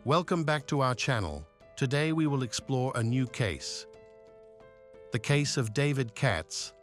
Welcome back to our channel. Today we will explore a new case. The case of David Katz.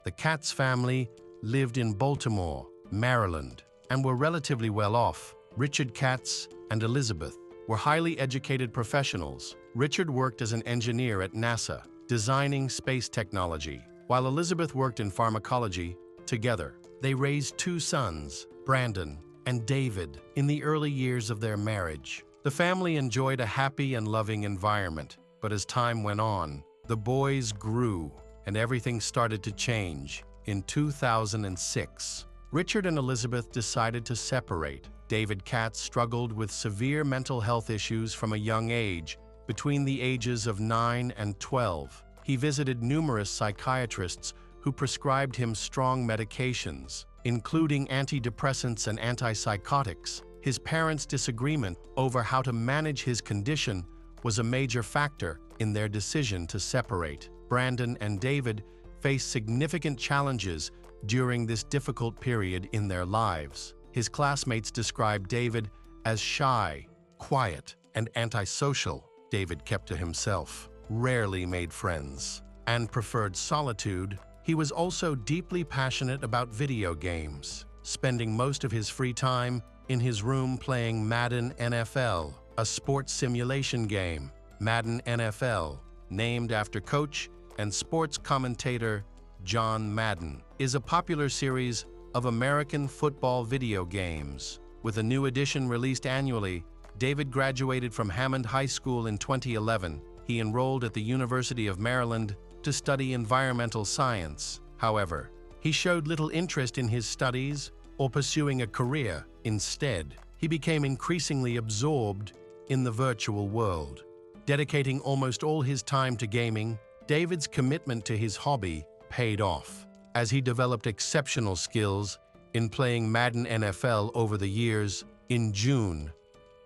The Katz family lived in Baltimore, Maryland, and were relatively well off. Richard Katz and Elizabeth were highly educated professionals. Richard worked as an engineer at NASA, designing space technology, while Elizabeth worked in pharmacology. Together, they raised two sons, Brandon and David, in the early years of their marriage. The family enjoyed a happy and loving environment, but as time went on, the boys grew and everything started to change. In 2006, Richard and Elizabeth decided to separate. David Katz struggled with severe mental health issues from a young age. Between the ages of 9 and 12, he visited numerous psychiatrists who prescribed him strong medications, including antidepressants and antipsychotics. His parents' disagreement over how to manage his condition was a major factor in their decision to separate. Brandon and David faced significant challenges during this difficult period in their lives. His classmates described David as shy, quiet, and antisocial. David kept to himself, rarely made friends, and preferred solitude. He was also deeply passionate about video games, spending most of his free time in his room playing Madden NFL, a sports simulation game. Madden NFL, named after coach and sports commentator John Madden, is a popular series of American football video games. With a new edition released annually, David graduated from Hammond High School in 2011. He enrolled at the University of Maryland to study environmental science. However, he showed little interest in his studies or pursuing a career. Instead, he became increasingly absorbed in the virtual world. Dedicating almost all his time to gaming, David's commitment to his hobby paid off, as he developed exceptional skills in playing Madden NFL over the years. In June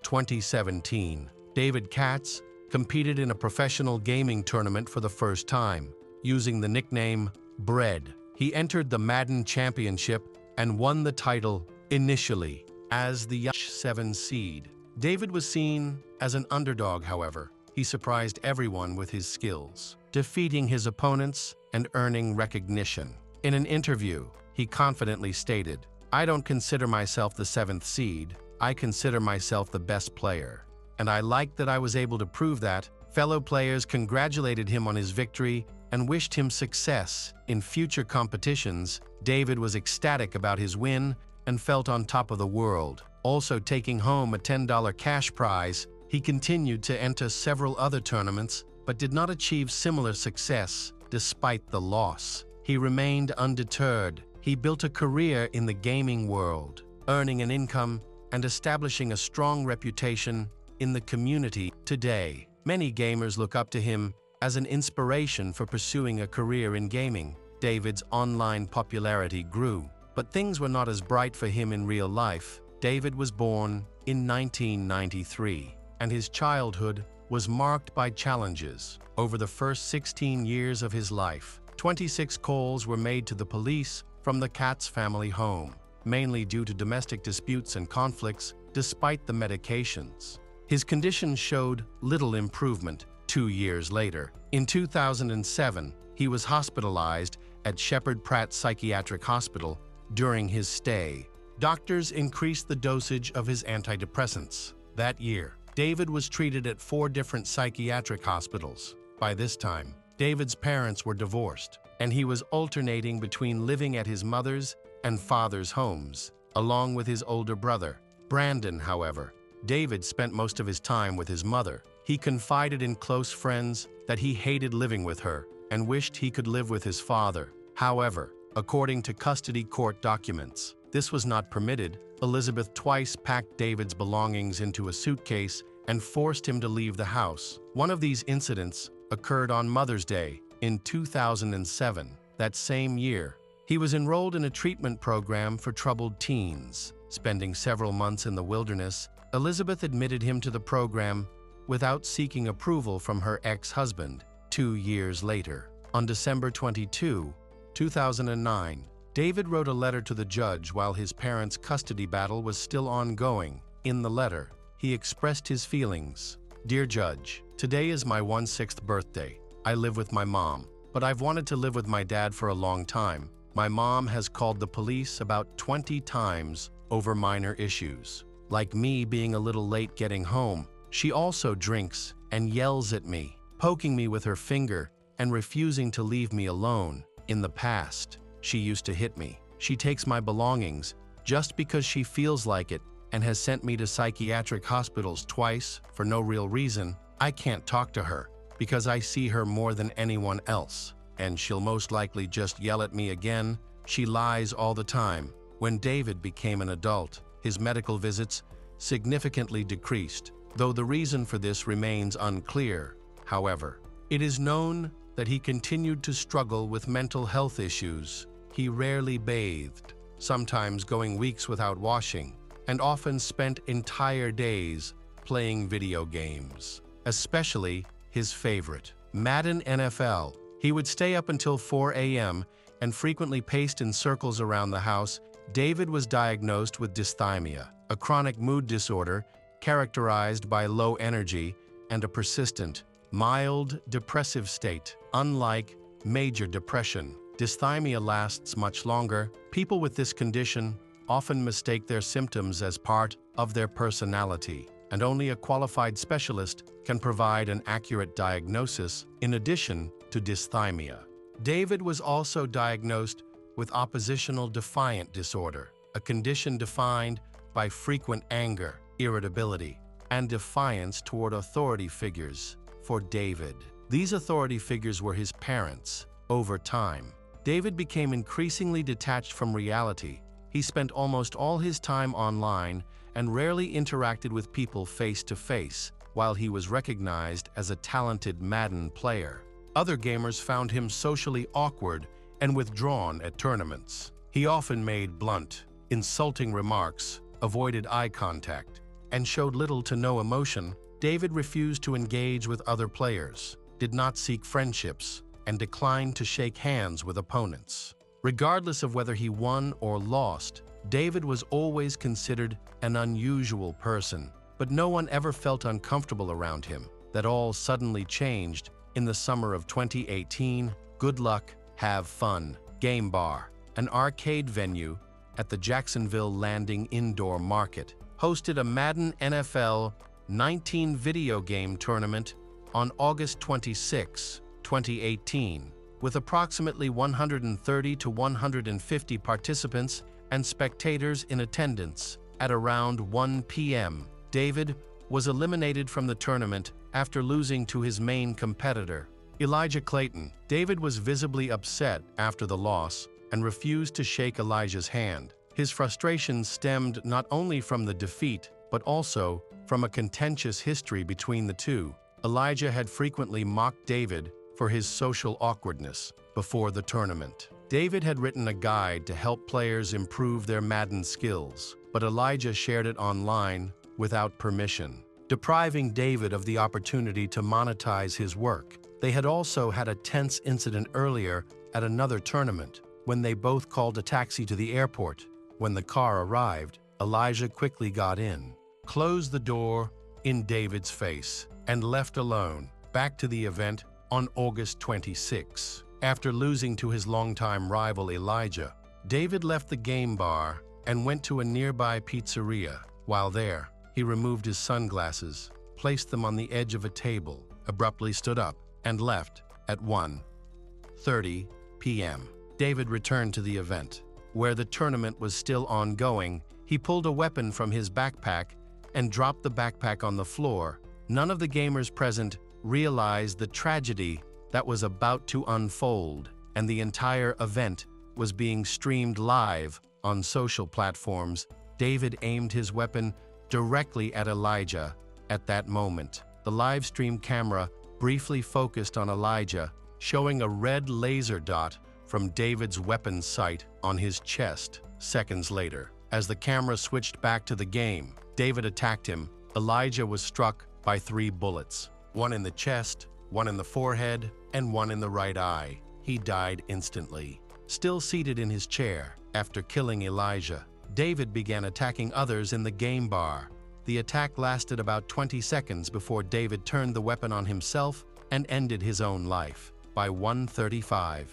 2017, David Katz competed in a professional gaming tournament for the first time. Using the nickname Bread, he entered the Madden Championship and won the title. Initially as the 7 seed, David was seen as an underdog. However, he surprised everyone with his skills, defeating his opponents and earning recognition. In an interview, he confidently stated, "I don't consider myself the 7th seed. I consider myself the best player. And I like that I was able to prove that." Fellow players congratulated him on his victory and wished him success in future competitions. David was ecstatic about his win and felt on top of the world, also taking home a $10 cash prize. He continued to enter several other tournaments, but did not achieve similar success despite the loss. He remained undeterred. He built a career in the gaming world, earning an income and establishing a strong reputation in the community. Today, many gamers look up to him as an inspiration for pursuing a career in gaming. David's online popularity grew, but things were not as bright for him in real life. David was born in 1993, and his childhood was marked by challenges. Over the first 16 years of his life, 26 calls were made to the police from the Katz family home, mainly due to domestic disputes and conflicts. Despite the medications, his condition showed little improvement. 2 years later, in 2007, he was hospitalized at Shepherd Pratt Psychiatric Hospital. During his stay, doctors increased the dosage of his antidepressants. That year, David was treated at 4 different psychiatric hospitals. By this time, David's parents were divorced, and he was alternating between living at his mother's and father's homes, along with his older brother, Brandon. However, David spent most of his time with his mother. He confided in close friends that he hated living with her and wished he could live with his father. However, according to custody court documents, this was not permitted. Elizabeth twice packed David's belongings into a suitcase and forced him to leave the house. One of these incidents occurred on Mother's Day in 2007. That same year, he was enrolled in a treatment program for troubled teens. Spending several months in the wilderness, Elizabeth admitted him to the program without seeking approval from her ex-husband. 2 years later, on December 22, 2009, David wrote a letter to the judge while his parents' custody battle was still ongoing. In the letter, he expressed his feelings. "Dear Judge, today is my 1/6th birthday. I live with my mom, but I've wanted to live with my dad for a long time. My mom has called the police about 20 times over minor issues. Like me being a little late getting home, she also drinks and yells at me, poking me with her finger and refusing to leave me alone. In the past, she used to hit me. She takes my belongings just because she feels like it and has sent me to psychiatric hospitals twice for no real reason. I can't talk to her because I see her more than anyone else, and she'll most likely just yell at me again. She lies all the time." When David became an adult, his medical visits significantly decreased, though the reason for this remains unclear. However, it is known that he continued to struggle with mental health issues. He rarely bathed, sometimes going weeks without washing, and often spent entire days playing video games, especially his favorite, Madden NFL. He would stay up until 4 a.m. and frequently paced in circles around the house. David was diagnosed with dysthymia, a chronic mood disorder characterized by low energy and a persistent, mild depressive state. Unlike major depression, dysthymia lasts much longer. People with this condition often mistake their symptoms as part of their personality, and only a qualified specialist can provide an accurate diagnosis. In addition to dysthymia, David was also diagnosed with oppositional defiant disorder, a condition defined by frequent anger, irritability, and defiance toward authority figures. For David, these authority figures were his parents. Over time, David became increasingly detached from reality. He spent almost all his time online and rarely interacted with people face to face. While he was recognized as a talented Madden player, other gamers found him socially awkward and withdrawn at tournaments. He often made blunt, insulting remarks, avoided eye contact, and showed little to no emotion. David refused to engage with other players, did not seek friendships, and declined to shake hands with opponents. Regardless of whether he won or lost, David was always considered an unusual person, but no one ever felt uncomfortable around him. That all suddenly changed in the summer of 2018. Good Luck, Have Fun Game Bar, an arcade venue at the Jacksonville Landing Indoor Market, hosted a Madden NFL 19 video game tournament on August 26, 2018, with approximately 130 to 150 participants and spectators in attendance. At around 1 p.m., David was eliminated from the tournament after losing to his main competitor, Elijah Clayton. David was visibly upset after the loss and refused to shake Elijah's hand. His frustration stemmed not only from the defeat, but also from a contentious history between the two. Elijah had frequently mocked David for his social awkwardness before the tournament. David had written a guide to help players improve their Madden skills, but Elijah shared it online without permission, depriving David of the opportunity to monetize his work. They had also had a tense incident earlier at another tournament when they both called a taxi to the airport. When the car arrived, Elijah quickly got in, closed the door in David's face, and left alone. Back to the event on August 26. After losing to his longtime rival Elijah, David left the game bar and went to a nearby pizzeria. While there, he removed his sunglasses, placed them on the edge of a table, abruptly stood up, and left at 1:30 p.m. David returned to the event. Where the tournament was still ongoing, he pulled a weapon from his backpack and dropped the backpack on the floor. None of the gamers present realized the tragedy that was about to unfold, and the entire event was being streamed live on social platforms. David aimed his weapon directly at Elijah. At that moment, the live stream camera briefly focused on Elijah, showing a red laser dot from David's weapon sight on his chest. Seconds later, as the camera switched back to the game, David attacked him. Elijah was struck by 3 bullets, one in the chest, one in the forehead, and one in the right eye. He died instantly. Still seated in his chair after killing Elijah, David began attacking others in the game bar. The attack lasted about 20 seconds before David turned the weapon on himself and ended his own life. By 1:35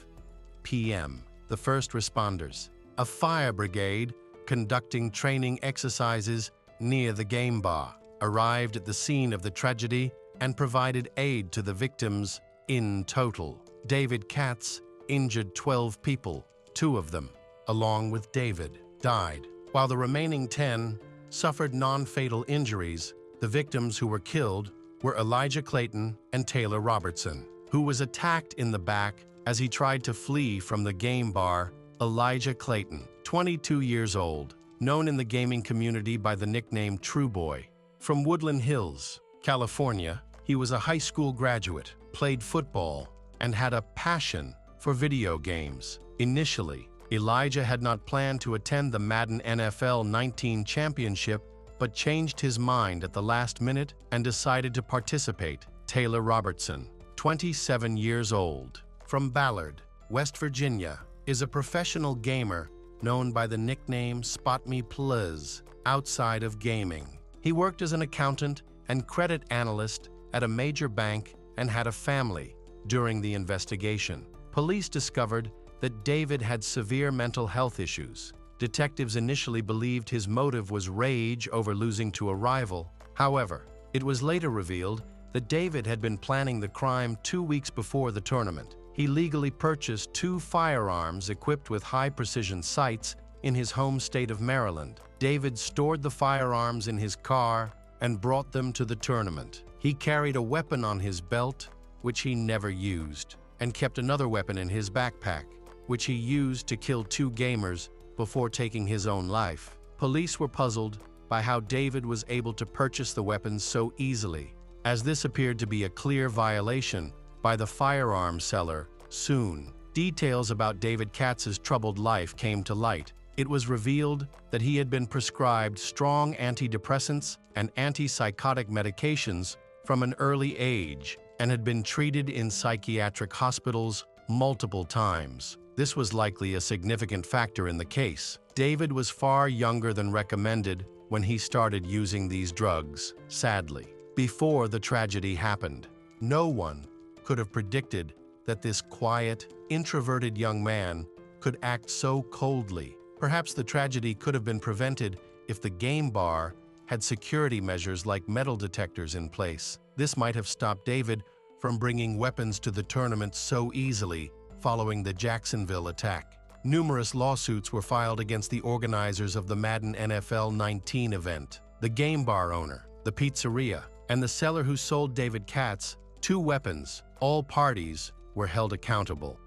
p.m., the first responders, a fire brigade conducting training exercises near the game bar, arrived at the scene of the tragedy and provided aid to the victims. In total, David Katz injured 12 people. 2 of them, along with David, died, while the remaining 10 suffered non-fatal injuries. The victims who were killed were Elijah Clayton and Taylor Robertson, who was attacked in the back as he tried to flee from the game bar. Elijah Clayton, 22 years old, known in the gaming community by the nickname True Boy. From Woodland Hills, California, he was a high school graduate, played football, and had a passion for video games. Initially, Elijah had not planned to attend the Madden NFL 19 championship, but changed his mind at the last minute and decided to participate. Taylor Robertson, 27 years old, from Ballard, West Virginia, is a professional gamer known by the nickname Spot Me Pluz outside of gaming. He worked as an accountant and credit analyst at a major bank and had a family. During the investigation, police discovered that David had severe mental health issues. Detectives initially believed his motive was rage over losing to a rival. However, it was later revealed that David had been planning the crime 2 weeks before the tournament. He legally purchased 2 firearms equipped with high-precision sights in his home state of Maryland. David stored the firearms in his car and brought them to the tournament. He carried a weapon on his belt, which he never used, and kept another weapon in his backpack, which he used to kill 2 gamers before taking his own life. Police were puzzled by how David was able to purchase the weapons so easily, as this appeared to be a clear violation by the firearms seller. Soon, details about David Katz's troubled life came to light. It was revealed that he had been prescribed strong antidepressants and antipsychotic medications from an early age and had been treated in psychiatric hospitals multiple times. This was likely a significant factor in the case. David was far younger than recommended when he started using these drugs. Sadly, before the tragedy happened, no one could have predicted that this quiet, introverted young man could act so coldly. Perhaps the tragedy could have been prevented if the game bar had security measures like metal detectors in place. This might have stopped David from bringing weapons to the tournament so easily following the Jacksonville attack. Numerous lawsuits were filed against the organizers of the Madden NFL 19 event, the game bar owner, the pizzeria, and the seller who sold David Katz 2 weapons. All parties were held accountable.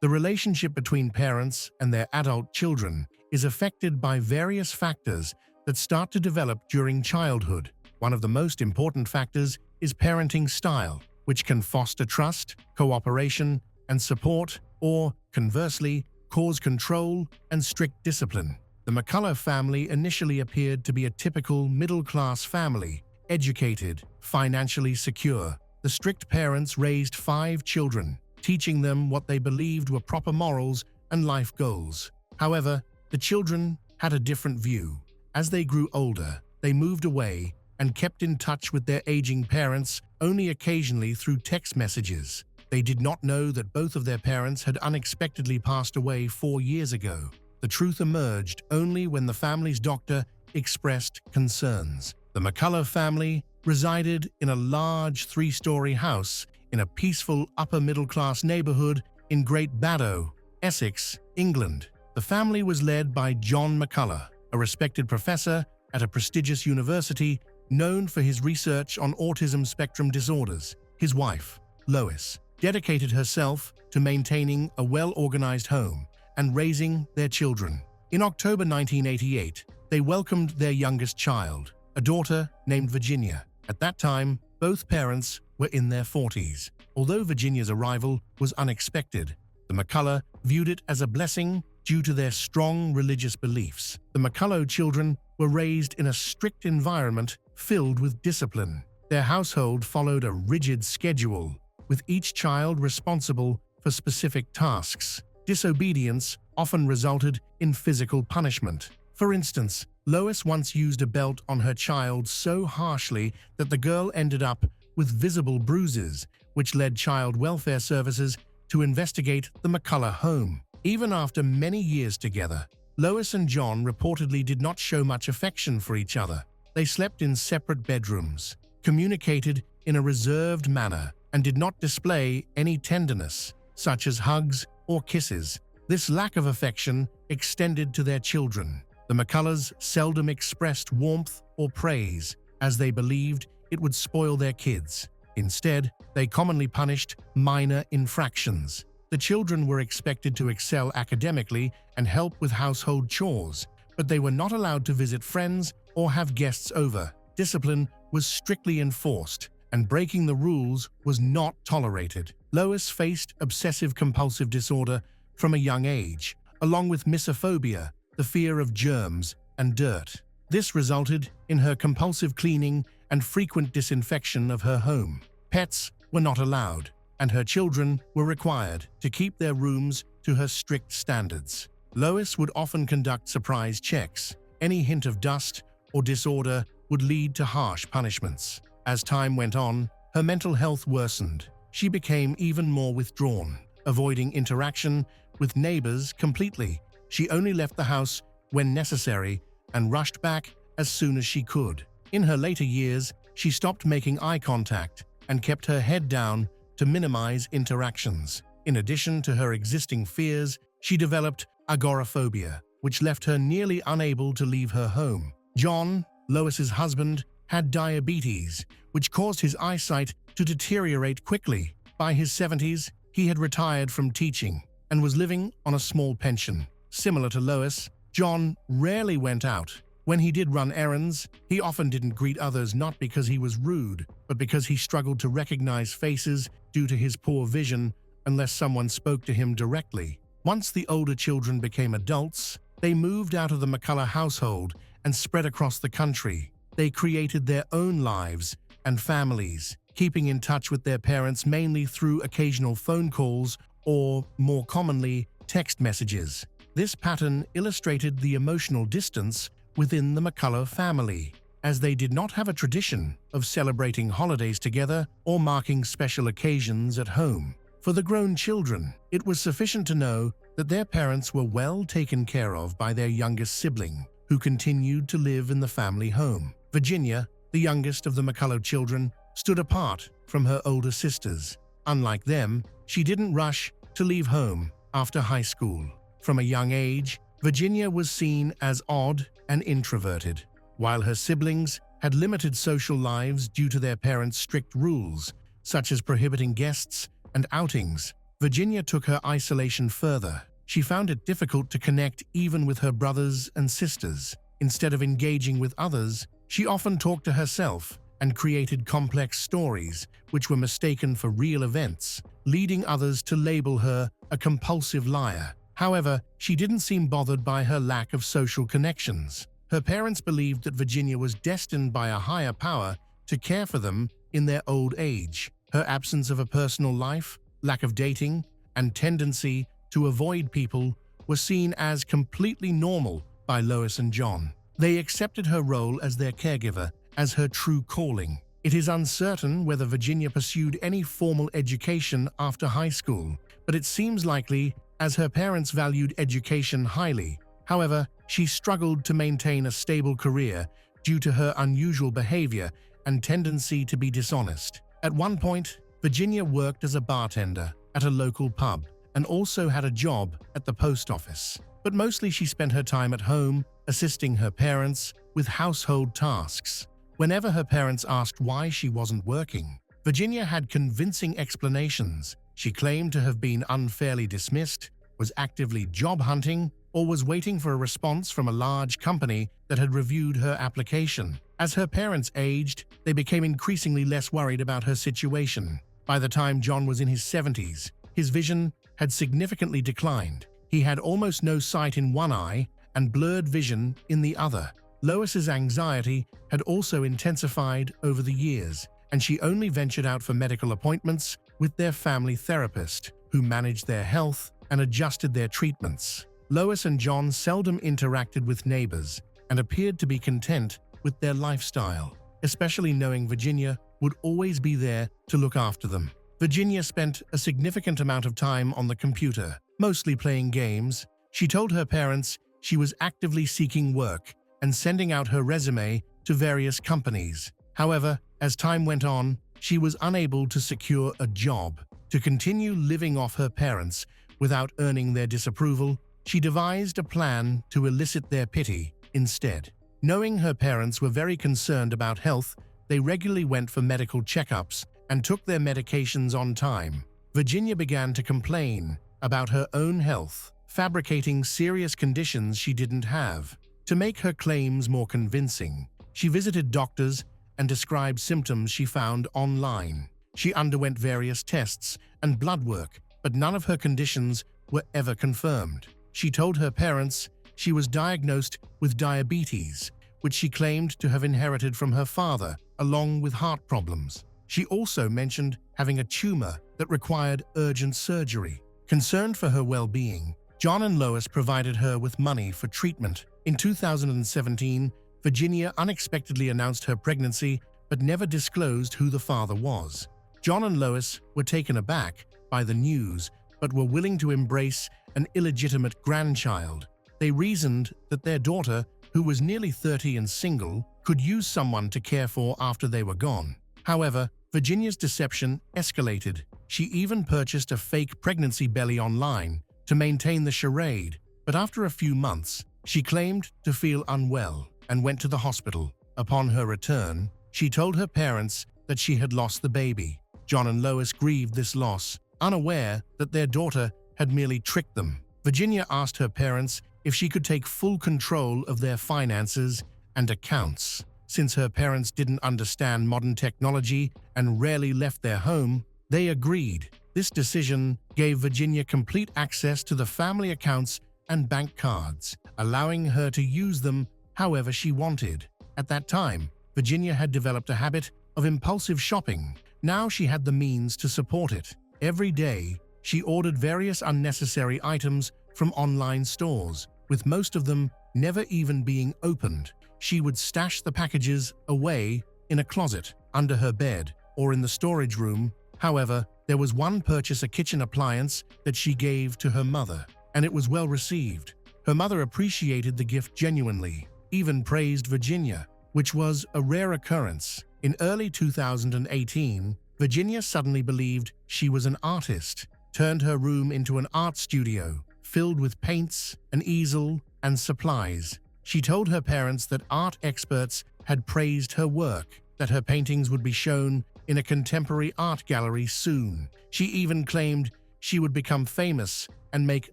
The relationship between parents and their adult children is affected by various factors that start to develop during childhood. One of the most important factors is parenting style, which can foster trust, cooperation, and support, or, conversely, cause control and strict discipline. The McCullough family initially appeared to be a typical middle-class family, educated, financially secure. The strict parents raised 5 children, teaching them what they believed were proper morals and life goals. However, the children had a different view. As they grew older, they moved away and kept in touch with their aging parents only occasionally through text messages. They did not know that both of their parents had unexpectedly passed away 4 years ago. The truth emerged only when the family's doctor expressed concerns. The McCullough family resided in a large 3-story house in a peaceful upper-middle-class neighborhood in Great Baddow, Essex, England. The family was led by John McCullough, a respected professor at a prestigious university known for his research on autism spectrum disorders. His wife, Lois, dedicated herself to maintaining a well-organized home and raising their children. In October 1988, they welcomed their youngest child, a daughter named Virginia. At that time, both parents were in their 40s. Although Virginia's arrival was unexpected, the McCullough viewed it as a blessing due to their strong religious beliefs. The McCullough children were raised in a strict environment filled with discipline. Their household followed a rigid schedule, with each child responsible for specific tasks. Disobedience often resulted in physical punishment. For instance, Lois once used a belt on her child so harshly that the girl ended up with visible bruises, which led child welfare services to investigate the McCullough home. Even after many years together, Lois and John reportedly did not show much affection for each other. They slept in separate bedrooms, communicated in a reserved manner, and did not display any tenderness, such as hugs or kisses. This lack of affection extended to their children. The McCulloughs seldom expressed warmth or praise, as they believed it would spoil their kids. Instead, they commonly punished minor infractions. The children were expected to excel academically and help with household chores, but they were not allowed to visit friends or have guests over. Discipline was strictly enforced, and breaking the rules was not tolerated. Lois faced obsessive-compulsive disorder from a young age, along with misophobia, the fear of germs and dirt. This resulted in her compulsive cleaning and frequent disinfection of her home. Pets were not allowed, and her children were required to keep their rooms to her strict standards. Lois would often conduct surprise checks. Any hint of dust or disorder would lead to harsh punishments. As time went on, her mental health worsened. She became even more withdrawn, avoiding interaction with neighbors completely. She only left the house when necessary and rushed back as soon as she could. In her later years, she stopped making eye contact and kept her head down to minimize interactions. In addition to her existing fears, she developed agoraphobia, which left her nearly unable to leave her home. John, Lois's husband, had diabetes, which caused his eyesight to deteriorate quickly. By his 70s, he had retired from teaching and was living on a small pension. Similar to Lois, John rarely went out. When he did run errands, he often didn't greet others, not because he was rude, but because he struggled to recognize faces due to his poor vision unless someone spoke to him directly. Once the older children became adults, they moved out of the McCullough household and spread across the country. They created their own lives and families, keeping in touch with their parents mainly through occasional phone calls or, more commonly, text messages. This pattern illustrated the emotional distance within the McCullough family, as they did not have a tradition of celebrating holidays together or marking special occasions at home. For the grown children, it was sufficient to know that their parents were well taken care of by their youngest sibling, who continued to live in the family home. Virginia, the youngest of the McCullough children, stood apart from her older sisters. Unlike them, she didn't rush to leave home after high school. From a young age, Virginia was seen as odd and introverted. While her siblings had limited social lives due to their parents' strict rules, such as prohibiting guests and outings, Virginia took her isolation further. She found it difficult to connect even with her brothers and sisters. Instead of engaging with others, she often talked to herself and created complex stories which were mistaken for real events, leading others to label her a compulsive liar. However, she didn't seem bothered by her lack of social connections. Her parents believed that Virginia was destined by a higher power to care for them in their old age. Her absence of a personal life, lack of dating, and tendency to avoid people were seen as completely normal by Lois and John. They accepted her role as their caregiver as her true calling. It is uncertain whether Virginia pursued any formal education after high school, but it seems likely as her parents valued education highly. However, she struggled to maintain a stable career due to her unusual behavior and tendency to be dishonest. At one point, Virginia worked as a bartender at a local pub and also had a job at the post office. But mostly she spent her time at home, assisting her parents with household tasks. Whenever her parents asked why she wasn't working, Virginia had convincing explanations. She claimed to have been unfairly dismissed, was actively job hunting, or was waiting for a response from a large company that had reviewed her application. As her parents aged, they became increasingly less worried about her situation. By the time John was in his 70s, his vision had significantly declined. He had almost no sight in one eye and blurred vision in the other. Lois's anxiety had also intensified over the years, and she only ventured out for medical appointments with their family therapist, who managed their health and adjusted their treatments. Lois and John seldom interacted with neighbors, and appeared to be content with their lifestyle, especially knowing Virginia would always be there to look after them. Virginia spent a significant amount of time on the computer, mostly playing games. She told her parents she was actively seeking work and sending out her resume to various companies. However, as time went on, she was unable to secure a job. To continue living off her parents without earning their disapproval, she devised a plan to elicit their pity instead. Knowing her parents were very concerned about health, they regularly went for medical checkups and took their medications on time. Virginia began to complain about her own health, fabricating serious conditions she didn't have. To make her claims more convincing, she visited doctors and described symptoms she found online. She underwent various tests and blood work, but none of her conditions were ever confirmed. She told her parents she was diagnosed with diabetes, which she claimed to have inherited from her father, along with heart problems. She also mentioned having a tumor that required urgent surgery. Concerned for her well-being, John and Lois provided her with money for treatment. In 2017, Virginia unexpectedly announced her pregnancy but never disclosed who the father was. John and Lois were taken aback by the news but were willing to embrace an illegitimate grandchild. They reasoned that their daughter, who was nearly 30 and single, could use someone to care for after they were gone. However, Virginia's deception escalated. She even purchased a fake pregnancy belly online to maintain the charade, but after a few months, she claimed to feel unwell and went to the hospital. Upon her return, she told her parents that she had lost the baby. John and Lois grieved this loss, unaware that their daughter had merely tricked them. Virginia asked her parents if she could take full control of their finances and accounts. Since her parents didn't understand modern technology and rarely left their home, they agreed. This decision gave Virginia complete access to the family accounts and bank cards, allowing her to use them however she wanted. At that time, Virginia had developed a habit of impulsive shopping. Now she had the means to support it. Every day, she ordered various unnecessary items from online stores, with most of them never even being opened. She would stash the packages away in a closet, under her bed, or in the storage room. However, there was one purchase, a kitchen appliance, that she gave to her mother, and it was well received. Her mother appreciated the gift genuinely, even praised Virginia, which was a rare occurrence. In early 2018, Virginia suddenly believed she was an artist, turned her room into an art studio, filled with paints, an easel, and supplies. She told her parents that art experts had praised her work, that her paintings would be shown in a contemporary art gallery soon. She even claimed she would become famous and make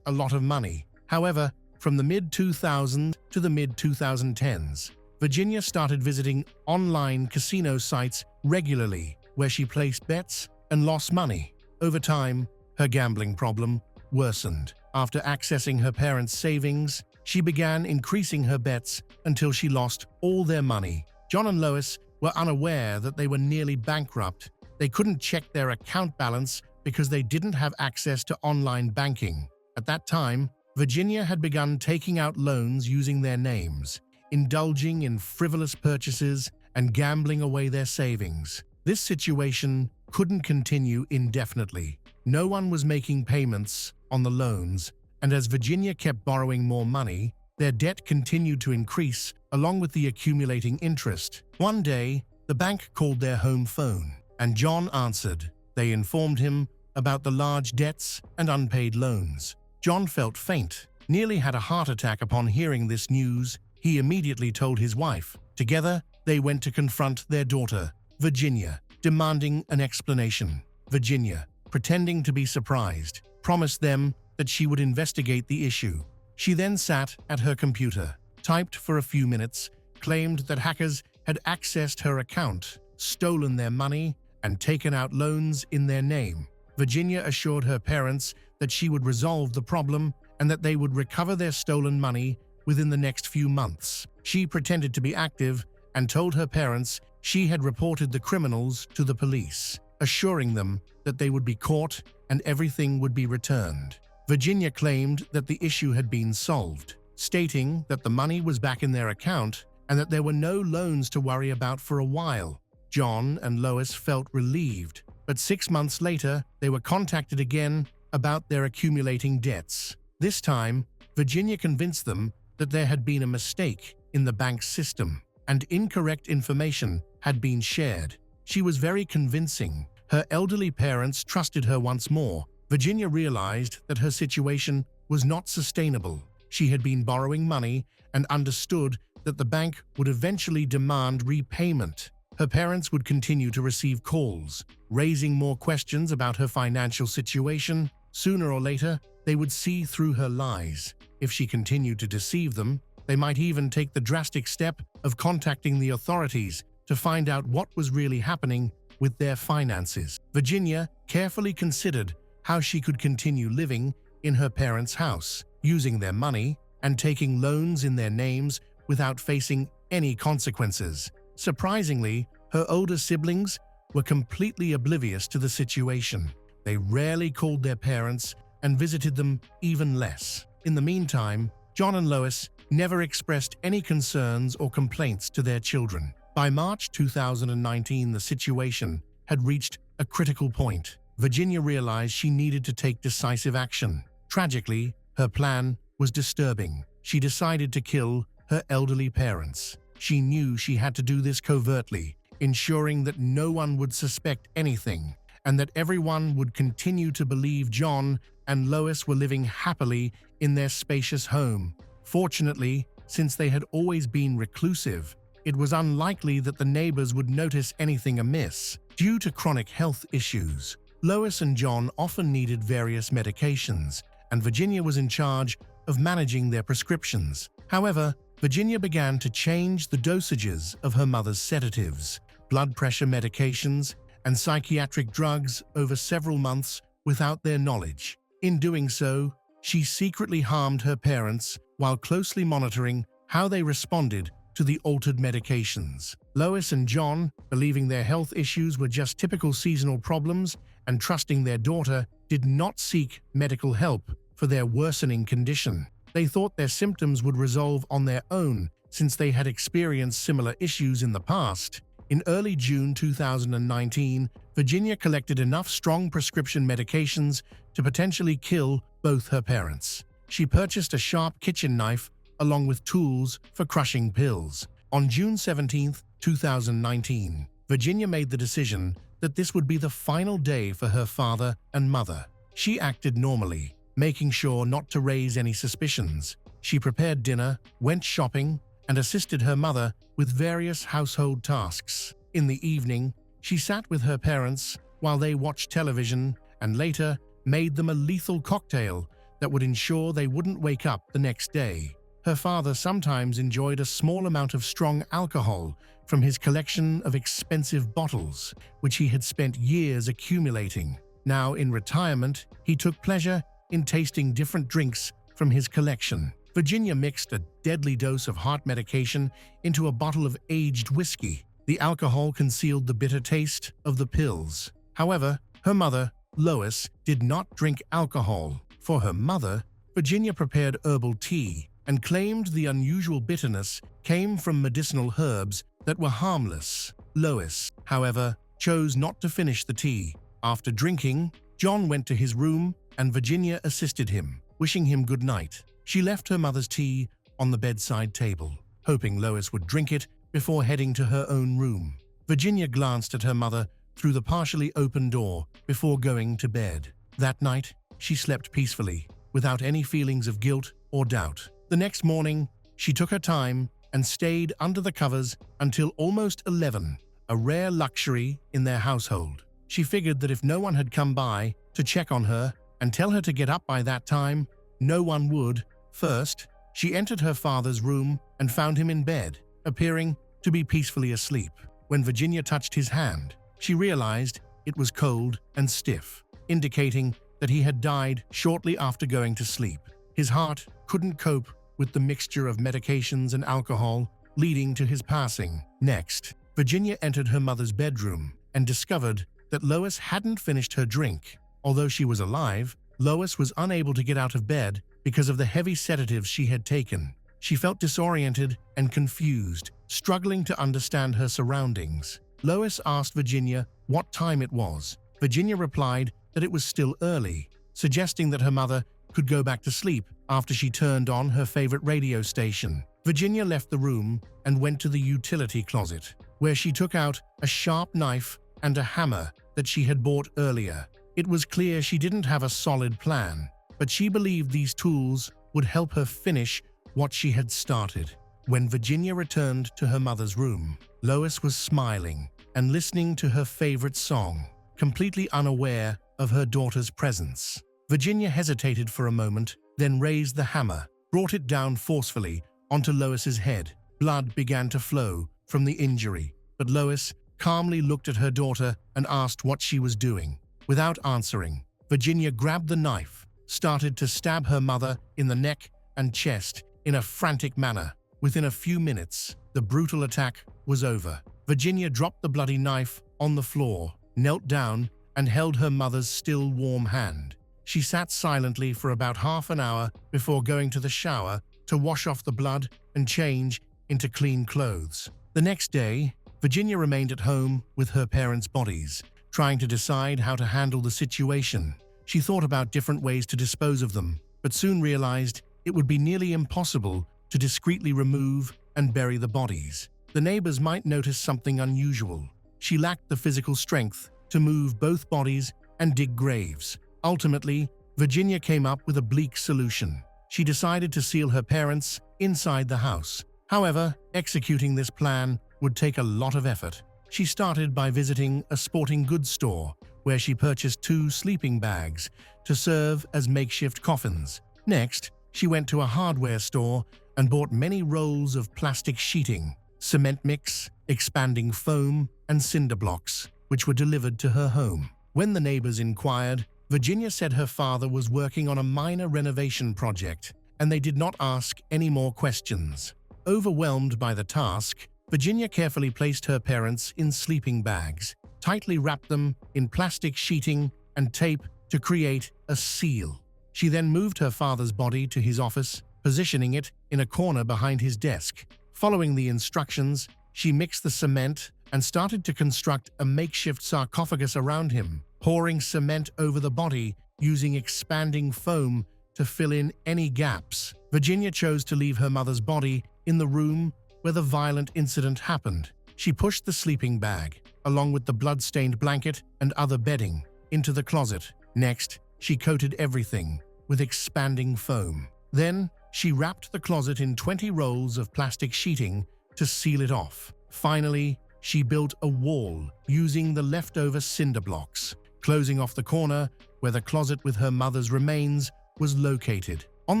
a lot of money. However, from the mid-2000s to the mid-2010s, Virginia started visiting online casino sites regularly, where she placed bets and lost money. Over time, her gambling problem worsened. After accessing her parents' savings, she began increasing her bets until she lost all their money. John and Lois were unaware that they were nearly bankrupt. They couldn't check their account balance because they didn't have access to online banking. At that time, Virginia had begun taking out loans using their names, indulging in frivolous purchases and gambling away their savings. This situation couldn't continue indefinitely. No one was making payments on the loans, and as Virginia kept borrowing more money, their debt continued to increase along with the accumulating interest. One day, the bank called their home phone, and John answered. They informed him about the large debts and unpaid loans. John felt faint, nearly had a heart attack upon hearing this news. He immediately told his wife. Together, they went to confront their daughter, Virginia, demanding an explanation. Virginia, pretending to be surprised, promised them that she would investigate the issue. She then sat at her computer, typed for a few minutes, claimed that hackers had accessed her account, stolen their money, and taken out loans in their name. Virginia assured her parents that she would resolve the problem and that they would recover their stolen money within the next few months. She pretended to be active and told her parents she had reported the criminals to the police, assuring them that they would be caught and everything would be returned. Virginia claimed that the issue had been solved. stating that the money was back in their account and that there were no loans to worry about for a while. John and Lois felt relieved, but 6 months later, they were contacted again about their accumulating debts. This time, Virginia convinced them that there had been a mistake in the bank's system and incorrect information had been shared. She was very convincing. Her elderly parents trusted her once more. Virginia realized that her situation was not sustainable. She had been borrowing money and understood that the bank would eventually demand repayment. Her parents would continue to receive calls, raising more questions about her financial situation. Sooner or later, they would see through her lies. If she continued to deceive them, they might even take the drastic step of contacting the authorities to find out what was really happening with their finances. Virginia carefully considered how she could continue living in her parents' house, using their money and taking loans in their names without facing any consequences. Surprisingly, her older siblings were completely oblivious to the situation. They rarely called their parents and visited them even less. In the meantime, John and Lois never expressed any concerns or complaints to their children. By March 2019, the situation had reached a critical point. Virginia realized she needed to take decisive action. Tragically, her plan was disturbing. She decided to kill her elderly parents. She knew she had to do this covertly, ensuring that no one would suspect anything and that everyone would continue to believe John and Lois were living happily in their spacious home. Fortunately, since they had always been reclusive, it was unlikely that the neighbors would notice anything amiss. Due to chronic health issues, Lois and John often needed various medications, and Virginia was in charge of managing their prescriptions. However, Virginia began to change the dosages of her mother's sedatives, blood pressure medications, and psychiatric drugs over several months without their knowledge. In doing so, she secretly harmed her parents while closely monitoring how they responded to the altered medications. Lois and John, believing their health issues were just typical seasonal problems and trusting their daughter, did not seek medical help for their worsening condition. They thought their symptoms would resolve on their own since they had experienced similar issues in the past. In early June 2019, Virginia collected enough strong prescription medications to potentially kill both her parents. She purchased a sharp kitchen knife along with tools for crushing pills. On June 17, 2019, Virginia made the decision that this would be the final day for her father and mother. She acted normally, making sure not to raise any suspicions. She prepared dinner, went shopping, and assisted her mother with various household tasks. In the evening, she sat with her parents while they watched television and later made them a lethal cocktail that would ensure they wouldn't wake up the next day. Her father sometimes enjoyed a small amount of strong alcohol from his collection of expensive bottles, which he had spent years accumulating. Now, in retirement, he took pleasure in tasting different drinks from his collection. Virginia mixed a deadly dose of heart medication into a bottle of aged whiskey. The alcohol concealed the bitter taste of the pills. However, her mother, Lois, did not drink alcohol. For her mother, Virginia prepared herbal tea and claimed the unusual bitterness came from medicinal herbs that were harmless. Lois, however, chose not to finish the tea. After drinking, John went to his room and Virginia assisted him, wishing him good night. She left her mother's tea on the bedside table, hoping Lois would drink it before heading to her own room. Virginia glanced at her mother through the partially open door before going to bed. That night, she slept peacefully, without any feelings of guilt or doubt. The next morning, she took her time and stayed under the covers until almost 11, a rare luxury in their household. She figured that if no one had come by to check on her and tell her to get up by that time, no one would. First, she entered her father's room and found him in bed, appearing to be peacefully asleep. When Virginia touched his hand, she realized it was cold and stiff, indicating that he had died shortly after going to sleep. His heart couldn't cope with the mixture of medications and alcohol, leading to his passing. Next, Virginia entered her mother's bedroom and discovered that Lois hadn't finished her drink. Although she was alive, Lois was unable to get out of bed because of the heavy sedatives she had taken. She felt disoriented and confused, struggling to understand her surroundings. Lois asked Virginia what time it was. Virginia replied that it was still early, suggesting that her mother could go back to sleep after she turned on her favorite radio station. Virginia left the room and went to the utility closet, where she took out a sharp knife and a hammer that she had bought earlier. It was clear she didn't have a solid plan, but she believed these tools would help her finish what she had started. When Virginia returned to her mother's room, Lois was smiling and listening to her favorite song, completely unaware of her daughter's presence. Virginia hesitated for a moment, then raised the hammer, brought it down forcefully onto Lois's head. Blood began to flow from the injury, but Lois calmly looked at her daughter and asked what she was doing. Without answering, Virginia grabbed the knife, started to stab her mother in the neck and chest in a frantic manner. Within a few minutes, the brutal attack was over. Virginia dropped the bloody knife on the floor, knelt down, and held her mother's still warm hand. She sat silently for about half an hour before going to the shower to wash off the blood and change into clean clothes. The next day, Virginia remained at home with her parents' bodies, trying to decide how to handle the situation. She thought about different ways to dispose of them, but soon realized it would be nearly impossible to discreetly remove and bury the bodies. The neighbors might notice something unusual. She lacked the physical strength to move both bodies and dig graves. Ultimately, Virginia came up with a bleak solution. She decided to seal her parents inside the house. However, executing this plan would take a lot of effort. She started by visiting a sporting goods store, where she purchased 2 sleeping bags to serve as makeshift coffins. Next, she went to a hardware store and bought many rolls of plastic sheeting, cement mix, expanding foam, and cinder blocks, which were delivered to her home. When the neighbors inquired, Virginia said her father was working on a minor renovation project, and they did not ask any more questions. Overwhelmed by the task, Virginia carefully placed her parents in sleeping bags, tightly wrapped them in plastic sheeting and tape to create a seal. She then moved her father's body to his office, positioning it in a corner behind his desk. Following the instructions, she mixed the cement and started to construct a makeshift sarcophagus around him, pouring cement over the body using expanding foam to fill in any gaps. Virginia chose to leave her mother's body in the room where the violent incident happened. She pushed the sleeping bag, along with the blood-stained blanket and other bedding, into the closet. Next, she coated everything with expanding foam. Then, she wrapped the closet in 20 rolls of plastic sheeting to seal it off. Finally, she built a wall using the leftover cinder blocks, closing off the corner where the closet with her mother's remains was located. On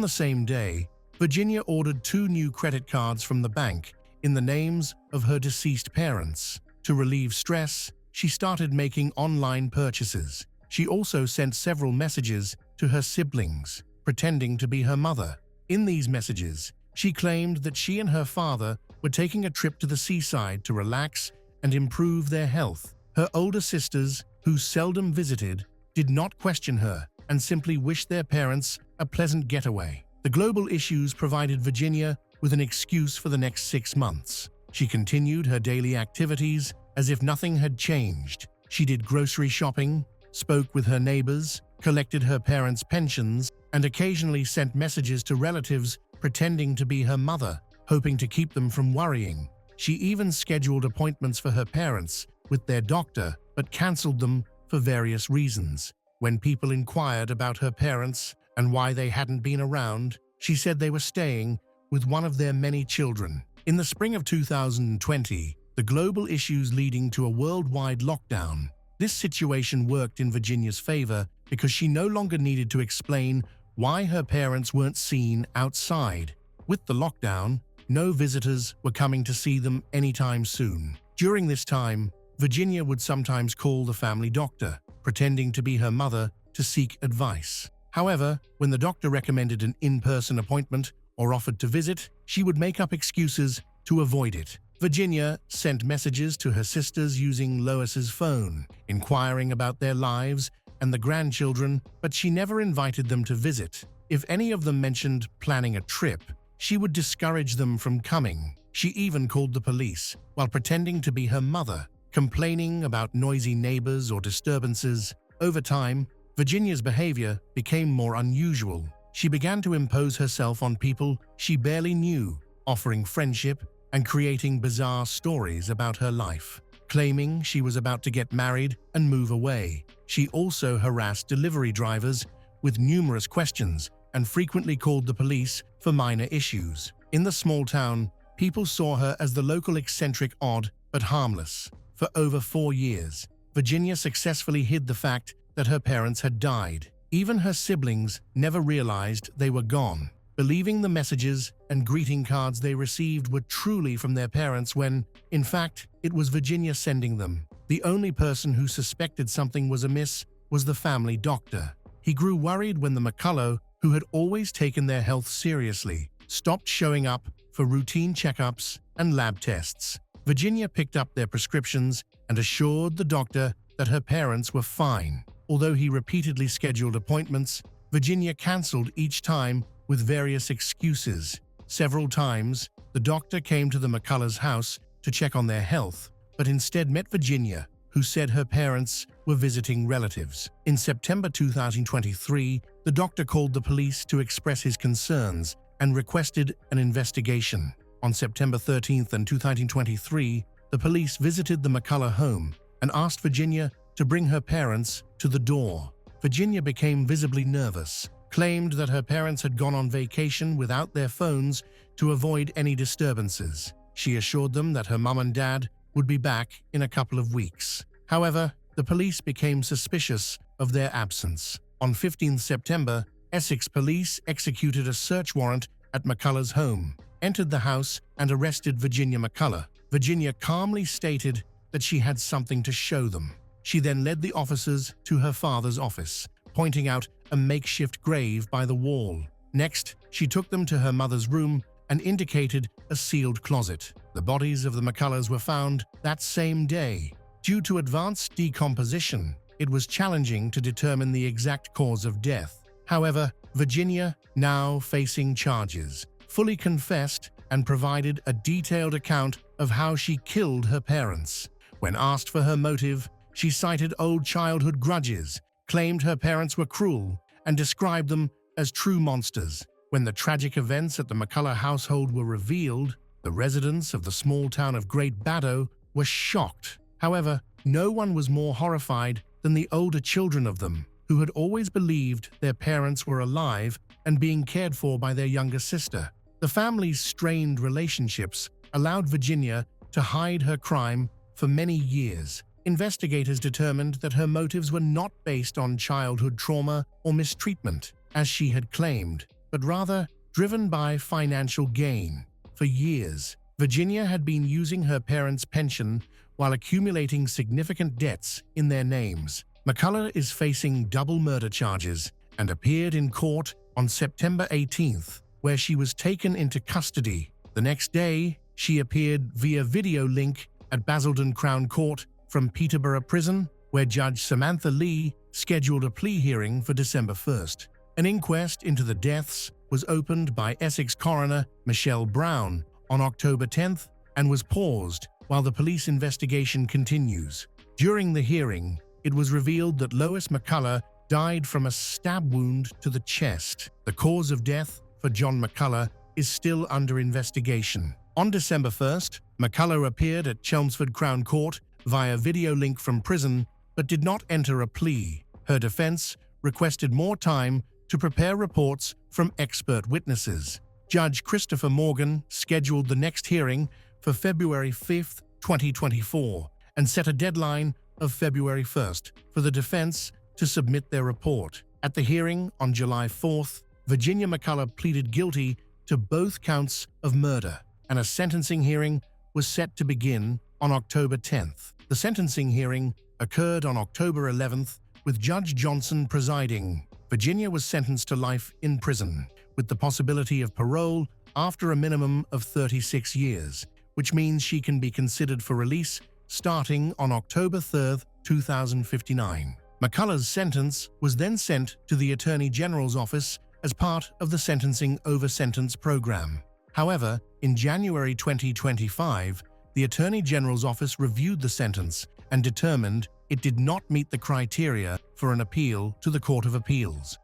the same day, Virginia ordered 2 new credit cards from the bank in the names of her deceased parents. To relieve stress, she started making online purchases. She also sent several messages to her siblings, pretending to be her mother. In these messages, she claimed that she and her father were taking a trip to the seaside to relax and improve their health. Her older sisters, who seldom visited, did not question her and simply wished their parents a pleasant getaway. The global issues provided Virginia with an excuse for the next 6 months. She continued her daily activities as if nothing had changed. She did grocery shopping, spoke with her neighbors, collected her parents' pensions, and occasionally sent messages to relatives pretending to be her mother, hoping to keep them from worrying. She even scheduled appointments for her parents with their doctor, but canceled them for various reasons. When people inquired about her parents and why they hadn't been around, she said they were staying with one of their many children. In the spring of 2020, the global issues leading to a worldwide lockdown. This situation worked in Virginia's favor because she no longer needed to explain why her parents weren't seen outside. With the lockdown, no visitors were coming to see them anytime soon. During this time, Virginia would sometimes call the family doctor, pretending to be her mother, to seek advice. However, when the doctor recommended an in-person appointment or offered to visit, she would make up excuses to avoid it. Virginia sent messages to her sisters using Lois's phone, inquiring about their lives and the grandchildren, but she never invited them to visit. If any of them mentioned planning a trip, she would discourage them from coming. She even called the police while pretending to be her mother, complaining about noisy neighbors or disturbances. Over time, Virginia's behavior became more unusual. She began to impose herself on people she barely knew, offering friendship and creating bizarre stories about her life, claiming she was about to get married and move away. She also harassed delivery drivers with numerous questions and frequently called the police for minor issues. In the small town, people saw her as the local eccentric, odd but harmless. For over 4 years, Virginia successfully hid the fact that her parents had died. Even her siblings never realized they were gone, believing the messages and greeting cards they received were truly from their parents when, in fact, it was Virginia sending them. The only person who suspected something was amiss was the family doctor. He grew worried when the McCullough, who had always taken their health seriously, stopped showing up for routine checkups and lab tests. Virginia picked up their prescriptions and assured the doctor that her parents were fine. Although he repeatedly scheduled appointments, Virginia canceled each time with various excuses. Several times, the doctor came to the McCullough's house to check on their health, but instead met Virginia, who said her parents were visiting relatives. In September 2023, the doctor called the police to express his concerns and requested an investigation. On September 13th, 2023, the police visited the McCullough home and asked Virginia to bring her parents to the door. Virginia became visibly nervous, claimed that her parents had gone on vacation without their phones to avoid any disturbances. She assured them that her mom and dad would be back in a couple of weeks. However, the police became suspicious of their absence. On 15 September, Essex police executed a search warrant at McCullough's home, entered the house, and arrested Virginia McCullough. Virginia calmly stated that she had something to show them. She then led the officers to her father's office, pointing out a makeshift grave by the wall. Next, she took them to her mother's room and indicated a sealed closet. The bodies of the McCulloughs were found that same day. Due to advanced decomposition, it was challenging to determine the exact cause of death. However, Virginia, now facing charges, fully confessed and provided a detailed account of how she killed her parents. When asked for her motive, she cited old childhood grudges, claimed her parents were cruel, and described them as true monsters. When the tragic events at the McCullough household were revealed, the residents of the small town of Great Baddow were shocked. However, no one was more horrified than the older children of them, who had always believed their parents were alive and being cared for by their younger sister. The family's strained relationships allowed Virginia to hide her crime for many years. Investigators determined that her motives were not based on childhood trauma or mistreatment, as she had claimed, but rather driven by financial gain. For years, Virginia had been using her parents' pension while accumulating significant debts in their names. McCullough is facing double murder charges and appeared in court on September 18th, where she was taken into custody. The next day, she appeared via video link at Basildon Crown Court from Peterborough Prison, where Judge Samantha Lee scheduled a plea hearing for December 1st. An inquest into the deaths was opened by Essex coroner Michelle Brown on October 10th and was paused while the police investigation continues. During the hearing, it was revealed that Lois McCullough died from a stab wound to the chest. The cause of death for John McCullough is still under investigation. On December 1st, McCullough appeared at Chelmsford Crown Court via video link from prison, but did not enter a plea. Her defense requested more time to prepare reports from expert witnesses. Judge Christopher Morgan scheduled the next hearing for February 5th, 2024, and set a deadline of February 1st for the defense to submit their report. At the hearing on July 4th, Virginia McCullough pleaded guilty to both counts of murder, and a sentencing hearing was set to begin on October 10th. The sentencing hearing occurred on October 11th, with Judge Johnson presiding. Virginia was sentenced to life in prison, with the possibility of parole after a minimum of 36 years, which means she can be considered for release starting on October 3rd, 2059. McCullough's sentence was then sent to the Attorney General's office as part of the Sentencing Over Sentence program. However, in January 2025, the Attorney General's office reviewed the sentence and determined it did not meet the criteria for an appeal to the Court of Appeals.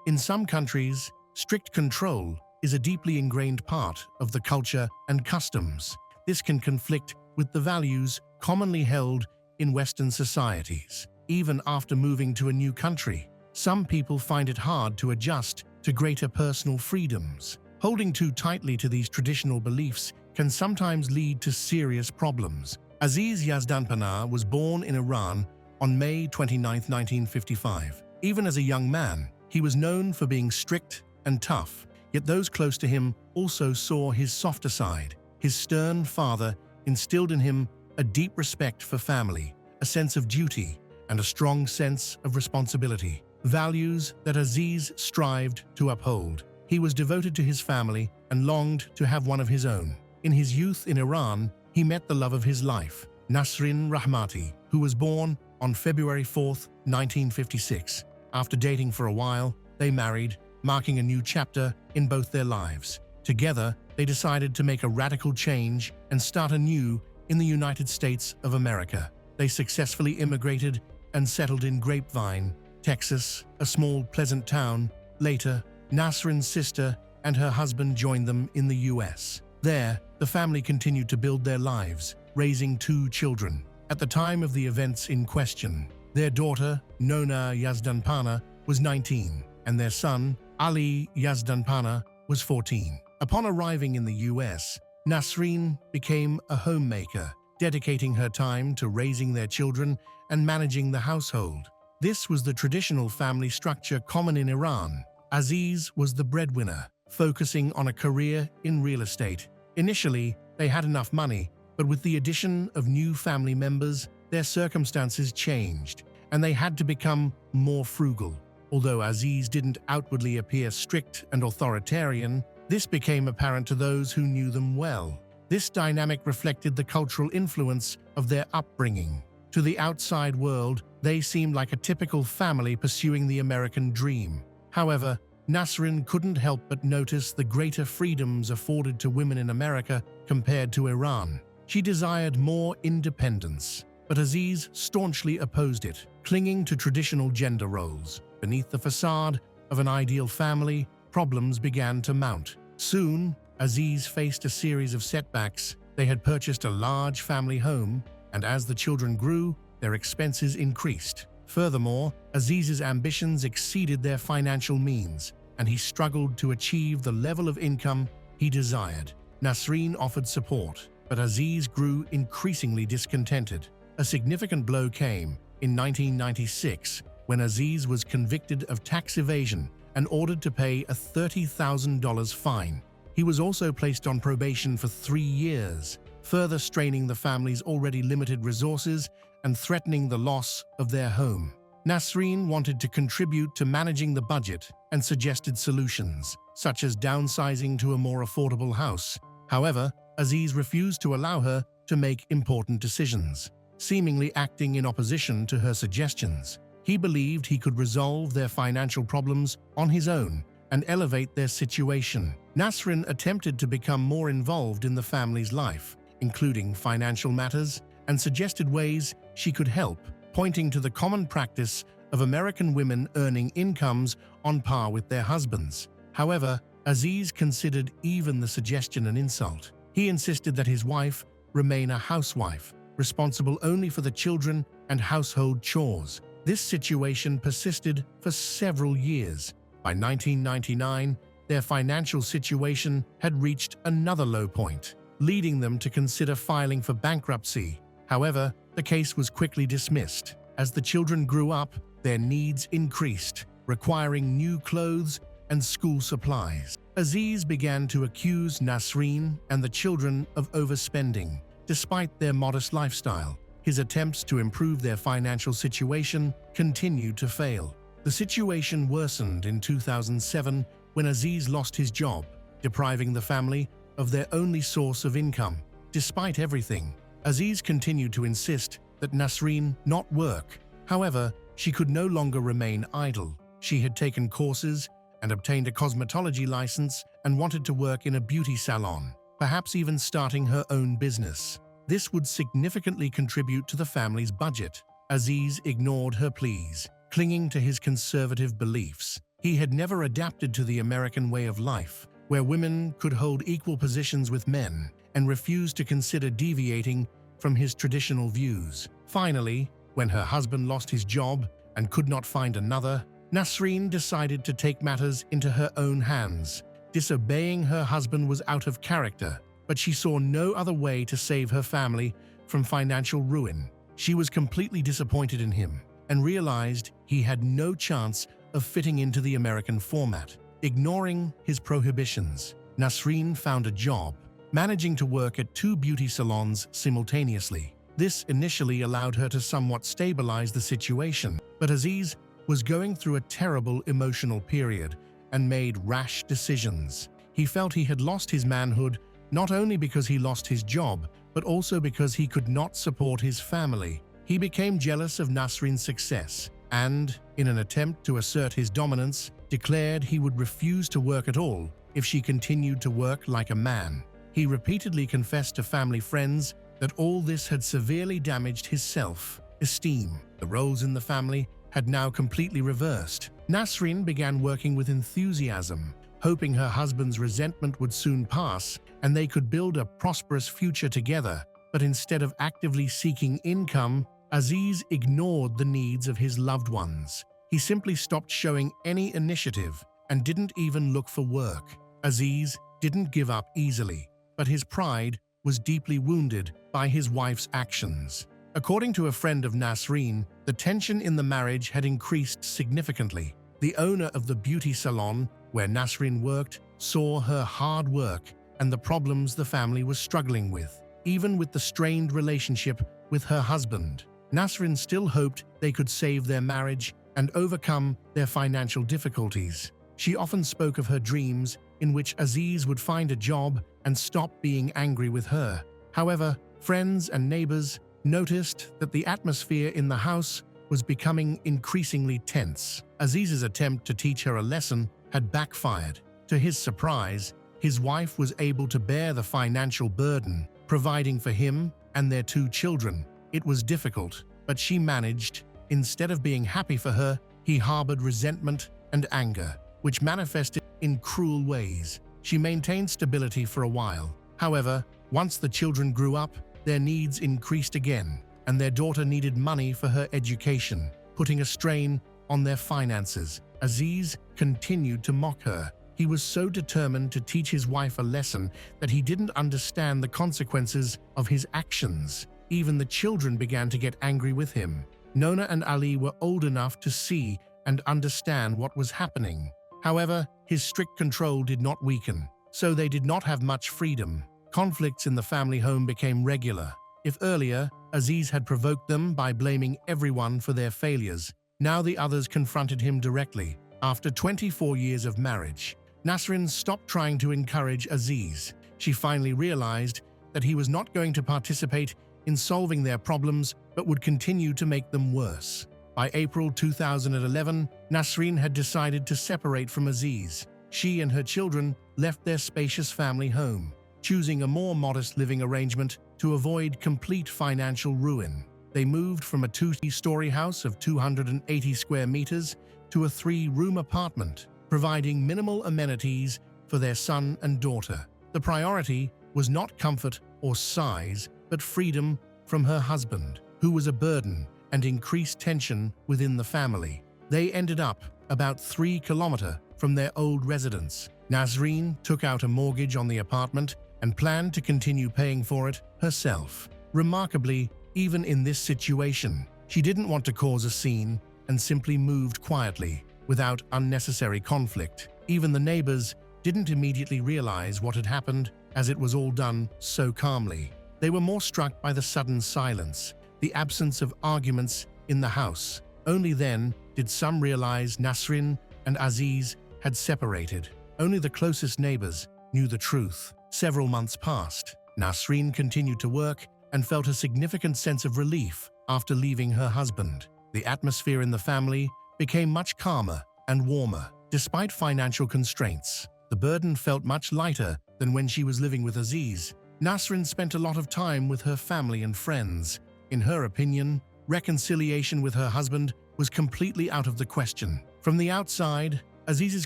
In some countries, strict control is a deeply ingrained part of the culture and customs. This can conflict with the values commonly held in Western societies. Even after moving to a new country, some people find it hard to adjust to greater personal freedoms. Holding too tightly to these traditional beliefs can sometimes lead to serious problems. Aziz Yazdanpanah was born in Iran on May 29, 1955. Even as a young man, he was known for being strict and tough, yet those close to him also saw his softer side. His stern father instilled in him a deep respect for family, a sense of duty, and a strong sense of responsibility, values that Aziz strived to uphold. He was devoted to his family and longed to have one of his own. In his youth in Iran, he met the love of his life, Nasrin Rahmati, who was born on February 4, 1956. After dating for a while, they married, marking a new chapter in both their lives. Together, they decided to make a radical change and start anew in the United States of America. They successfully immigrated and settled in Grapevine, Texas, a small, pleasant town. Later, Nasrin's sister and her husband joined them in the U.S. There, the family continued to build their lives, raising 2 children. At the time of the events in question, their daughter, Nona Yazdanpanah, was 19, and their son, Ali Yazdanpanah, was 14. Upon arriving in the U.S., Nasrin became a homemaker, dedicating her time to raising their children and managing the household. This was the traditional family structure common in Iran. Aziz was the breadwinner, focusing on a career in real estate. Initially, they had enough money, but with the addition of new family members, their circumstances changed, and they had to become more frugal. Although Aziz didn't outwardly appear strict and authoritarian, this became apparent to those who knew them well. This dynamic reflected the cultural influence of their upbringing. To the outside world, they seemed like a typical family pursuing the American dream. However, Nasrin couldn't help but notice the greater freedoms afforded to women in America compared to Iran. She desired more independence, but Aziz staunchly opposed it, clinging to traditional gender roles. Beneath the facade of an ideal family, problems began to mount. Soon, Aziz faced a series of setbacks. They had purchased a large family home, and as the children grew, their expenses increased. Furthermore, Aziz's ambitions exceeded their financial means, and he struggled to achieve the level of income he desired. Nasrin offered support, but Aziz grew increasingly discontented. A significant blow came in 1996 when Aziz was convicted of tax evasion and ordered to pay a $30,000 fine. He was also placed on probation for 3 years, further straining the family's already limited resources and threatening the loss of their home. Nasrin wanted to contribute to managing the budget and suggested solutions, such as downsizing to a more affordable house. However, Aziz refused to allow her to make important decisions, seemingly acting in opposition to her suggestions. He believed he could resolve their financial problems on his own and elevate their situation. Nasrin attempted to become more involved in the family's life, including financial matters, and suggested ways she could help, pointing to the common practice of American women earning incomes on par with their husbands. However, Aziz considered even the suggestion an insult. He insisted that his wife remain a housewife, responsible only for the children and household chores. This situation persisted for several years. By 1999, their financial situation had reached another low point, leading them to consider filing for bankruptcy. However, the case was quickly dismissed. As the children grew up, their needs increased, requiring new clothes and school supplies. Aziz began to accuse Nasrin and the children of overspending. Despite their modest lifestyle, his attempts to improve their financial situation continued to fail. The situation worsened in 2007 when Aziz lost his job, depriving the family of their only source of income. Despite everything, Aziz continued to insist that Nasreen not work. However, she could no longer remain idle. She had taken courses and obtained a cosmetology license and wanted to work in a beauty salon, perhaps even starting her own business. This would significantly contribute to the family's budget. Aziz ignored her pleas, clinging to his conservative beliefs. He had never adapted to the American way of life, where women could hold equal positions with men, and refused to consider deviating from his traditional views. Finally, when her husband lost his job and could not find another, Nasreen decided to take matters into her own hands. Disobeying her husband was out of character, but she saw no other way to save her family from financial ruin. She was completely disappointed in him and realized he had no chance of fitting into the American format. Ignoring his prohibitions, Nasreen found a job, managing to work at 2 beauty salons simultaneously. This initially allowed her to somewhat stabilize the situation, but Aziz was going through a terrible emotional period and made rash decisions. He felt he had lost his manhood, not only because he lost his job, but also because he could not support his family. He became jealous of Nasreen's success and, in an attempt to assert his dominance, declared he would refuse to work at all if she continued to work like a man. He repeatedly confessed to family friends that all this had severely damaged his self-esteem. The roles in the family had now completely reversed. Nasreen began working with enthusiasm, hoping her husband's resentment would soon pass and they could build a prosperous future together. But instead of actively seeking income, Aziz ignored the needs of his loved ones. He simply stopped showing any initiative and didn't even look for work. Aziz didn't give up easily, but his pride was deeply wounded by his wife's actions. According to a friend of Nasreen, the tension in the marriage had increased significantly. The owner of the beauty salon where Nasreen worked saw her hard work and the problems the family was struggling with. Even with the strained relationship with her husband, Nasreen still hoped they could save their marriage and overcome their financial difficulties. She often spoke of her dreams in which Aziz would find a job and stop being angry with her. However, friends and neighbors noticed that the atmosphere in the house was becoming increasingly tense. Aziz's attempt to teach her a lesson had backfired. To his surprise, his wife was able to bear the financial burden, providing for him and their 2 children. It was difficult, but she managed. Instead of being happy for her, he harbored resentment and anger, which manifested in cruel ways. She maintained stability for a while. However, once the children grew up, their needs increased again, and their daughter needed money for her education, putting a strain on their finances. Aziz continued to mock her. He was so determined to teach his wife a lesson that he didn't understand the consequences of his actions. Even the children began to get angry with him. Nona and Ali were old enough to see and understand what was happening. However, his strict control did not weaken, so they did not have much freedom. Conflicts in the family home became regular. If earlier, Aziz had provoked them by blaming everyone for their failures, now the others confronted him directly. After 24 years of marriage, Nasreen stopped trying to encourage Aziz. She finally realized that he was not going to participate in solving their problems, but would continue to make them worse. By April 2011, Nasreen had decided to separate from Aziz. She and her children left their spacious family home, choosing a more modest living arrangement to avoid complete financial ruin. They moved from a 2-story house of 280 square meters to a 3-room apartment, providing minimal amenities for their son and daughter. The priority was not comfort or size, but freedom from her husband, who was a burden, and increased tension within the family. They ended up about 3 kilometers from their old residence. Nasreen took out a mortgage on the apartment and planned to continue paying for it herself. Remarkably, even in this situation, she didn't want to cause a scene and simply moved quietly, without unnecessary conflict. Even the neighbors didn't immediately realize what had happened, as it was all done so calmly. They were more struck by the sudden silence, the absence of arguments in the house. Only then did some realize Nasreen and Aziz had separated. Only the closest neighbors knew the truth. Several months passed. Nasreen continued to work and felt a significant sense of relief after leaving her husband. The atmosphere in the family became much calmer and warmer. Despite financial constraints, the burden felt much lighter than when she was living with Aziz. Nasrin spent a lot of time with her family and friends. In her opinion, reconciliation with her husband was completely out of the question. From the outside, Aziz's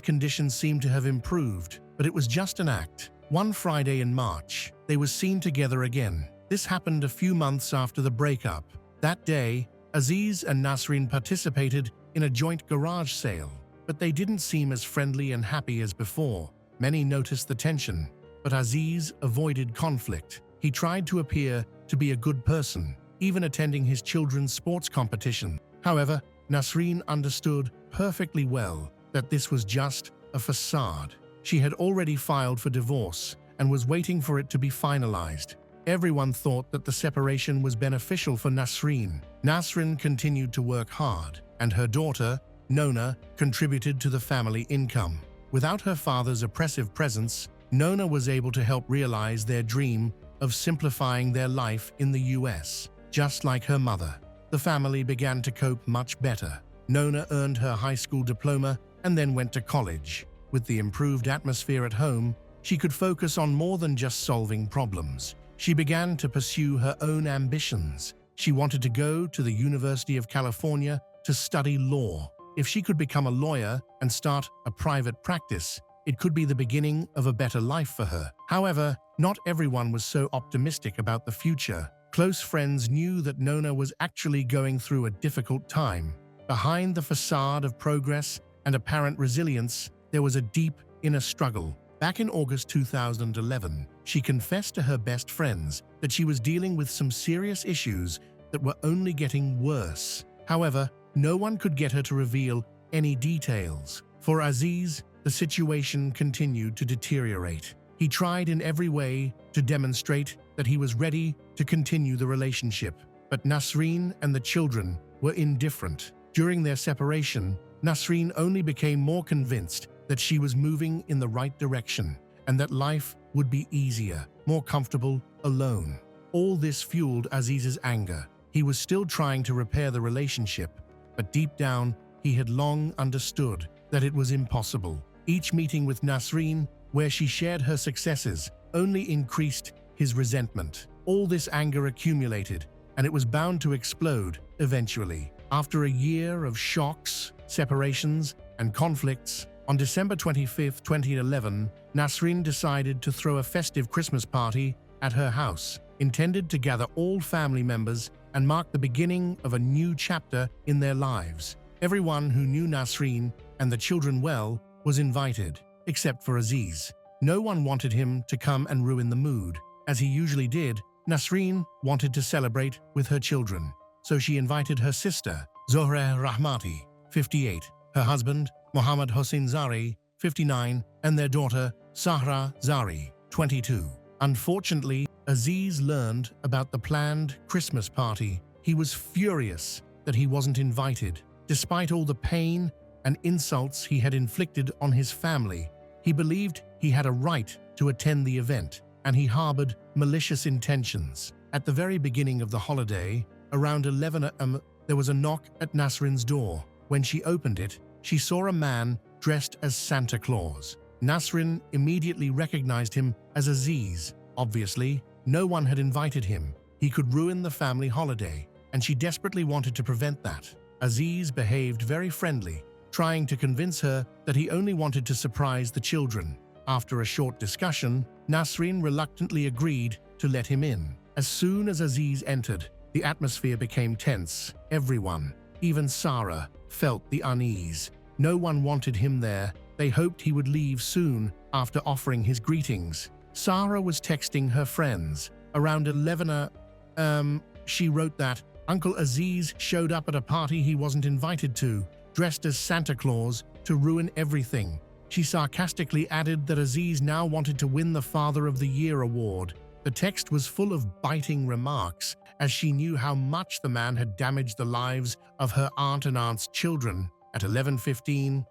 condition seemed to have improved, but it was just an act. One Friday in March, they were seen together again. This happened a few months after the breakup. That day, Aziz and Nasrin participated in a joint garage sale, but they didn't seem as friendly and happy as before. Many noticed the tension, but Aziz avoided conflict. He tried to appear to be a good person, even attending his children's sports competition. However, Nasrin understood perfectly well that this was just a facade. She had already filed for divorce and was waiting for it to be finalized. Everyone thought that the separation was beneficial for Nasrin. Nasrin continued to work hard, and her daughter, Nona, contributed to the family income. Without her father's oppressive presence, Nona was able to help realize their dream of simplifying their life in the US. Just like her mother, the family began to cope much better. Nona earned her high school diploma and then went to college. With the improved atmosphere at home, she could focus on more than just solving problems. She began to pursue her own ambitions. She wanted to go to the University of California to study law. If she could become a lawyer and start a private practice, it could be the beginning of a better life for her. However, not everyone was so optimistic about the future. Close friends knew that Nona was actually going through a difficult time. Behind the facade of progress and apparent resilience, there was a deep inner struggle. Back in August 2011, she confessed to her best friends that she was dealing with some serious issues that were only getting worse. However, no one could get her to reveal any details. For Aziz, the situation continued to deteriorate. He tried in every way to demonstrate that he was ready to continue the relationship, but Nasrin and the children were indifferent. During their separation, Nasrin only became more convinced that she was moving in the right direction and that life would be easier, more comfortable, alone. All this fueled Aziz's anger. He was still trying to repair the relationship, but deep down, he had long understood that it was impossible. Each meeting with Nasrin, where she shared her successes, only increased his resentment. All this anger accumulated, and it was bound to explode eventually. After a year of shocks, separations, and conflicts, on December 25, 2011, Nasrin decided to throw a festive Christmas party at her house, intended to gather all family members and mark the beginning of a new chapter in their lives. Everyone who knew Nasrin and the children well was invited, except for Aziz. No one wanted him to come and ruin the mood. As he usually did, Nasrin wanted to celebrate with her children, so she invited her sister, Zohra Rahmati, 58, her husband, Mohammad Hossein Zari, 59, and their daughter, Sahra Zari, 22. Unfortunately, Aziz learned about the planned Christmas party. He was furious that he wasn't invited. Despite all the pain and insults he had inflicted on his family, he believed he had a right to attend the event, and he harbored malicious intentions. At the very beginning of the holiday, around 11 a.m., there was a knock at Nasrin's door. When she opened it, she saw a man dressed as Santa Claus. Nasrin immediately recognized him as Aziz. Obviously, no one had invited him. He could ruin the family holiday, and she desperately wanted to prevent that. Aziz behaved very friendly, trying to convince her that he only wanted to surprise the children. After a short discussion, Nasrin reluctantly agreed to let him in. As soon as Aziz entered, the atmosphere became tense. Everyone, even Sarah, felt the unease. No one wanted him there. They hoped he would leave soon after offering his greetings. Sarah was texting her friends. Around 11 a.m., she wrote that Uncle Aziz showed up at a party he wasn't invited to, dressed as Santa Claus to ruin everything. She sarcastically added that Aziz now wanted to win the Father of the Year award. The text was full of biting remarks, as she knew how much the man had damaged the lives of her aunt and aunt's children. At 11:15,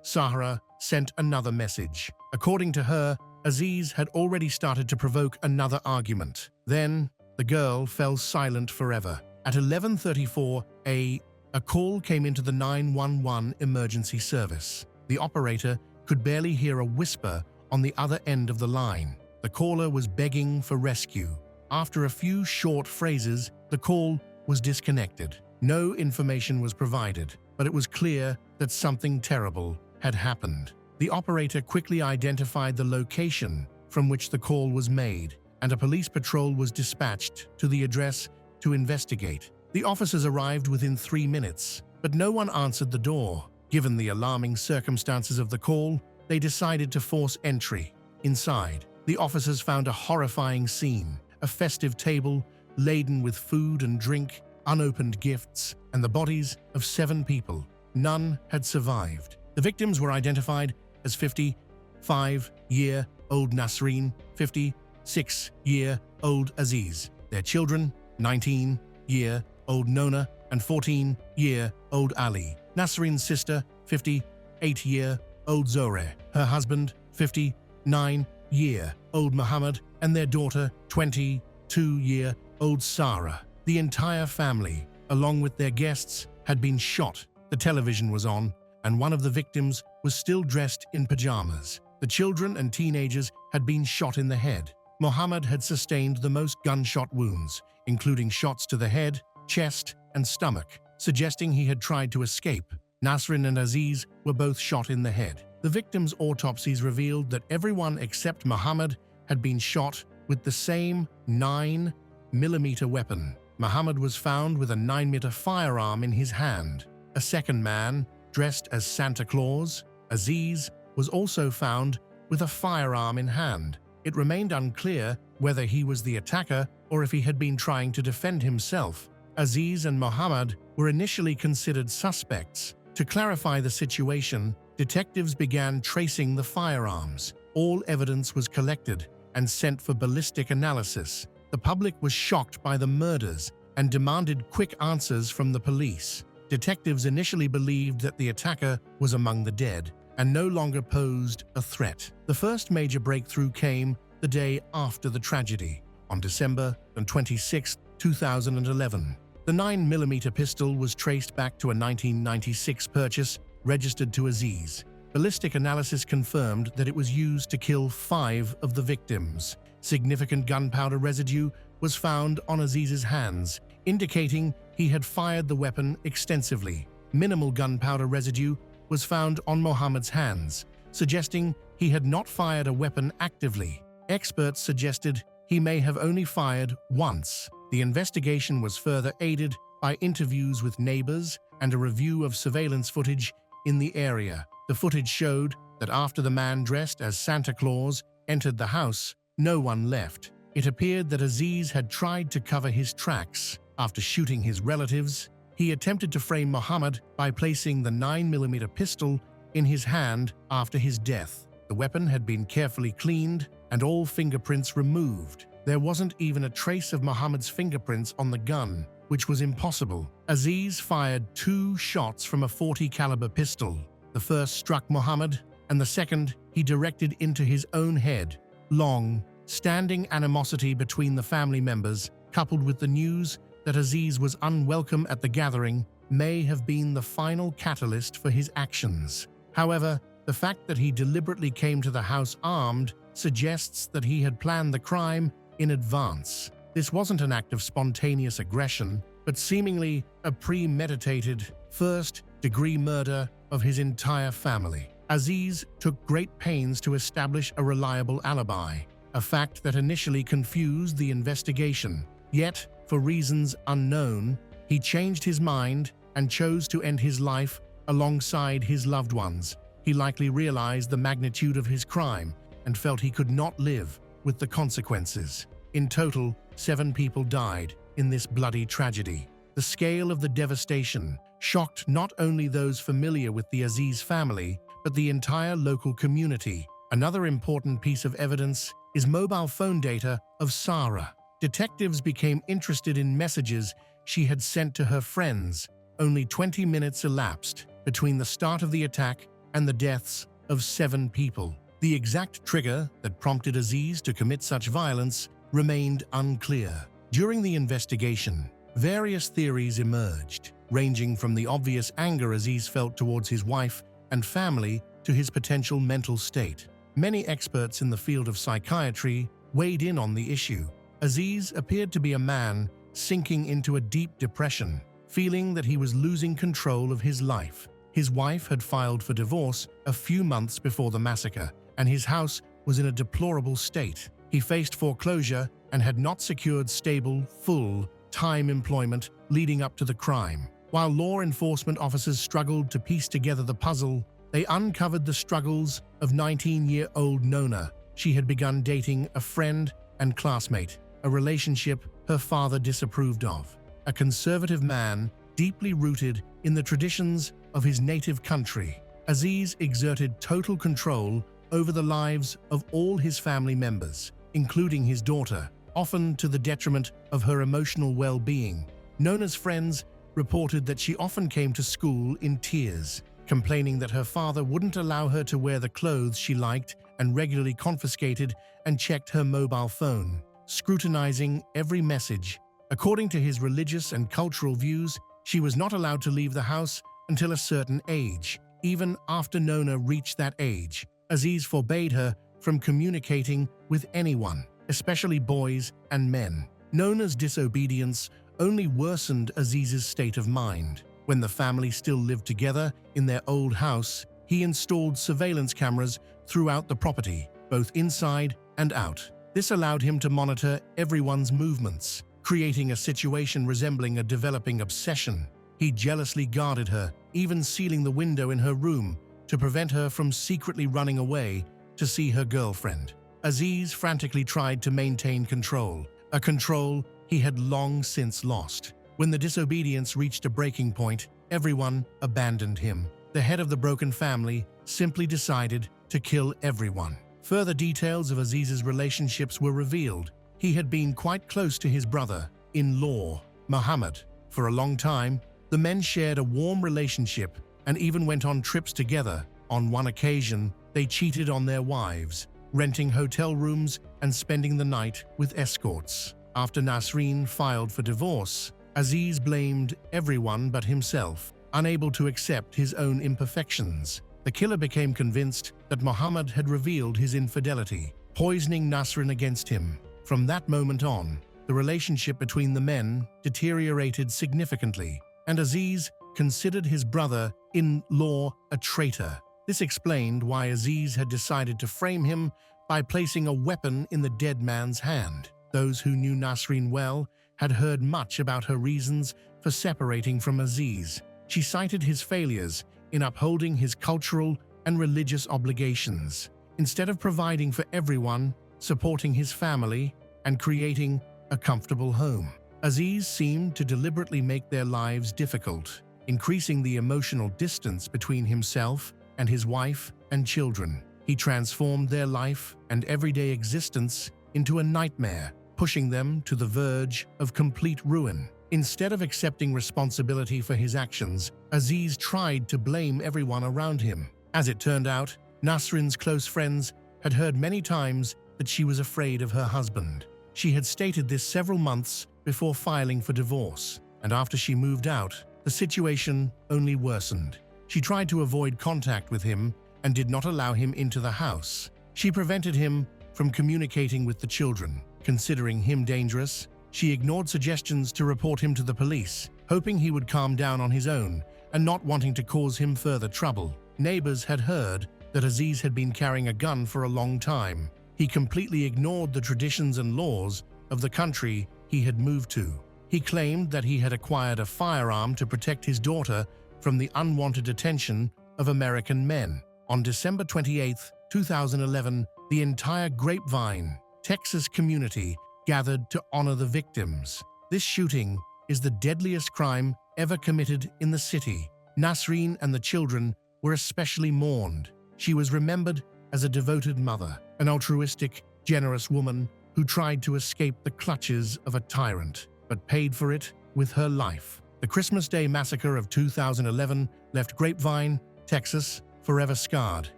Sahra sent another message. According to her, Aziz had already started to provoke another argument. Then, the girl fell silent forever. At 11:34 a call came into the 911 emergency service. The operator could barely hear a whisper on the other end of the line. The caller was begging for rescue. After a few short phrases, the call was disconnected. No information was provided, but it was clear that something terrible had happened. The operator quickly identified the location from which the call was made, and a police patrol was dispatched to the address to investigate. The officers arrived within 3 minutes, but no one answered the door. Given the alarming circumstances of the call, they decided to force entry. Inside, the officers found a horrifying scene: a festive table laden with food and drink, unopened gifts, and the bodies of 7 people. None had survived. The victims were identified as 55-year-old Nasreen, 56-year-old Aziz, their children, 19-year-old Nona, and 14-year-old Ali. Nasreen's sister, 58-year-old Zoreh, her husband, 59-year-old Muhammad, and their daughter, 22-year-old Sarah. The entire family, along with their guests, had been shot. The television was on, and one of the victims was still dressed in pajamas. The children and teenagers had been shot in the head. Muhammad had sustained the most gunshot wounds, including shots to the head, chest, and stomach, suggesting he had tried to escape. Nasrin and Aziz were both shot in the head. The victims' autopsies revealed that everyone except Muhammad had been shot with the same 9mm weapon. Muhammad was found with a 9mm firearm in his hand. A second man, dressed as Santa Claus, Aziz, was also found with a firearm in hand. It remained unclear whether he was the attacker or if he had been trying to defend himself. Aziz and Muhammad were initially considered suspects. To clarify the situation, detectives began tracing the firearms. All evidence was collected and sent for ballistic analysis. The public was shocked by the murders and demanded quick answers from the police. Detectives initially believed that the attacker was among the dead and no longer posed a threat. The first major breakthrough came the day after the tragedy, on December 26, 2011. The 9mm pistol was traced back to a 1996 purchase registered to Aziz. Ballistic analysis confirmed that it was used to kill 5 of the victims. Significant gunpowder residue was found on Aziz's hands, indicating he had fired the weapon extensively. Minimal gunpowder residue was found on Muhammad's hands, suggesting he had not fired a weapon actively. Experts suggested he may have only fired once. The investigation was further aided by interviews with neighbors and a review of surveillance footage in the area. The footage showed that after the man dressed as Santa Claus entered the house, no one left. It appeared that Aziz had tried to cover his tracks. After shooting his relatives, he attempted to frame Muhammad by placing the 9mm pistol in his hand after his death. The weapon had been carefully cleaned and all fingerprints removed. There wasn't even a trace of Muhammad's fingerprints on the gun, which was impossible. Aziz fired 2 shots from a .40 caliber pistol. The first struck Muhammad, and the second he directed into his own head. Long, standing animosity between the family members, coupled with the news that Aziz was unwelcome at the gathering, may have been the final catalyst for his actions. However, the fact that he deliberately came to the house armed suggests that he had planned the crime in advance. This wasn't an act of spontaneous aggression, but seemingly a premeditated, first-degree murder of his entire family. Aziz took great pains to establish a reliable alibi, a fact that initially confused the investigation. Yet, for reasons unknown, he changed his mind and chose to end his life alongside his loved ones. He likely realized the magnitude of his crime and felt he could not live with the consequences. In total, 7 people died in this bloody tragedy. The scale of the devastation shocked not only those familiar with the Aziz family, but the entire local community. Another important piece of evidence is mobile phone data of Sarah. Detectives became interested in messages she had sent to her friends. Only 20 minutes elapsed between the start of the attack and the deaths of 7 people. The exact trigger that prompted Aziz to commit such violence remained unclear. During the investigation, Various theories emerged, ranging from the obvious anger Aziz felt towards his wife and family to his potential mental state. Many experts in the field of psychiatry weighed in on the issue. Aziz appeared to be a man sinking into a deep depression, feeling that he was losing control of his life. His wife had filed for divorce a few months before the massacre, and his house was in a deplorable state. He faced foreclosure and had not secured stable, full-time employment leading up to the crime. While law enforcement officers struggled to piece together the puzzle, they uncovered the struggles of 19-year-old Nona. She had begun dating a friend and classmate, a relationship her father disapproved of. A conservative man, deeply rooted in the traditions of his native country, Aziz exerted total control over the lives of all his family members, including his daughter, often to the detriment of her emotional well-being. Nona's friends reported that she often came to school in tears, complaining that her father wouldn't allow her to wear the clothes she liked and regularly confiscated and checked her mobile phone, scrutinizing every message. According to his religious and cultural views, she was not allowed to leave the house until a certain age. Even after Nona reached that age, Aziz forbade her from communicating with anyone, especially boys and men. Nona's disobedience only worsened Aziz's state of mind. When the family still lived together in their old house, he installed surveillance cameras throughout the property, both inside and out. This allowed him to monitor everyone's movements, creating a situation resembling a developing obsession. He jealously guarded her, even sealing the window in her room to prevent her from secretly running away to see her girlfriend. Aziz frantically tried to maintain control, a control he had long since lost. When the disobedience reached a breaking point, everyone abandoned him. The head of the broken family simply decided to kill everyone. Further details of Aziz's relationships were revealed. He had been quite close to his brother-in-law, Muhammad. For a long time, the men shared a warm relationship and even went on trips together. On one occasion, they cheated on their wives, renting hotel rooms and spending the night with escorts. After Nasreen filed for divorce, Aziz blamed everyone but himself, unable to accept his own imperfections. The killer became convinced that Muhammad had revealed his infidelity, poisoning Nasreen against him. From that moment on, the relationship between the men deteriorated significantly, and Aziz considered his brother-in-law a traitor. This explained why Aziz had decided to frame him by placing a weapon in the dead man's hand. Those who knew Nasreen well had heard much about her reasons for separating from Aziz. She cited his failures in upholding his cultural and religious obligations. Instead of providing for everyone, supporting his family, and creating a comfortable home, Aziz seemed to deliberately make their lives difficult, increasing the emotional distance between himself and his wife and children. He transformed their life and everyday existence into a nightmare, pushing them to the verge of complete ruin. Instead of accepting responsibility for his actions, Aziz tried to blame everyone around him. As it turned out, Nasreen's close friends had heard many times that she was afraid of her husband. She had stated this several months before filing for divorce, and after she moved out, the situation only worsened. She tried to avoid contact with him and did not allow him into the house. She prevented him from communicating with the children. Considering him dangerous, she ignored suggestions to report him to the police, hoping he would calm down on his own and not wanting to cause him further trouble. Neighbors had heard that Aziz had been carrying a gun for a long time. He completely ignored the traditions and laws of the country he had moved to. He claimed that he had acquired a firearm to protect his daughter from the unwanted attention of American men. On December 28, 2011, the entire Grapevine, Texas community gathered to honor the victims. This shooting is the deadliest crime ever committed in the city. Nasreen and the children were especially mourned. She was remembered as a devoted mother, an altruistic, generous woman who tried to escape the clutches of a tyrant, but paid for it with her life. The Christmas Day massacre of 2011 left Grapevine, Texas, forever scarred,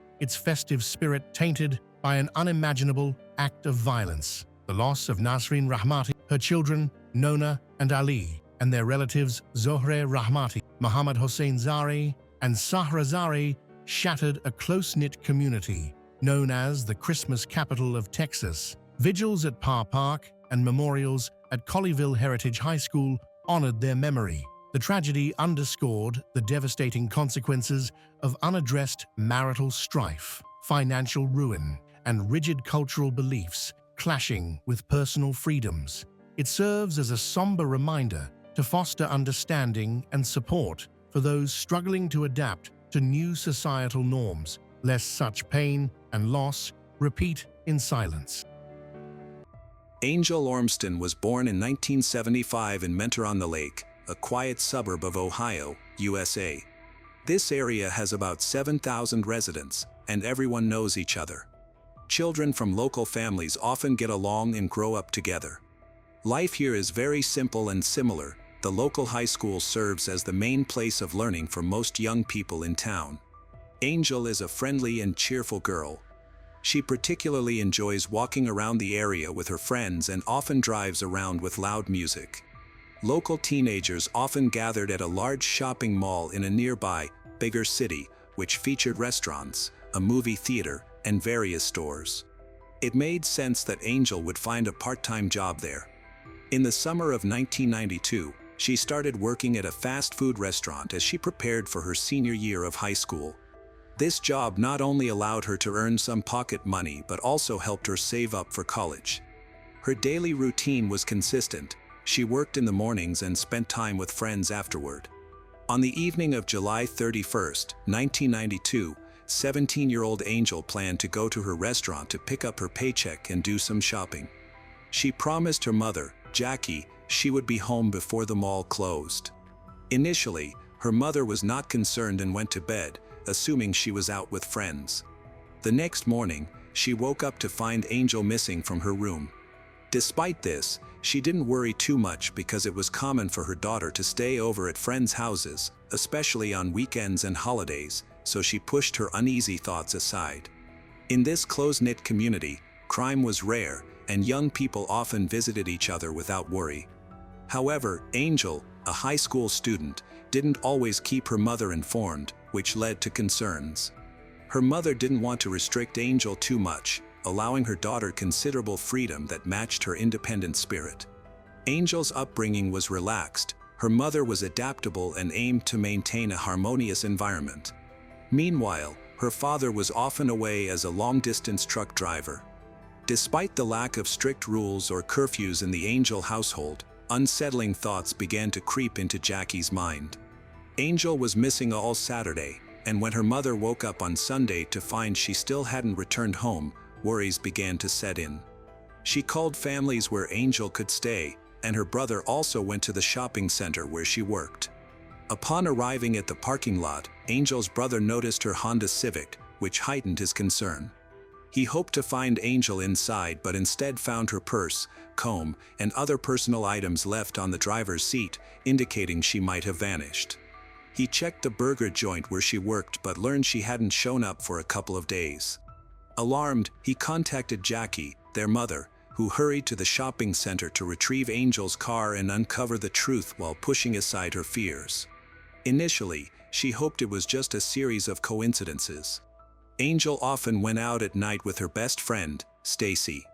its festive spirit tainted by an unimaginable act of violence. The loss of Nasreen Rahmati, her children, Nona and Ali, and their relatives Zohre Rahmati, Muhammad Hossein Zari, and Sahra Zari shattered a close-knit community known as the Christmas capital of Texas. Vigils at Parr Park and memorials at Colleyville Heritage High School honored their memory. The tragedy underscored the devastating consequences of unaddressed marital strife, financial ruin, and rigid cultural beliefs clashing with personal freedoms. It serves as a somber reminder to foster understanding and support for those struggling to adapt to new societal norms, lest such pain and loss repeat in silence. Angel Ormston was born in 1975 in Mentor-on-the-Lake, a quiet suburb of Ohio, USA. This area has about 7,000 residents, and everyone knows each other. Children from local families often get along and grow up together. Life here is very simple and similar. The local high school serves as the main place of learning for most young people in town. Angel is a friendly and cheerful girl. She particularly enjoys walking around the area with her friends and often drives around with loud music. Local teenagers often gathered at a large shopping mall in a nearby, bigger city, which featured restaurants, a movie theater, and various stores. It made sense that Angel would find a part-time job there. In the summer of 1992, she started working at a fast food restaurant as she prepared for her senior year of high school. This job not only allowed her to earn some pocket money but also helped her save up for college. Her daily routine was consistent. She worked in the mornings and spent time with friends afterward. On the evening of July 31st, 1992, 17-year-old Angel planned to go to her restaurant to pick up her paycheck and do some shopping. She promised her mother, Jackie, she would be home before the mall closed. Initially, her mother was not concerned and went to bed, assuming she was out with friends. The next morning, she woke up to find Angel missing from her room. Despite this, she didn't worry too much because it was common for her daughter to stay over at friends' houses, especially on weekends and holidays, so she pushed her uneasy thoughts aside. In this close-knit community, crime was rare, and young people often visited each other without worry. However, Angel, a high school student, didn't always keep her mother informed, which led to concerns. Her mother didn't want to restrict Angel too much, allowing her daughter considerable freedom that matched her independent spirit. Angel's upbringing was relaxed. Her mother was adaptable and aimed to maintain a harmonious environment. Meanwhile, her father was often away as a long-distance truck driver. Despite the lack of strict rules or curfews in the Angel household, unsettling thoughts began to creep into Jackie's mind. Angel was missing all Saturday, and when her mother woke up on Sunday to find she still hadn't returned home, worries began to set in. She called families where Angel could stay, and her brother also went to the shopping center where she worked. Upon arriving at the parking lot, Angel's brother noticed her Honda Civic, which heightened his concern. He hoped to find Angel inside but instead found her purse, comb, and other personal items left on the driver's seat, indicating she might have vanished. He checked the burger joint where she worked but learned she hadn't shown up for a couple of days. Alarmed, he contacted Jackie, their mother, who hurried to the shopping center to retrieve Angel's car and uncover the truth while pushing aside her fears. Initially, she hoped it was just a series of coincidences. Angel often went out at night with her best friend, Stacy.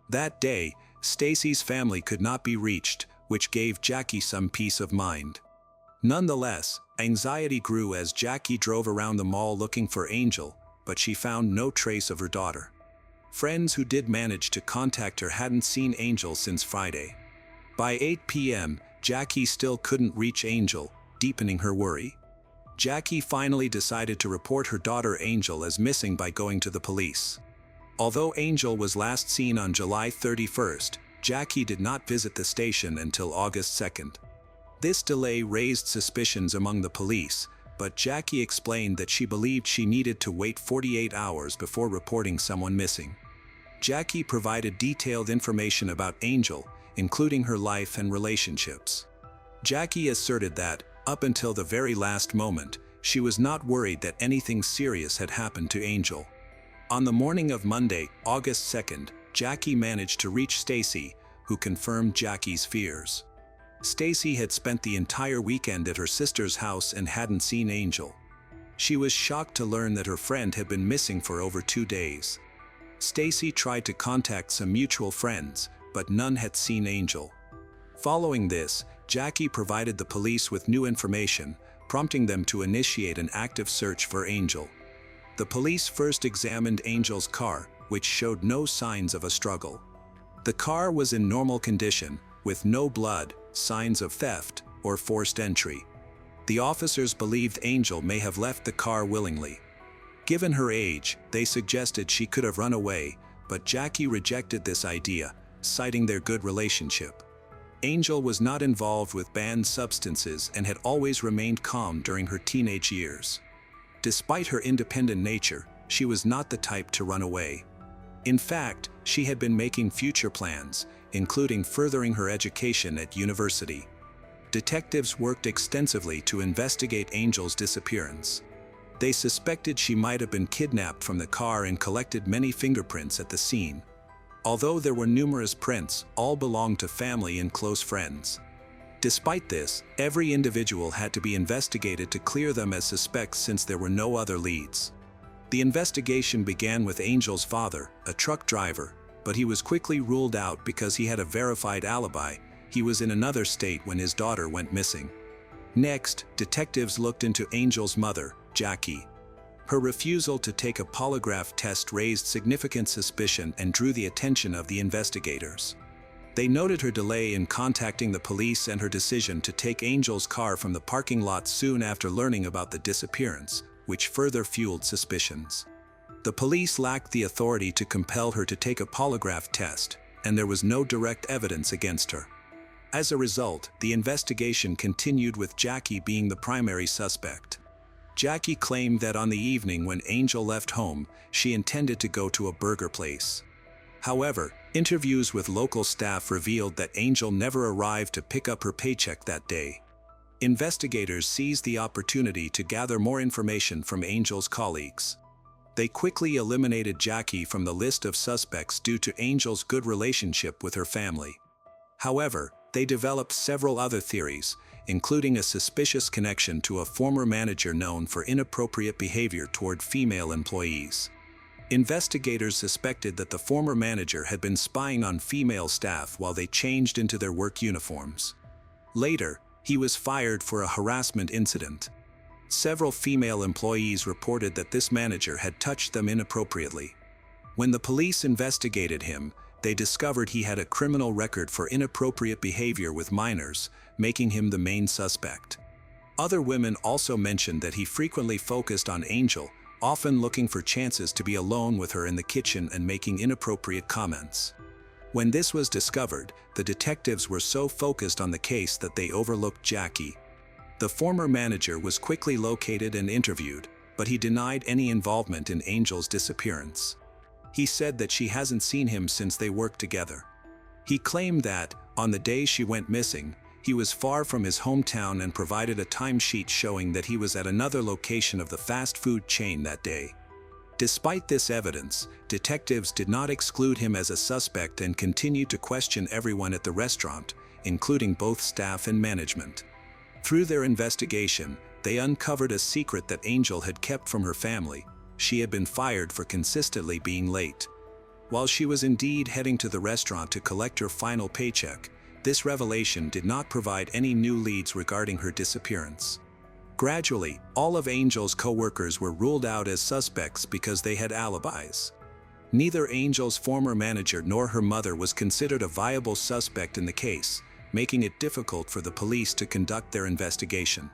That day, Stacy's family could not be reached, which gave Jackie some peace of mind. Nonetheless, anxiety grew as Jackie drove around the mall looking for Angel, but she found no trace of her daughter. Friends who did manage to contact her hadn't seen Angel since Friday. By 8 p.m., Jackie still couldn't reach Angel, deepening her worry. Jackie finally decided to report her daughter Angel as missing by going to the police. Although Angel was last seen on July 31st, Jackie did not visit the station until August 2nd. This delay raised suspicions among the police, but Jackie explained that she believed she needed to wait 48 hours before reporting someone missing. Jackie provided detailed information about Angel, including her life and relationships. Jackie asserted that, up until the very last moment, she was not worried that anything serious had happened to Angel. On the morning of Monday, August 2nd, Jackie managed to reach Stacy, who confirmed Jackie's fears. Stacy had spent the entire weekend at her sister's house and hadn't seen Angel. She was shocked to learn that her friend had been missing for over 2 days. Stacy tried to contact some mutual friends, but none had seen Angel. Following this, Jackie provided the police with new information, prompting them to initiate an active search for Angel. The police first examined Angel's car, which showed no signs of a struggle. The car was in normal condition, with no blood, signs of theft, or forced entry. The officers believed Angel may have left the car willingly. Given her age, they suggested she could have run away, but Jackie rejected this idea, citing their good relationship. Angel was not involved with banned substances and had always remained calm during her teenage years. Despite her independent nature, she was not the type to run away. In fact, she had been making future plans, including furthering her education at university. Detectives worked extensively to investigate Angel's disappearance. They suspected she might have been kidnapped from the car and collected many fingerprints at the scene. Although there were numerous prints, all belonged to family and close friends. Despite this, every individual had to be investigated to clear them as suspects since there were no other leads. The investigation began with Angel's father, a truck driver, but he was quickly ruled out because he had a verified alibi. He was in another state when his daughter went missing. Next, detectives looked into Angel's mother, Jackie. Her refusal to take a polygraph test raised significant suspicion and drew the attention of the investigators. They noted her delay in contacting the police and her decision to take Angel's car from the parking lot soon after learning about the disappearance, which further fueled suspicions. The police lacked the authority to compel her to take a polygraph test, and there was no direct evidence against her. As a result, the investigation continued with Jackie being the primary suspect. Jackie claimed that on the evening when Angel left home, she intended to go to a burger place. However, interviews with local staff revealed that Angel never arrived to pick up her paycheck that day. Investigators seized the opportunity to gather more information from Angel's colleagues. They quickly eliminated Jackie from the list of suspects due to Angel's good relationship with her family. However, they developed several other theories, including a suspicious connection to a former manager known for inappropriate behavior toward female employees. Investigators suspected that the former manager had been spying on female staff while they changed into their work uniforms. Later, he was fired for a harassment incident. Several female employees reported that this manager had touched them inappropriately. When the police investigated him, they discovered he had a criminal record for inappropriate behavior with minors, making him the main suspect. Other women also mentioned that he frequently focused on Angel, often looking for chances to be alone with her in the kitchen and making inappropriate comments. When this was discovered, the detectives were so focused on the case that they overlooked Jackie. The former manager was quickly located and interviewed, but he denied any involvement in Angel's disappearance. He said that she hasn't seen him since they worked together. He claimed that, on the day she went missing, he was far from his hometown and provided a timesheet showing that he was at another location of the fast food chain that day. Despite this evidence, detectives did not exclude him as a suspect and continued to question everyone at the restaurant, including both staff and management. Through their investigation, they uncovered a secret that Angel had kept from her family. She had been fired for consistently being late. While she was indeed heading to the restaurant to collect her final paycheck, this revelation did not provide any new leads regarding her disappearance. Gradually, all of Angel's co-workers were ruled out as suspects because they had alibis. Neither Angel's former manager nor her mother was considered a viable suspect in the case, making it difficult for the police to conduct their investigation.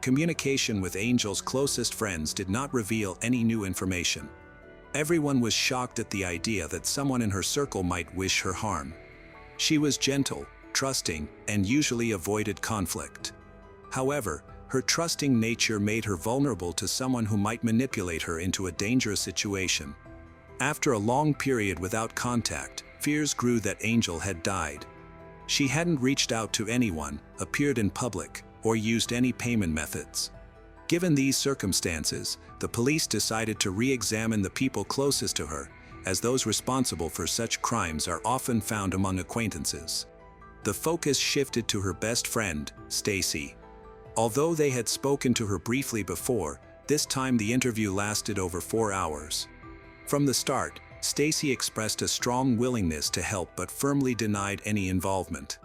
Communication with Angel's closest friends did not reveal any new information. Everyone was shocked at the idea that someone in her circle might wish her harm. She was gentle, trusting, and usually avoided conflict. However, her trusting nature made her vulnerable to someone who might manipulate her into a dangerous situation. After a long period without contact, fears grew that Angel had died. She hadn't reached out to anyone, appeared in public, or used any payment methods. Given these circumstances, the police decided to re-examine the people closest to her, as those responsible for such crimes are often found among acquaintances. the focus shifted to her best friend, Stacy. Although they had spoken to her briefly before, this time the interview lasted over 4 hours. From the start, Stacy expressed a strong willingness to help but firmly denied any involvement.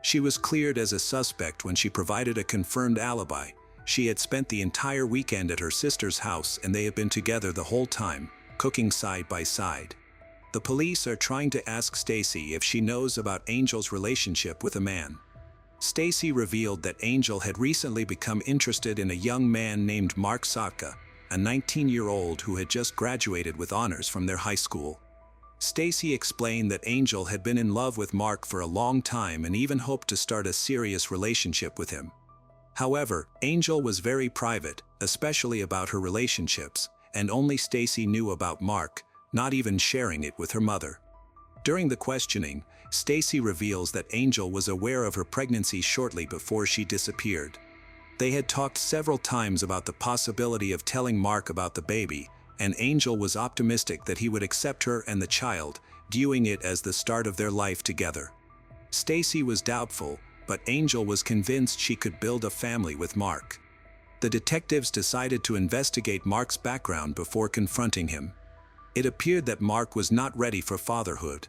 She was cleared as a suspect when she provided a confirmed alibi. She had spent the entire weekend at her sister's house and they had been together the whole time, cooking side by side. The police are trying to ask Stacy if she knows about Angel's relationship with a man. Stacy revealed that Angel had recently become interested in a young man named Mark Sotka, a 19-year-old who had just graduated with honors from their high school. Stacy explained that Angel had been in love with Mark for a long time and even hoped to start a serious relationship with him. However, Angel was very private, especially about her relationships, and only Stacy knew about Mark, not even sharing it with her mother. During the questioning, Stacy reveals that Angel was aware of her pregnancy shortly before she disappeared. They had talked several times about the possibility of telling Mark about the baby, and Angel was optimistic that he would accept her and the child, viewing it as the start of their life together. Stacy was doubtful, but Angel was convinced she could build a family with Mark. The detectives decided to investigate Mark's background before confronting him. It appeared that Mark was not ready for fatherhood.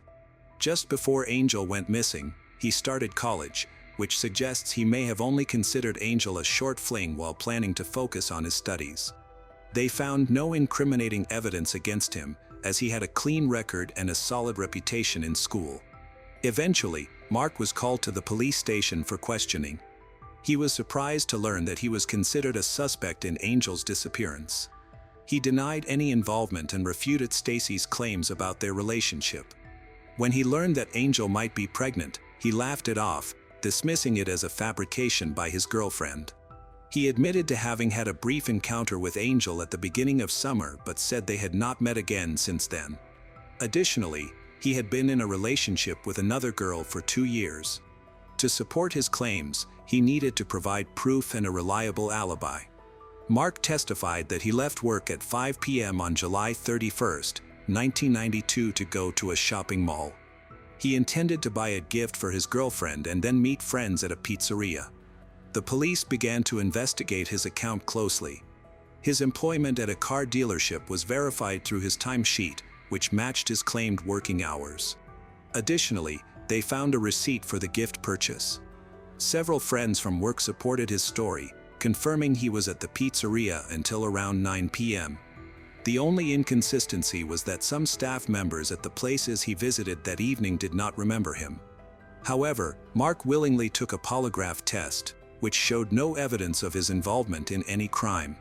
Just before Angel went missing, he started college, which suggests he may have only considered Angel a short fling while planning to focus on his studies. They found no incriminating evidence against him, as he had a clean record and a solid reputation in school. Eventually, Mark was called to the police station for questioning. He was surprised to learn that he was considered a suspect in Angel's disappearance. He denied any involvement and refuted Stacy's claims about their relationship. When he learned that Angel might be pregnant, he laughed it off, dismissing it as a fabrication by his girlfriend. He admitted to having had a brief encounter with Angel at the beginning of summer but said they had not met again since then. Additionally, he had been in a relationship with another girl for 2 years. To support his claims, he needed to provide proof and a reliable alibi. Mark testified that he left work at 5 p.m. on July 31, 1992 to go to a shopping mall. He intended to buy a gift for his girlfriend and then meet friends at a pizzeria. The police began to investigate his account closely. His employment at a car dealership was verified through his timesheet, which matched his claimed working hours. Additionally, they found a receipt for the gift purchase. Several friends from work supported his story, confirming he was at the pizzeria until around 9 p.m. The only inconsistency was that some staff members at the places he visited that evening did not remember him. However, Mark willingly took a polygraph test, which showed no evidence of his involvement in any crime.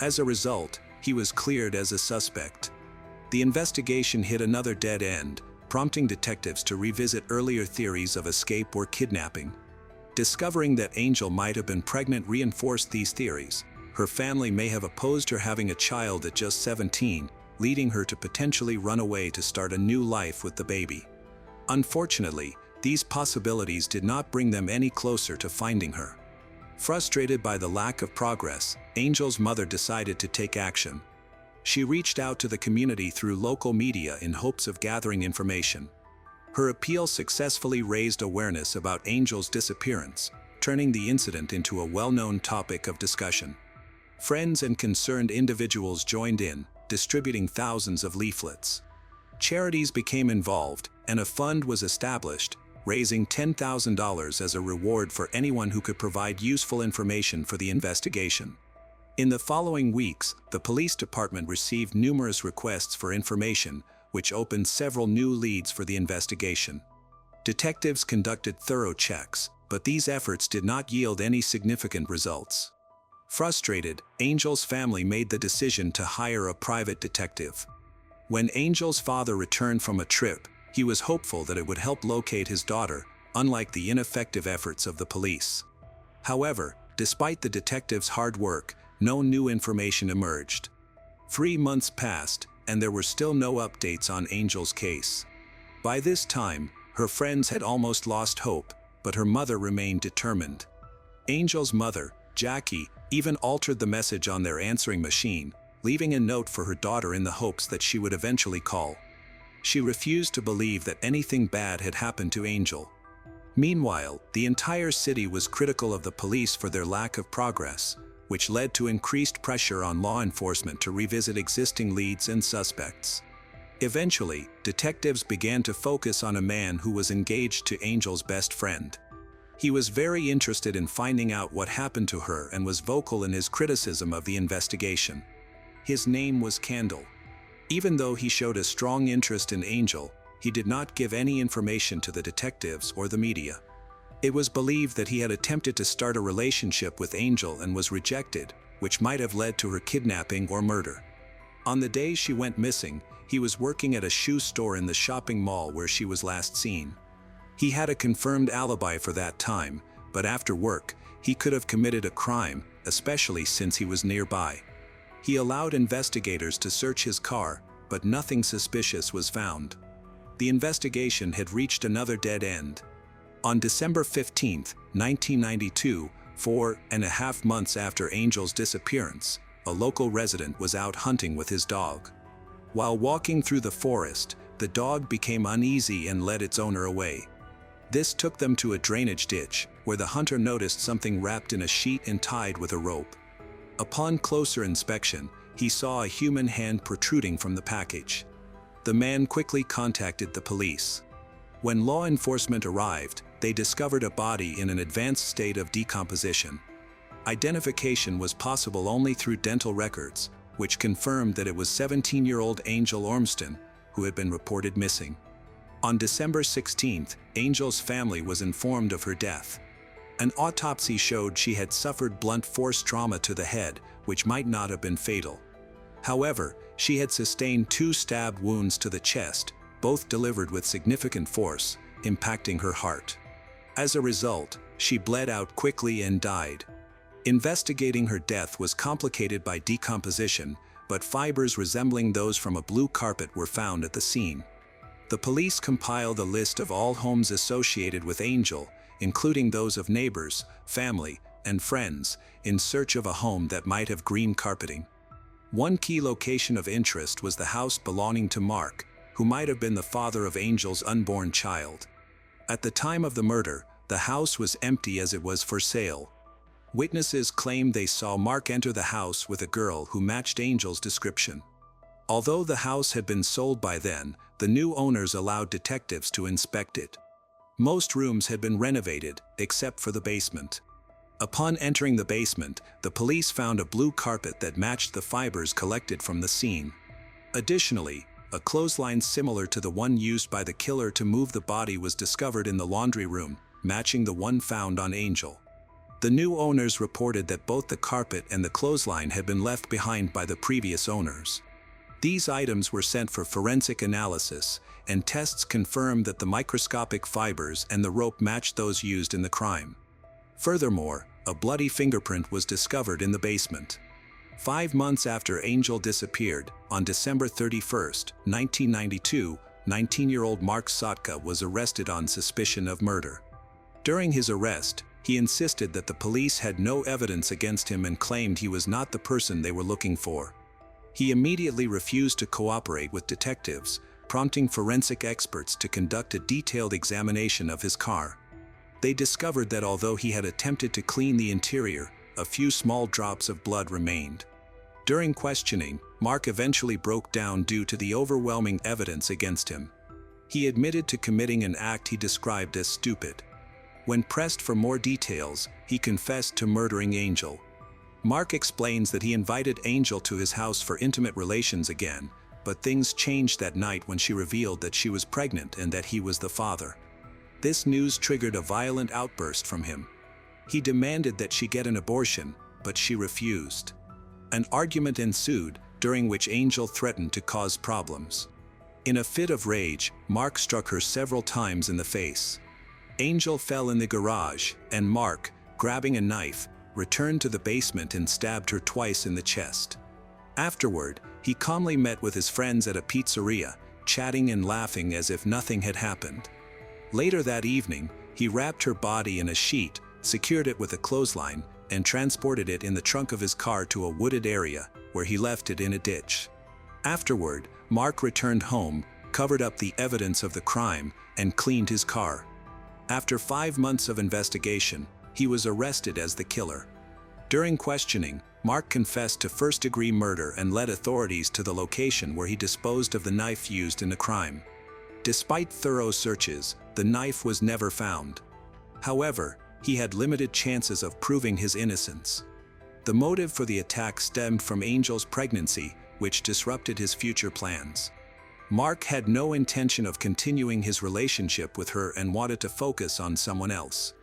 As a result, he was cleared as a suspect. The investigation hit another dead end, prompting detectives to revisit earlier theories of escape or kidnapping. Discovering that Angel might have been pregnant reinforced these theories. Her family may have opposed her having a child at just 17, leading her to potentially run away to start a new life with the baby. Unfortunately, these possibilities did not bring them any closer to finding her. Frustrated by the lack of progress, Angel's mother decided to take action. She reached out to the community through local media in hopes of gathering information. Her appeal successfully raised awareness about Angel's disappearance, turning the incident into a well-known topic of discussion. Friends and concerned individuals joined in, distributing thousands of leaflets. Charities became involved, and a fund was established, raising $10,000 as a reward for anyone who could provide useful information for the investigation. In the following weeks, the police department received numerous requests for information, which opened several new leads for the investigation. Detectives conducted thorough checks, but these efforts did not yield any significant results. Frustrated, Angel's family made the decision to hire a private detective. When Angel's father returned from a trip, he was hopeful that it would help locate his daughter, unlike the ineffective efforts of the police. However, despite the detectives' hard work, no new information emerged. 3 months passed, and there were still no updates on Angel's case. By this time, her friends had almost lost hope, but her mother remained determined. Angel's mother, Jackie, even altered the message on their answering machine, leaving a note for her daughter in the hopes that she would eventually call. She refused to believe that anything bad had happened to Angel. Meanwhile, the entire city was critical of the police for their lack of progress, which led to increased pressure on law enforcement to revisit existing leads and suspects. Eventually, detectives began to focus on a man who was engaged to Angel's best friend. He was very interested in finding out what happened to her and was vocal in his criticism of the investigation. His name was Candle. Even though he showed a strong interest in Angel, he did not give any information to the detectives or the media. It was believed that he had attempted to start a relationship with Angel and was rejected, which might have led to her kidnapping or murder. On the day she went missing, he was working at a shoe store in the shopping mall where she was last seen. He had a confirmed alibi for that time, but after work, he could have committed a crime, especially since he was nearby. He allowed investigators to search his car, but nothing suspicious was found. The investigation had reached another dead end. On December 15, 1992, 4.5 months after Angel's disappearance, a local resident was out hunting with his dog. While walking through the forest, the dog became uneasy and led its owner away. This took them to a drainage ditch, where the hunter noticed something wrapped in a sheet and tied with a rope. Upon closer inspection, he saw a human hand protruding from the package. The man quickly contacted the police. When law enforcement arrived, they discovered a body in an advanced state of decomposition. Identification was possible only through dental records, which confirmed that it was 17-year-old Angel Ormston, who had been reported missing. On December 16th, Angel's family was informed of her death. An autopsy showed she had suffered blunt force trauma to the head, which might not have been fatal. However, she had sustained 2 stab wounds to the chest, both delivered with significant force, impacting her heart. As a result, she bled out quickly and died. Investigating her death was complicated by decomposition, but fibers resembling those from a blue carpet were found at the scene. The police compiled a list of all homes associated with Angel, including those of neighbors, family, and friends, in search of a home that might have green carpeting. One key location of interest was the house belonging to Mark, who might have been the father of Angel's unborn child. At the time of the murder, the house was empty as it was for sale. Witnesses claimed they saw Mark enter the house with a girl who matched Angel's description. Although the house had been sold by then, the new owners allowed detectives to inspect it. Most rooms had been renovated, except for the basement. Upon entering the basement, the police found a blue carpet that matched the fibers collected from the scene. Additionally, a clothesline similar to the one used by the killer to move the body was discovered in the laundry room, matching the one found on Angel. The new owners reported that both the carpet and the clothesline had been left behind by the previous owners. These items were sent for forensic analysis, and tests confirmed that the microscopic fibers and the rope matched those used in the crime. Furthermore, a bloody fingerprint was discovered in the basement. 5 months after Angel disappeared, on December 31, 1992, 19-year-old Mark Sotka was arrested on suspicion of murder. During his arrest, he insisted that the police had no evidence against him and claimed he was not the person they were looking for. He immediately refused to cooperate with detectives, prompting forensic experts to conduct a detailed examination of his car. They discovered that although he had attempted to clean the interior, a few small drops of blood remained. During questioning, Mark eventually broke down due to the overwhelming evidence against him. He admitted to committing an act he described as stupid. When pressed for more details, he confessed to murdering Angel. Mark explains that he invited Angel to his house for intimate relations again, but things changed that night when she revealed that she was pregnant and that he was the father. This news triggered a violent outburst from him. He demanded that she get an abortion, but she refused. An argument ensued, during which Angel threatened to cause problems. In a fit of rage, Mark struck her several times in the face. Angel fell in the garage, and Mark, grabbing a knife, returned to the basement and stabbed her twice in the chest. Afterward, he calmly met with his friends at a pizzeria, chatting and laughing as if nothing had happened. Later that evening, he wrapped her body in a sheet, secured it with a clothesline, and transported it in the trunk of his car to a wooded area, where he left it in a ditch. Afterward, Mark returned home, covered up the evidence of the crime, and cleaned his car. After 5 months of investigation, he was arrested as the killer. During questioning, Mark confessed to first-degree murder and led authorities to the location where he disposed of the knife used in the crime. Despite thorough searches, the knife was never found. However, he had limited chances of proving his innocence. The motive for the attack stemmed from Angel's pregnancy, which disrupted his future plans. Mark had no intention of continuing his relationship with her and wanted to focus on someone else.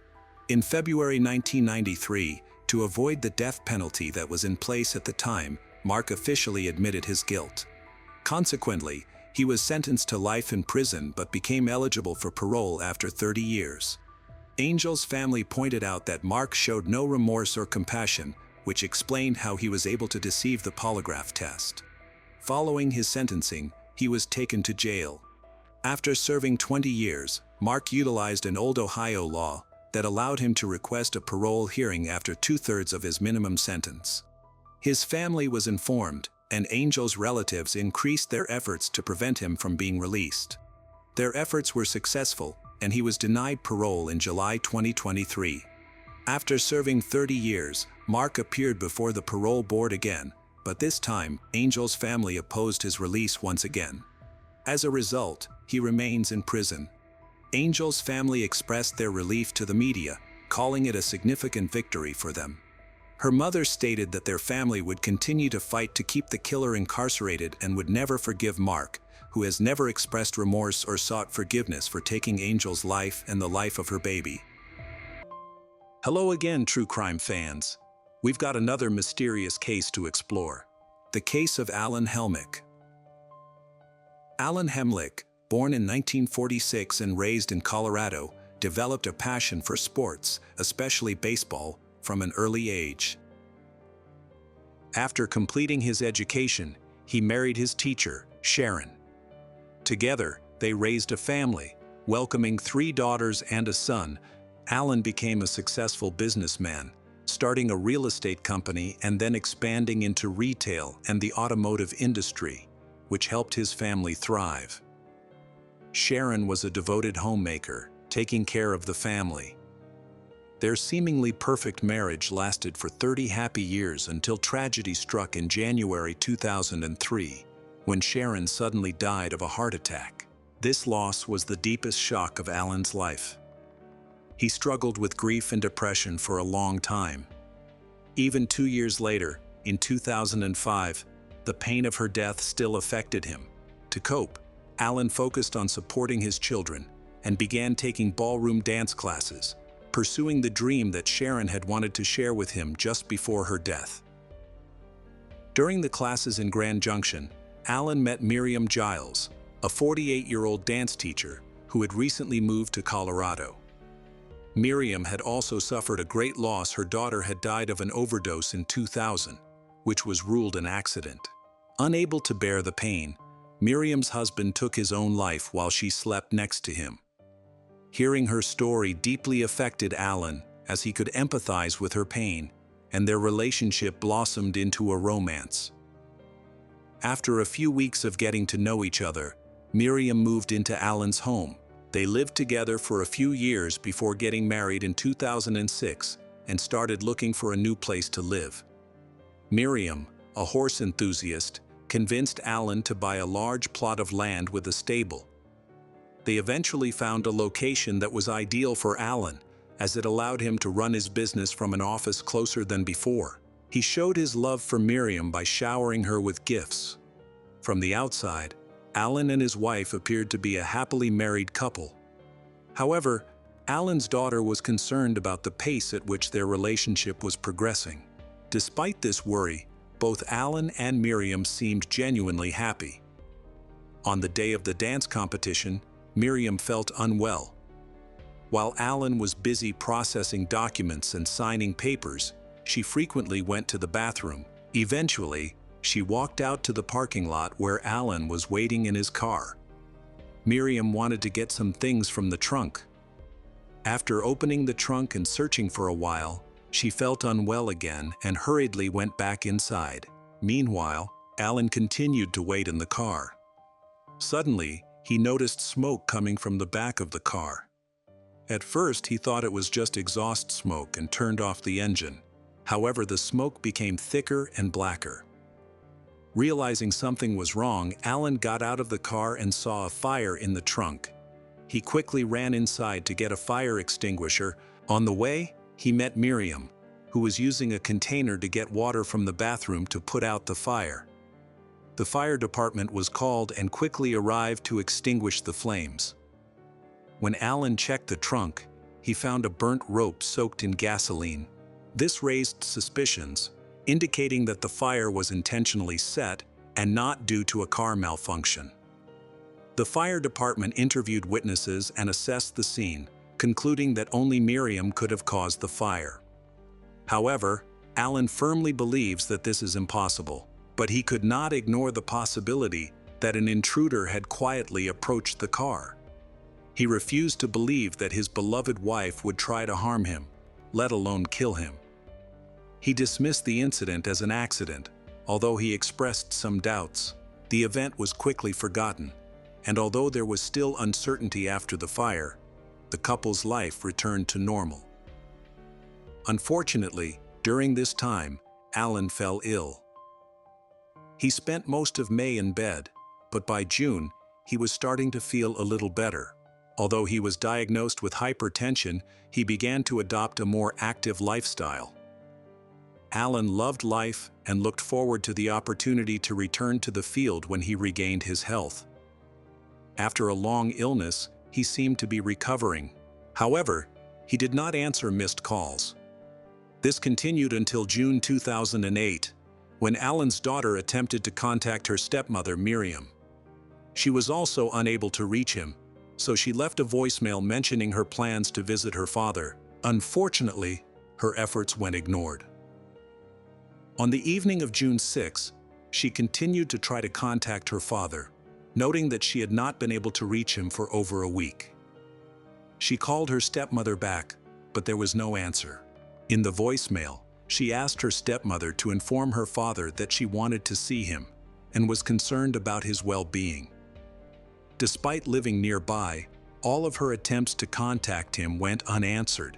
In February 1993, to avoid the death penalty that was in place at the time, Mark officially admitted his guilt. Consequently, he was sentenced to life in prison but became eligible for parole after 30 years. Angel's family pointed out that Mark showed no remorse or compassion, which explained how he was able to deceive the polygraph test. Following his sentencing, he was taken to jail. After serving 20 years, Mark utilized an old Ohio law that allowed him to request a parole hearing after 2/3 of his minimum sentence. His family was informed, and Angel's relatives increased their efforts to prevent him from being released. Their efforts were successful, and he was denied parole in July 2023. After serving 30 years, Mark appeared before the parole board again, but this time, Angel's family opposed his release once again. As a result, he remains in prison. Angel's family expressed their relief to the media, calling it a significant victory for them. Her mother stated that their family would continue to fight to keep the killer incarcerated and would never forgive Mark, who has never expressed remorse or sought forgiveness for taking Angel's life and the life of her baby. Hello again, true crime fans. We've got another mysterious case to explore. The case of Alan Helmick. Alan Helmick, born in 1946 and raised in Colorado, developed a passion for sports, especially baseball, from an early age. After completing his education, he married his teacher, Sharon. Together, they raised a family, welcoming 3 daughters and a son. Alan became a successful businessman, starting a real estate company and then expanding into retail and the automotive industry, which helped his family thrive. Sharon was a devoted homemaker, taking care of the family. Their seemingly perfect marriage lasted for 30 happy years until tragedy struck in January 2003, when Sharon suddenly died of a heart attack. This loss was the deepest shock of Alan's life. He struggled with grief and depression for a long time. Even 2 years later, in 2005, the pain of her death still affected him. To cope, Alan focused on supporting his children and began taking ballroom dance classes, pursuing the dream that Sharon had wanted to share with him just before her death. During the classes in Grand Junction, Alan met Miriam Giles, a 48-year-old dance teacher who had recently moved to Colorado. Miriam had also suffered a great loss. Her daughter had died of an overdose in 2000, which was ruled an accident. Unable to bear the pain, Miriam's husband took his own life while she slept next to him. Hearing her story deeply affected Alan, as he could empathize with her pain, and their relationship blossomed into a romance. After a few weeks of getting to know each other, Miriam moved into Alan's home. They lived together for a few years before getting married in 2006 and started looking for a new place to live. Miriam, a horse enthusiast, convinced Alan to buy a large plot of land with a stable. They eventually found a location that was ideal for Alan, as it allowed him to run his business from an office closer than before. He showed his love for Miriam by showering her with gifts. From the outside, Alan and his wife appeared to be a happily married couple. However, Alan's daughter was concerned about the pace at which their relationship was progressing. Despite this worry, both Alan and Miriam seemed genuinely happy. On the day of the dance competition, Miriam felt unwell. While Alan was busy processing documents and signing papers, she frequently went to the bathroom. Eventually, she walked out to the parking lot where Alan was waiting in his car. Miriam wanted to get some things from the trunk. After opening the trunk and searching for a while, she felt unwell again and hurriedly went back inside. Meanwhile, Alan continued to wait in the car. Suddenly, he noticed smoke coming from the back of the car. At first, he thought it was just exhaust smoke and turned off the engine. However, the smoke became thicker and blacker. Realizing something was wrong, Alan got out of the car and saw a fire in the trunk. He quickly ran inside to get a fire extinguisher. On the way, he met Miriam, who was using a container to get water from the bathroom to put out the fire. The fire department was called and quickly arrived to extinguish the flames. When Alan checked the trunk, he found a burnt rope soaked in gasoline. This raised suspicions, indicating that the fire was intentionally set and not due to a car malfunction. The fire department interviewed witnesses and assessed the scene, concluding that only Miriam could have caused the fire. However, Alan firmly believes that this is impossible, but he could not ignore the possibility that an intruder had quietly approached the car. He refused to believe that his beloved wife would try to harm him, let alone kill him. He dismissed the incident as an accident, although he expressed some doubts. The event was quickly forgotten, and although there was still uncertainty after the fire, the couple's life returned to normal. Unfortunately, during this time, Alan fell ill. He spent most of May in bed, but by June, he was starting to feel a little better. Although he was diagnosed with hypertension, he began to adopt a more active lifestyle. Alan loved life and looked forward to the opportunity to return to the field when he regained his health. After a long illness, he seemed to be recovering. However, he did not answer missed calls. This continued until June 2008, when Alan's daughter attempted to contact her stepmother, Miriam. She was also unable to reach him, so she left a voicemail mentioning her plans to visit her father. Unfortunately, her efforts went ignored. On the evening of June 6, she continued to try to contact her father, noting that she had not been able to reach him for over a week. She called her stepmother back, but there was no answer. In the voicemail, she asked her stepmother to inform her father that she wanted to see him and was concerned about his well-being. Despite living nearby, all of her attempts to contact him went unanswered,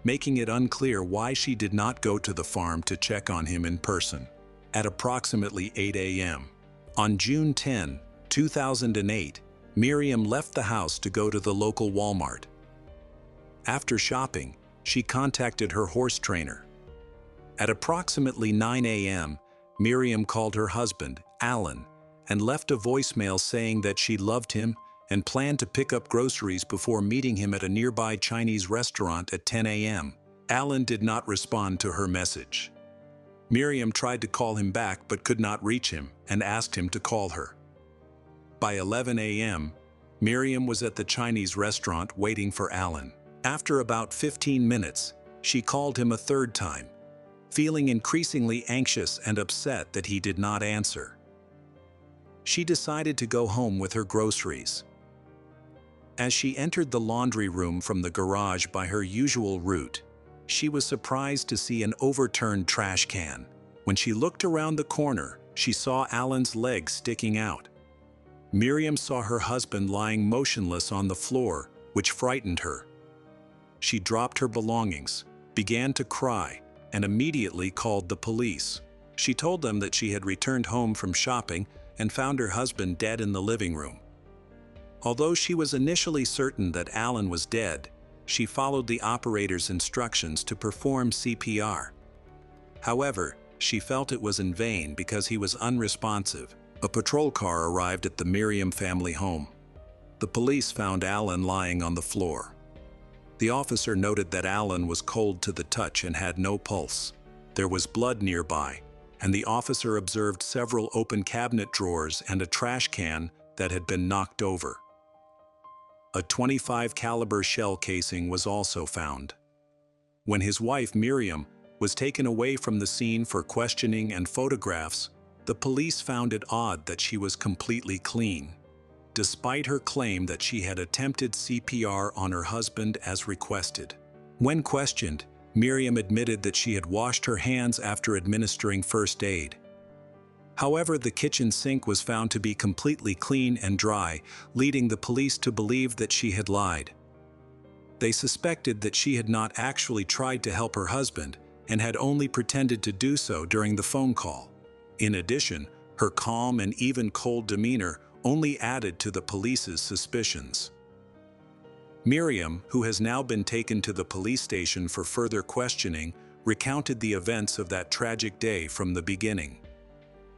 making it unclear why she did not go to the farm to check on him in person. At approximately 8 a.m. on June 10, 2008, Miriam left the house to go to the local Walmart. After shopping, she contacted her horse trainer. At approximately 9 a.m., Miriam called her husband, Alan, and left a voicemail saying that she loved him and planned to pick up groceries before meeting him at a nearby Chinese restaurant at 10 a.m. Alan did not respond to her message. Miriam tried to call him back but could not reach him and asked him to call her. By 11 a.m., Miriam was at the Chinese restaurant waiting for Alan. After about 15 minutes, she called him a third time, feeling increasingly anxious and upset that he did not answer. She decided to go home with her groceries. As she entered the laundry room from the garage by her usual route, she was surprised to see an overturned trash can. When she looked around the corner, she saw Alan's legs sticking out. Miriam saw her husband lying motionless on the floor, which frightened her. She dropped her belongings, began to cry, and immediately called the police. She told them that she had returned home from shopping and found her husband dead in the living room. Although she was initially certain that Alan was dead, she followed the operator's instructions to perform CPR. However, she felt it was in vain because he was unresponsive. A patrol car arrived at the Miriam family home. The police found Alan lying on the floor. The officer noted that Alan was cold to the touch and had no pulse. There was blood nearby, and the officer observed several open cabinet drawers and a trash can that had been knocked over. A .25 caliber shell casing was also found. When his wife Miriam was taken away from the scene for questioning and photographs, the police found it odd that she was completely clean, despite her claim that she had attempted CPR on her husband as requested. When questioned, Miriam admitted that she had washed her hands after administering first aid. However, the kitchen sink was found to be completely clean and dry, leading the police to believe that she had lied. They suspected that she had not actually tried to help her husband and had only pretended to do so during the phone call. In addition, her calm and even cold demeanor only added to the police's suspicions. Miriam, who has now been taken to the police station for further questioning, recounted the events of that tragic day from the beginning.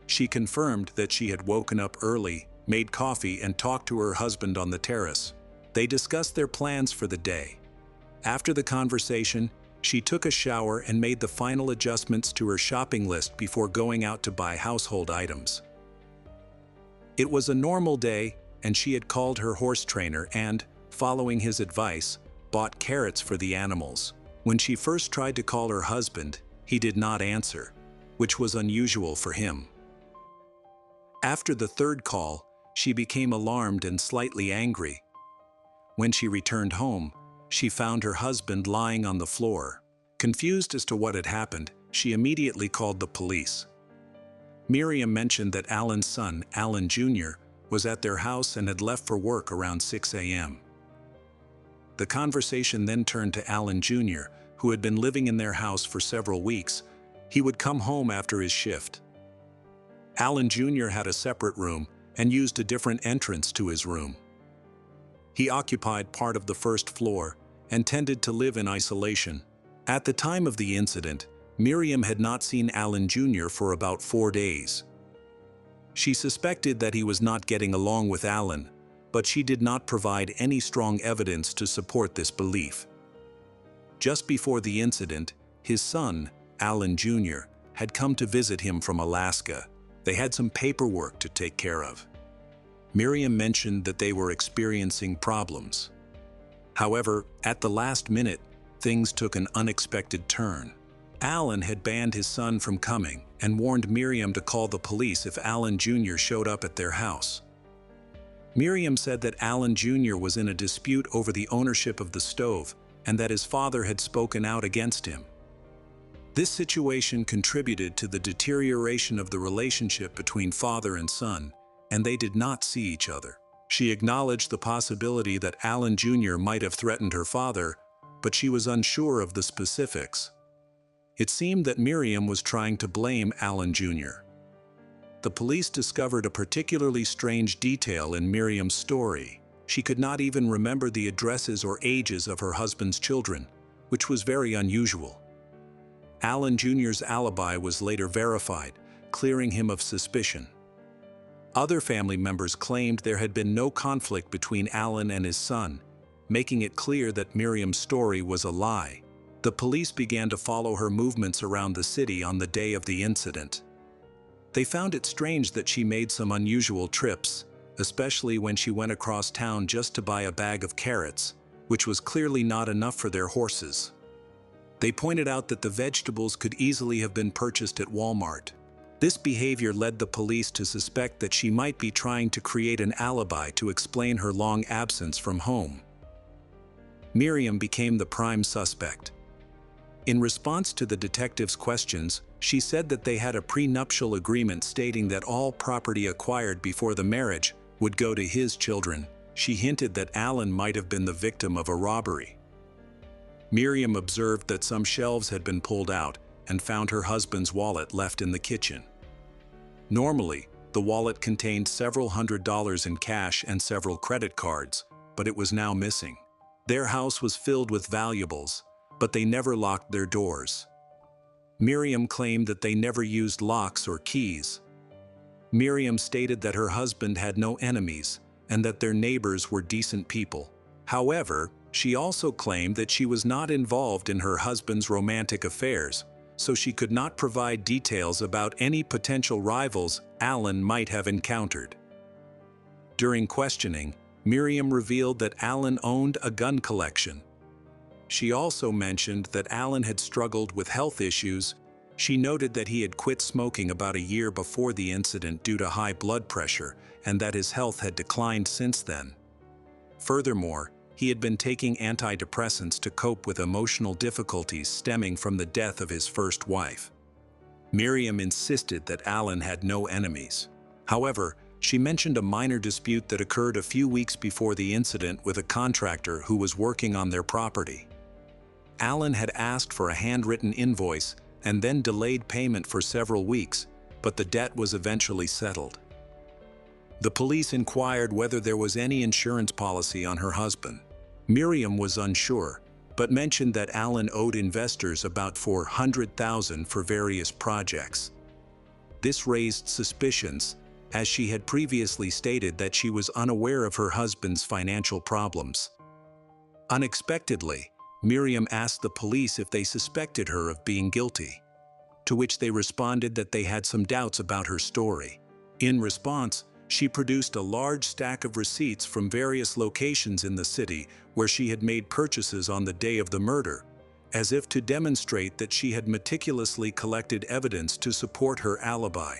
She confirmed that she had woken up early, made coffee, and talked to her husband on the terrace. They discussed their plans for the day. After the conversation, she took a shower and made the final adjustments to her shopping list before going out to buy household items. It was a normal day, and she had called her horse trainer and, following his advice, bought carrots for the animals. When she first tried to call her husband, he did not answer, which was unusual for him. After the third call, she became alarmed and slightly angry. When she returned home, she found her husband lying on the floor. Confused as to what had happened, she immediately called the police. Miriam mentioned that Alan's son, Alan Jr., was at their house and had left for work around 6 a.m. The conversation then turned to Alan Jr., who had been living in their house for several weeks. He would come home after his shift. Alan Jr. had a separate room and used a different entrance to his room. He occupied part of the first floor and tended to live in isolation. At the time of the incident, Miriam had not seen Alan Jr. for about 4 days. She suspected that he was not getting along with Alan, but she did not provide any strong evidence to support this belief. Just before the incident, his son, Alan Jr., had come to visit him from Alaska. They had some paperwork to take care of. Miriam mentioned that they were experiencing problems. However, at the last minute, things took an unexpected turn. Alan had banned his son from coming and warned Miriam to call the police if Alan Jr. showed up at their house. Miriam said that Alan Jr. was in a dispute over the ownership of the stove and that his father had spoken out against him. This situation contributed to the deterioration of the relationship between father and son, and they did not see each other. She acknowledged the possibility that Alan Jr. might have threatened her father, but she was unsure of the specifics. It seemed that Miriam was trying to blame Alan Jr. The police discovered a particularly strange detail in Miriam's story. She could not even remember the addresses or ages of her husband's children, which was very unusual. Alan Jr.'s alibi was later verified, clearing him of suspicion. Other family members claimed there had been no conflict between Alan and his son, making it clear that Miriam's story was a lie. The police began to follow her movements around the city on the day of the incident. They found it strange that she made some unusual trips, especially when she went across town just to buy a bag of carrots, which was clearly not enough for their horses. They pointed out that the vegetables could easily have been purchased at Walmart. This behavior led the police to suspect that she might be trying to create an alibi to explain her long absence from home. Miriam became the prime suspect. In response to the detectives' questions, she said that they had a prenuptial agreement stating that all property acquired before the marriage would go to his children. She hinted that Alan might have been the victim of a robbery. Miriam observed that some shelves had been pulled out and found her husband's wallet left in the kitchen. Normally, the wallet contained several $100s in cash and several credit cards, but it was now missing. Their house was filled with valuables, but they never locked their doors. Miriam claimed that they never used locks or keys. Miriam stated that her husband had no enemies and that their neighbors were decent people. However, she also claimed that she was not involved in her husband's romantic affairs, so she could not provide details about any potential rivals Alan might have encountered. During questioning, Miriam revealed that Alan owned a gun collection. She also mentioned that Alan had struggled with health issues. She noted that he had quit smoking about a year before the incident due to high blood pressure, and that his health had declined since then. Furthermore, he had been taking antidepressants to cope with emotional difficulties stemming from the death of his first wife. Miriam insisted that Alan had no enemies. However, She mentioned a minor dispute that occurred a few weeks before the incident with a contractor who was working on their property. Alan had asked for a handwritten invoice and then delayed payment for several weeks, but the debt was eventually settled. The police inquired whether there was any insurance policy on her husband. Miriam was unsure, but mentioned that Alan owed investors about $400,000 for various projects. This raised suspicions, as she had previously stated that she was unaware of her husband's financial problems. Unexpectedly, Miriam asked the police if they suspected her of being guilty, to which they responded that they had some doubts about her story. In response, she produced a large stack of receipts from various locations in the city where she had made purchases on the day of the murder, as if to demonstrate that she had meticulously collected evidence to support her alibi.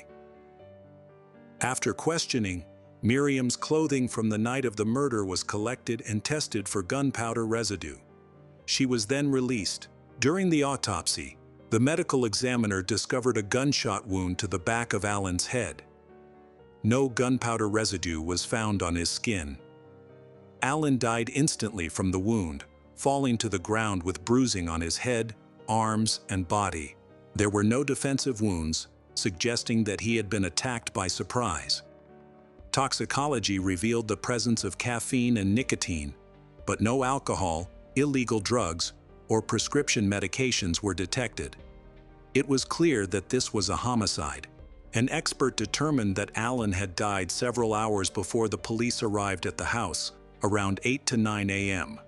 After questioning, Miriam's clothing from the night of the murder was collected and tested for gunpowder residue. She was then released. During the autopsy, the medical examiner discovered a gunshot wound to the back of Alan's head. No gunpowder residue was found on his skin. Alan died instantly from the wound, falling to the ground with bruising on his head, arms, and body. There were no defensive wounds, suggesting that he had been attacked by surprise. Toxicology revealed the presence of caffeine and nicotine, but no alcohol, illegal drugs, or prescription medications were detected. It was clear that this was a homicide. An expert determined that Alan had died several hours before the police arrived at the house, around 8 to 9 a.m.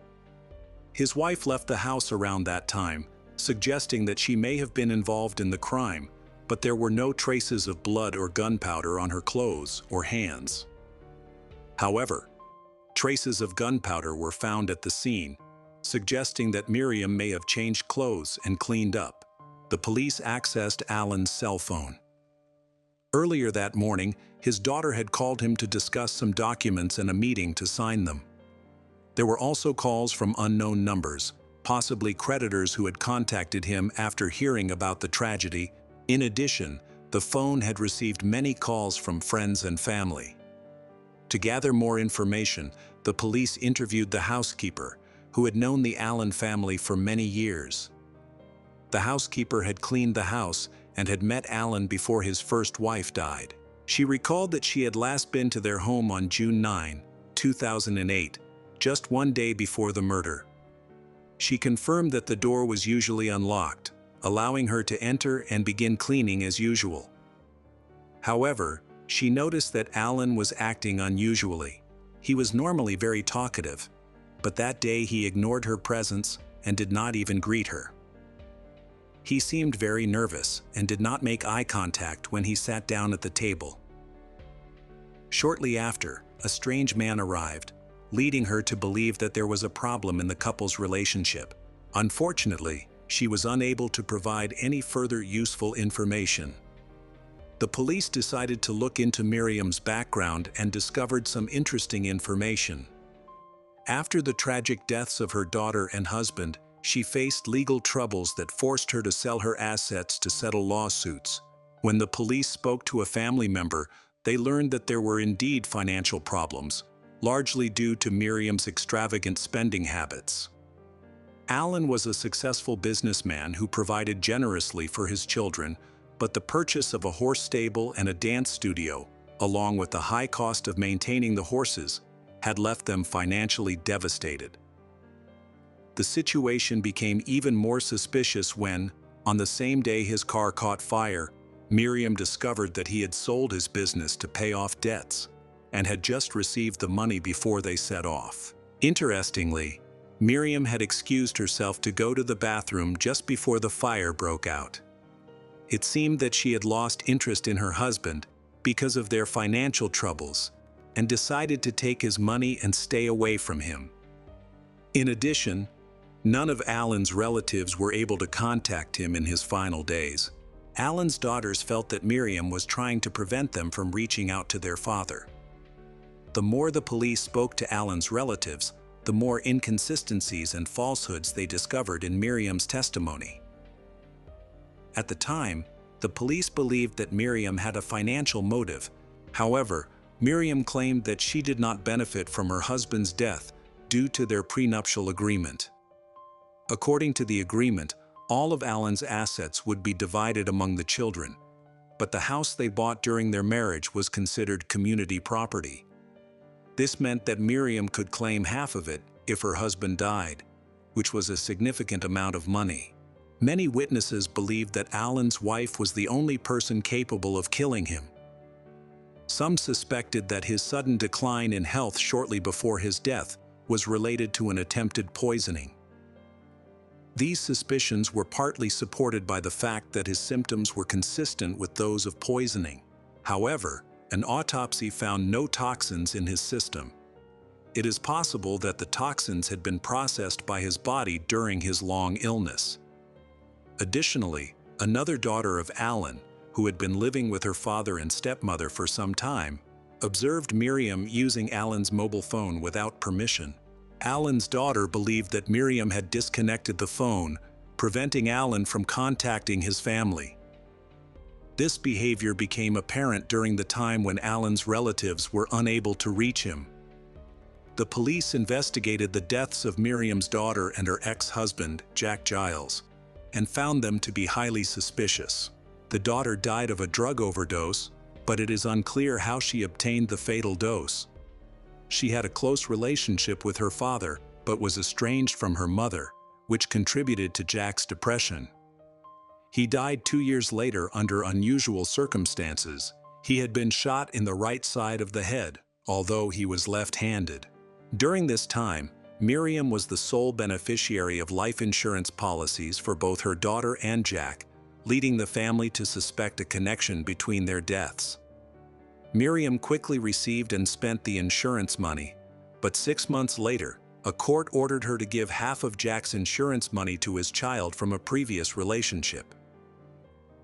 His wife left the house around that time, suggesting that she may have been involved in the crime, but there were no traces of blood or gunpowder on her clothes or hands. However, traces of gunpowder were found at the scene, suggesting that Miriam may have changed clothes and cleaned up. The police accessed Alan's cell phone. Earlier that morning, his daughter had called him to discuss some documents and a meeting to sign them. There were also calls from unknown numbers, possibly creditors who had contacted him after hearing about the tragedy. In addition, the phone had received many calls from friends and family. To gather more information, the police interviewed the housekeeper, who had known the Allen family for many years. The housekeeper had cleaned the house and had met Allen before his first wife died. She recalled that she had last been to their home on June 9, 2008, just one day before the murder. She confirmed that the door was usually unlocked, allowing her to enter and begin cleaning as usual. However, she noticed that Alan was acting unusually. He was normally very talkative, but that day he ignored her presence and did not even greet her. He seemed very nervous and did not make eye contact when he sat down at the table. Shortly after, a strange man arrived, leading her to believe that there was a problem in the couple's relationship. Unfortunately, she was unable to provide any further useful information. The police decided to look into Miriam's background and discovered some interesting information. After the tragic deaths of her daughter and husband, she faced legal troubles that forced her to sell her assets to settle lawsuits. When the police spoke to a family member, they learned that there were indeed financial problems, largely due to Miriam's extravagant spending habits. Alan was a successful businessman who provided generously for his children, but the purchase of a horse stable and a dance studio, along with the high cost of maintaining the horses, had left them financially devastated. The situation became even more suspicious when, on the same day his car caught fire, Miriam discovered that he had sold his business to pay off debts and had just received the money before they set off. Interestingly, Miriam had excused herself to go to the bathroom just before the fire broke out. It seemed that she had lost interest in her husband because of their financial troubles and decided to take his money and stay away from him. In addition, none of Alan's relatives were able to contact him in his final days. Alan's daughters felt that Miriam was trying to prevent them from reaching out to their father. The more the police spoke to Alan's relatives, the more inconsistencies and falsehoods they discovered in Miriam's testimony. At the time, the police believed that Miriam had a financial motive. However, Miriam claimed that she did not benefit from her husband's death due to their prenuptial agreement. According to the agreement, all of Alan's assets would be divided among the children, but the house they bought during their marriage was considered community property. This meant that Miriam could claim half of it if her husband died, which was a significant amount of money. Many witnesses believed that Alan's wife was the only person capable of killing him. Some suspected that his sudden decline in health shortly before his death was related to an attempted poisoning. These suspicions were partly supported by the fact that his symptoms were consistent with those of poisoning. However, an autopsy found no toxins in his system. It is possible that the toxins had been processed by his body during his long illness. Additionally, another daughter of Alan, who had been living with her father and stepmother for some time, observed Miriam using Alan's mobile phone without permission. Alan's daughter believed that Miriam had disconnected the phone, preventing Alan from contacting his family. This behavior became apparent during the time when Alan's relatives were unable to reach him. The police investigated the deaths of Miriam's daughter and her ex-husband, Jack Giles, and found them to be highly suspicious. The daughter died of a drug overdose, but it is unclear how she obtained the fatal dose. She had a close relationship with her father, but was estranged from her mother, which contributed to Jack's depression. He died 2 years later under unusual circumstances. He had been shot in the right side of the head, although he was left-handed. During this time, Miriam was the sole beneficiary of life insurance policies for both her daughter and Jack, leading the family to suspect a connection between their deaths. Miriam quickly received and spent the insurance money, but 6 months later, a court ordered her to give half of Jack's insurance money to his child from a previous relationship.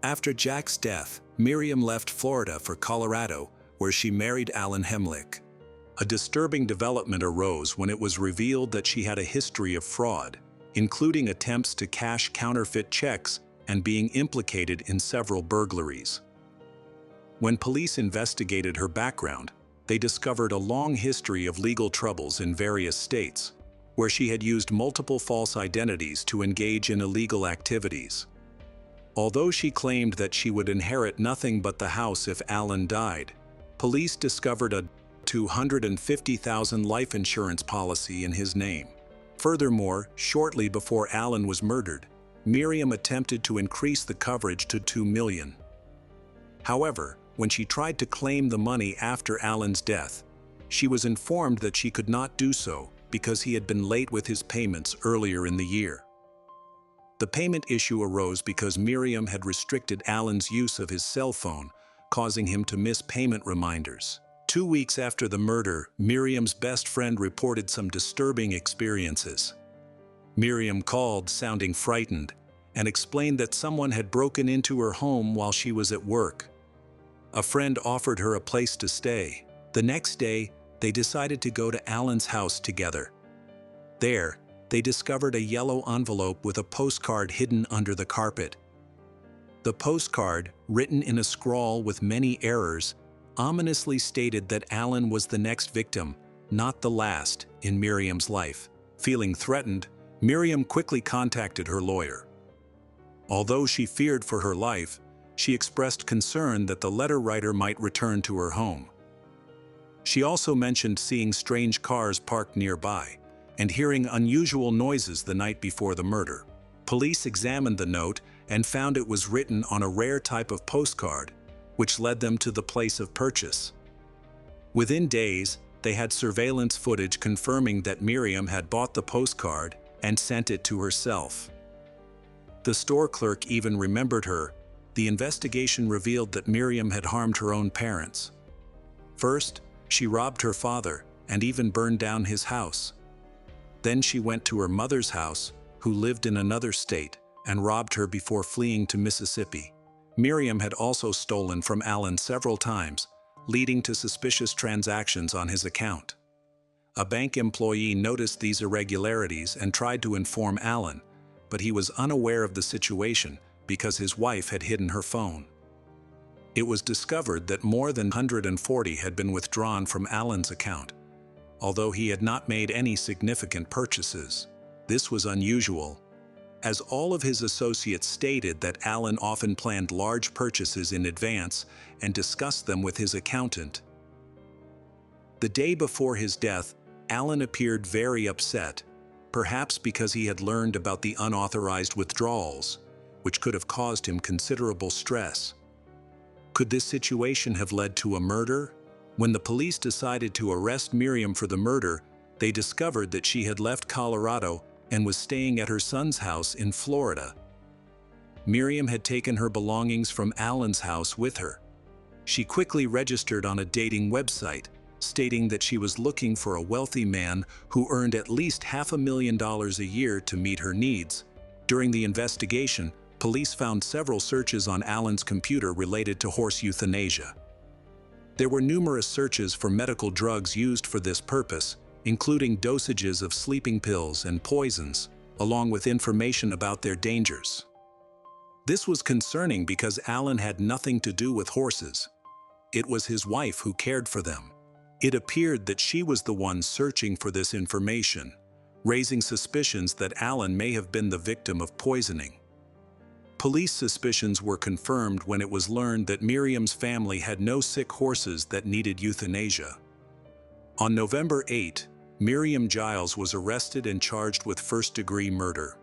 After Jack's death, Miriam left Florida for Colorado, where she married Alan Hemlick. A disturbing development arose when it was revealed that she had a history of fraud, including attempts to cash counterfeit checks and being implicated in several burglaries. When police investigated her background, they discovered a long history of legal troubles in various states, where she had used multiple false identities to engage in illegal activities. Although she claimed that she would inherit nothing but the house if Alan died, police discovered a $250,000 life insurance policy in his name. Furthermore, shortly before Alan was murdered, Miriam attempted to increase the coverage to $2 million. However, when she tried to claim the money after Alan's death, she was informed that she could not do so because he had been late with his payments earlier in the year. The payment issue arose because Miriam had restricted Alan's use of his cell phone, causing him to miss payment reminders. 2 weeks after the murder, Miriam's best friend reported some disturbing experiences. Miriam called, sounding frightened, and explained that someone had broken into her home while she was at work. A friend offered her a place to stay. The next day, they decided to go to Alan's house together. There, they discovered a yellow envelope with a postcard hidden under the carpet. The postcard, written in a scrawl with many errors, ominously stated that Alan was the next victim, not the last, in Miriam's life. Feeling threatened, Miriam quickly contacted her lawyer. Although she feared for her life, she expressed concern that the letter writer might return to her home. She also mentioned seeing strange cars parked nearby and hearing unusual noises the night before the murder. Police examined the note and found it was written on a rare type of postcard, which led them to the place of purchase. Within days, they had surveillance footage confirming that Miriam had bought the postcard and sent it to herself. The store clerk even remembered her. The investigation revealed that Miriam had harmed her own parents. First, she robbed her father and even burned down his house. Then she went to her mother's house, who lived in another state, and robbed her before fleeing to Mississippi. Miriam had also stolen from Alan several times, leading to suspicious transactions on his account. A bank employee noticed these irregularities and tried to inform Alan, but he was unaware of the situation because his wife had hidden her phone. It was discovered that more than 140 had been withdrawn from Alan's account, although he had not made any significant purchases. This was unusual, as all of his associates stated that Alan often planned large purchases in advance and discussed them with his accountant. The day before his death, Alan appeared very upset, perhaps because he had learned about the unauthorized withdrawals, which could have caused him considerable stress. Could this situation have led to a murder? When the police decided to arrest Miriam for the murder, they discovered that she had left Colorado and was staying at her son's house in Florida. Miriam had taken her belongings from Alan's house with her. She quickly registered on a dating website, stating that she was looking for a wealthy man who earned at least $500,000 a year to meet her needs. During the investigation, police found several searches on Alan's computer related to horse euthanasia. There were numerous searches for medical drugs used for this purpose, including dosages of sleeping pills and poisons, along with information about their dangers. This was concerning because Alan had nothing to do with horses. It was his wife who cared for them. It appeared that she was the one searching for this information, raising suspicions that Alan may have been the victim of poisoning. Police suspicions were confirmed when it was learned that Miriam's family had no sick horses that needed euthanasia. On November 8, Miriam Giles was arrested and charged with first-degree murder.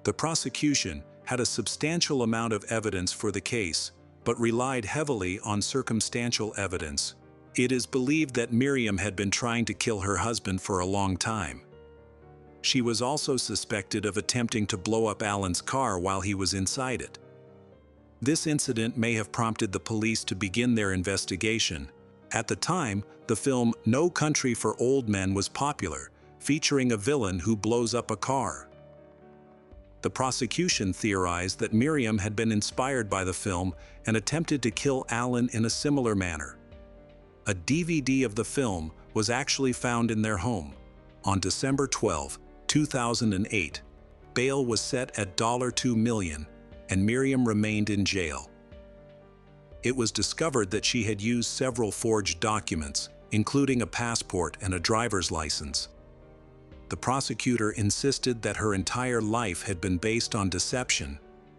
The prosecution had a substantial amount of evidence for the case, but relied heavily on circumstantial evidence. It is believed that Miriam had been trying to kill her husband for a long time. She was also suspected of attempting to blow up Alan's car while he was inside it. This incident may have prompted the police to begin their investigation. At the time, the film No Country for Old Men was popular, featuring a villain who blows up a car. The prosecution theorized that Miriam had been inspired by the film and attempted to kill Alan in a similar manner. A DVD of the film was actually found in their home. On December 12, 2008, bail was set at $2 million, and Miriam remained in jail. It was discovered that she had used several forged documents, including a passport and a driver's license. The prosecutor insisted that her entire life had been based on deception.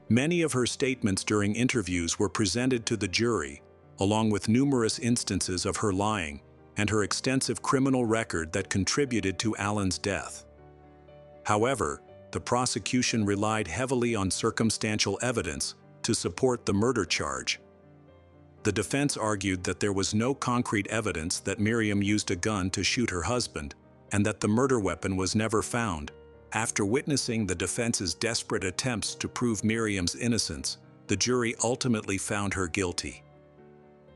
Many of her statements during interviews were presented to the jury, along with numerous instances of her lying and her extensive criminal record that contributed to Alan's death. However, the prosecution relied heavily on circumstantial evidence to support the murder charge. The defense argued that there was no concrete evidence that Miriam used a gun to shoot her husband, and that the murder weapon was never found. After witnessing the defense's desperate attempts to prove Miriam's innocence, the jury ultimately found her guilty.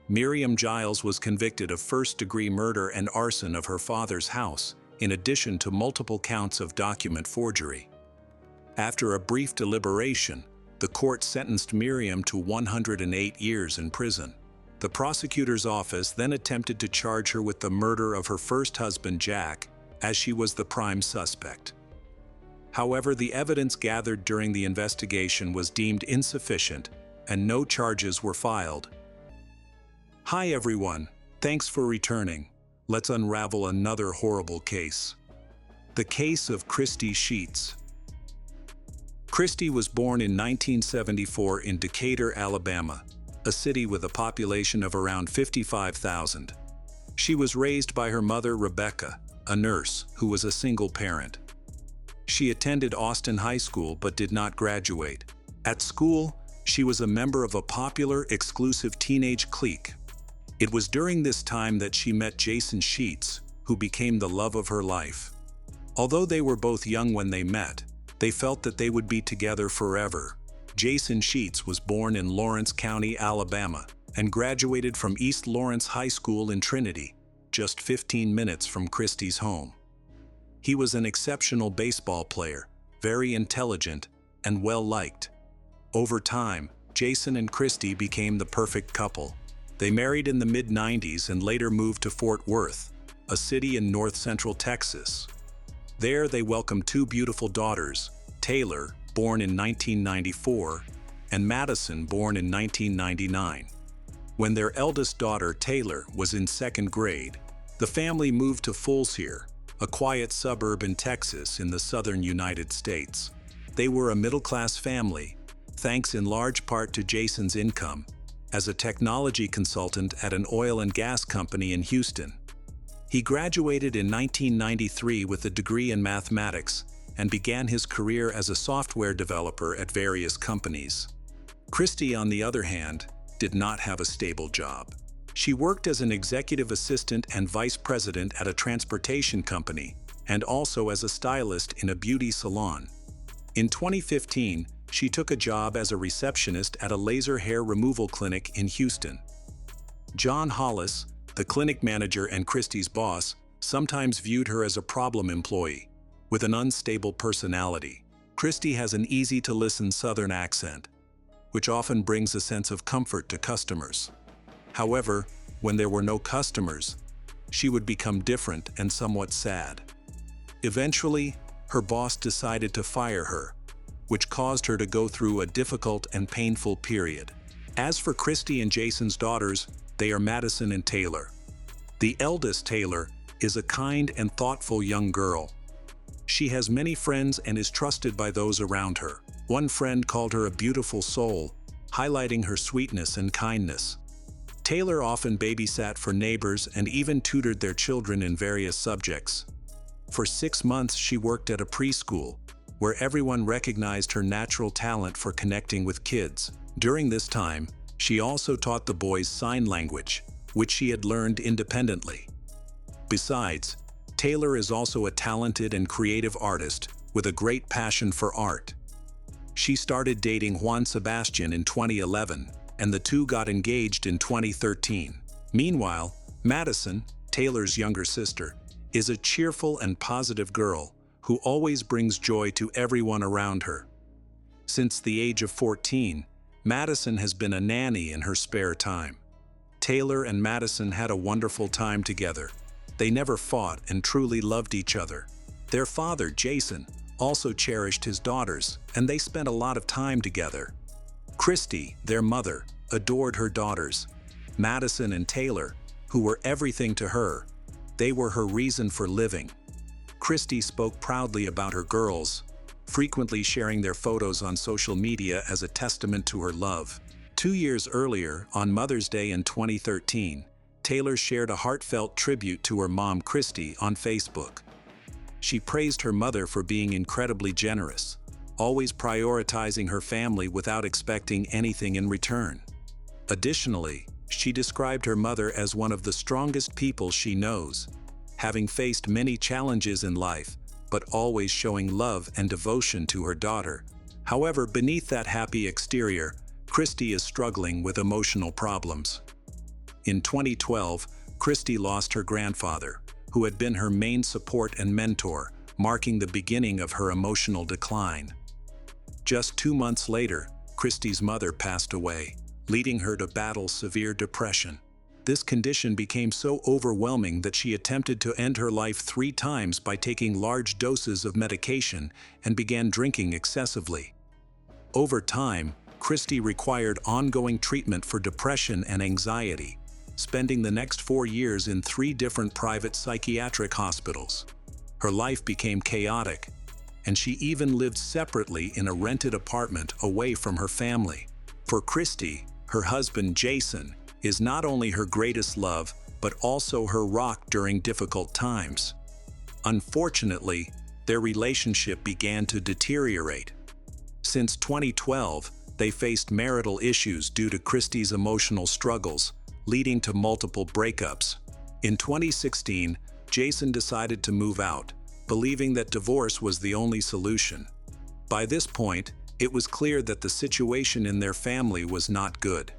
Miriam Giles was convicted of first-degree murder and arson of her father's house, in addition to multiple counts of document forgery. After a brief deliberation, the court sentenced Miriam to 108 years in prison. The prosecutor's office then attempted to charge her with the murder of her first husband, Jack, as she was the prime suspect. However, the evidence gathered during the investigation was deemed insufficient, and no charges were filed. Hi everyone, thanks for returning. Let's unravel another horrible case. The case of Christy Sheets. Christy was born in 1974 in Decatur, Alabama, a city with a population of around 55,000. She was raised by her mother, Rebecca, a nurse who was a single parent. She attended Austin High School but did not graduate. At school, she was a member of a popular, exclusive teenage clique. It was during this time that she met Jason Sheets, who became the love of her life. Although they were both young when they met, they felt that they would be together forever. Jason Sheets was born in Lawrence County, Alabama, and graduated from East Lawrence High School in Trinity, just 15 minutes from Christy's home. He was an exceptional baseball player, very intelligent, and well-liked. Over time, Jason and Christy became the perfect couple. They married in the mid-90s and later moved to Fort Worth, a city in north-central Texas. There they welcomed two beautiful daughters, Taylor, born in 1994, and Madison, born in 1999. When their eldest daughter, Taylor, was in second grade, the family moved to Fulshear, a quiet suburb in Texas in the southern United States. They were a middle-class family, thanks in large part to Jason's income as a technology consultant at an oil and gas company in Houston. He graduated in 1993 with a degree in mathematics and began his career as a software developer at various companies. Christy, on the other hand, did not have a stable job. She worked as an executive assistant and vice president at a transportation company, and also as a stylist in a beauty salon. In 2015, she took a job as a receptionist at a laser hair removal clinic in Houston. John Hollis, the clinic manager and Christy's boss, sometimes viewed her as a problem employee, with an unstable personality. Christy has an easy-to-listen Southern accent, which often brings a sense of comfort to customers. However, when there were no customers, she would become different and somewhat sad. Eventually, her boss decided to fire her, which caused her to go through a difficult and painful period. As for Christy and Jason's daughters, they are Madison and Taylor. The eldest, Taylor, is a kind and thoughtful young girl. She has many friends and is trusted by those around her. One friend called her a beautiful soul, highlighting her sweetness and kindness. Taylor often babysat for neighbors and even tutored their children in various subjects. For 6 months, she worked at a preschool, where everyone recognized her natural talent for connecting with kids. During this time, she also taught the boys sign language, which she had learned independently. Besides, Taylor is also a talented and creative artist with a great passion for art. She started dating Juan Sebastian in 2011, and the two got engaged in 2013. Meanwhile, Madison, Taylor's younger sister, is a cheerful and positive girl who always brings joy to everyone around her. Since the age of 14, Madison has been a nanny in her spare time. Taylor and Madison had a wonderful time together. They never fought and truly loved each other. Their father, Jason, also cherished his daughters, and they spent a lot of time together. Christy, their mother, adored her daughters. Madison and Taylor, who were everything to her, they were her reason for living. Christy spoke proudly about her girls, frequently sharing their photos on social media as a testament to her love. 2 years earlier, on Mother's Day in 2013, Taylor shared a heartfelt tribute to her mom, Christy, on Facebook. She praised her mother for being incredibly generous, always prioritizing her family without expecting anything in return. Additionally, she described her mother as one of the strongest people she knows, having faced many challenges in life, but always showing love and devotion to her daughter. However, beneath that happy exterior, Christy is struggling with emotional problems. In 2012, Christy lost her grandfather, who had been her main support and mentor, marking the beginning of her emotional decline. Just 2 months later, Christy's mother passed away, leading her to battle severe depression. This condition became so overwhelming that she attempted to end her life 3 times by taking large doses of medication and began drinking excessively. Over time, Christy required ongoing treatment for depression and anxiety, spending the next 4 years in 3 different private psychiatric hospitals. Her life became chaotic, and she even lived separately in a rented apartment away from her family. For Christy, her husband Jason is not only her greatest love, but also her rock during difficult times. Unfortunately, their relationship began to deteriorate. Since 2012, they faced marital issues due to Christy's emotional struggles, leading to multiple breakups. In 2016, Jason decided to move out, believing that divorce was the only solution. By this point, it was clear that the situation in their family was not good.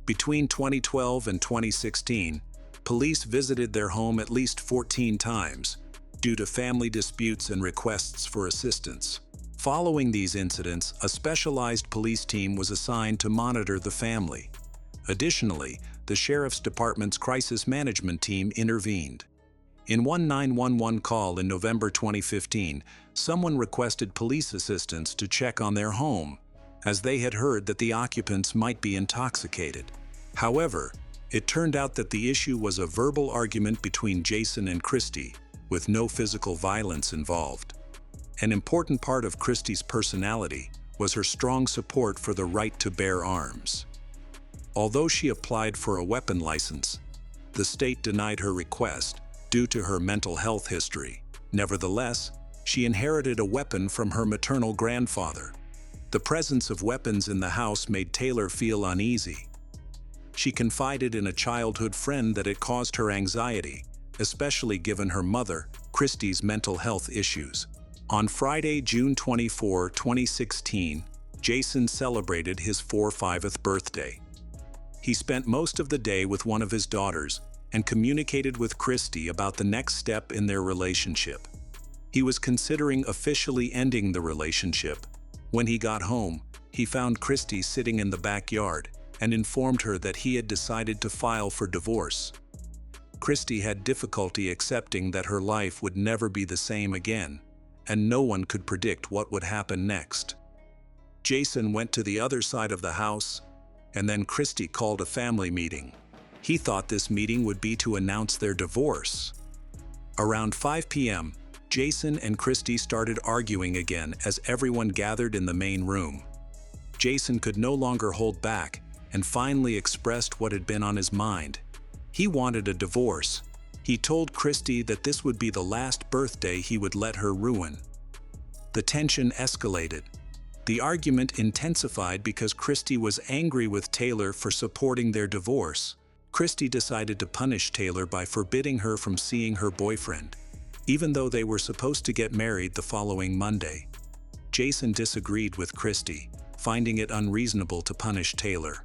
Between 2012 and 2016, police visited their home at least 14 times due to family disputes and requests for assistance. Following these incidents, a specialized police team was assigned to monitor the family. Additionally, the Sheriff's Department's crisis management team intervened. In one 911 call in November 2015, someone requested police assistance to check on their home, as they had heard that the occupants might be intoxicated. However, it turned out that the issue was a verbal argument between Jason and Christy, with no physical violence involved. An important part of Christy's personality was her strong support for the right to bear arms. Although she applied for a weapon license, the state denied her request due to her mental health history. Nevertheless, she inherited a weapon from her maternal grandfather. The presence of weapons in the house made Taylor feel uneasy. She confided in a childhood friend that it caused her anxiety, especially given her mother, Christy's mental health issues. On Friday, June 24, 2016, Jason celebrated his 45th birthday. He spent most of the day with one of his daughters and communicated with Christy about the next step in their relationship. He was considering officially ending the relationship. When he got home, he found Christy sitting in the backyard and informed her that he had decided to file for divorce. Christy had difficulty accepting that her life would never be the same again, and no one could predict what would happen next. Jason went to the other side of the house, and then Christy called a family meeting. He thought this meeting would be to announce their divorce. Around 5 p.m., Jason and Christy started arguing again as everyone gathered in the main room. Jason could no longer hold back and finally expressed what had been on his mind. He wanted a divorce. He told Christy that this would be the last birthday he would let her ruin. The tension escalated. The argument intensified because Christy was angry with Taylor for supporting their divorce. Christy decided to punish Taylor by forbidding her from seeing her boyfriend, even though they were supposed to get married the following Monday. Jason disagreed with Christy, finding it unreasonable to punish Taylor.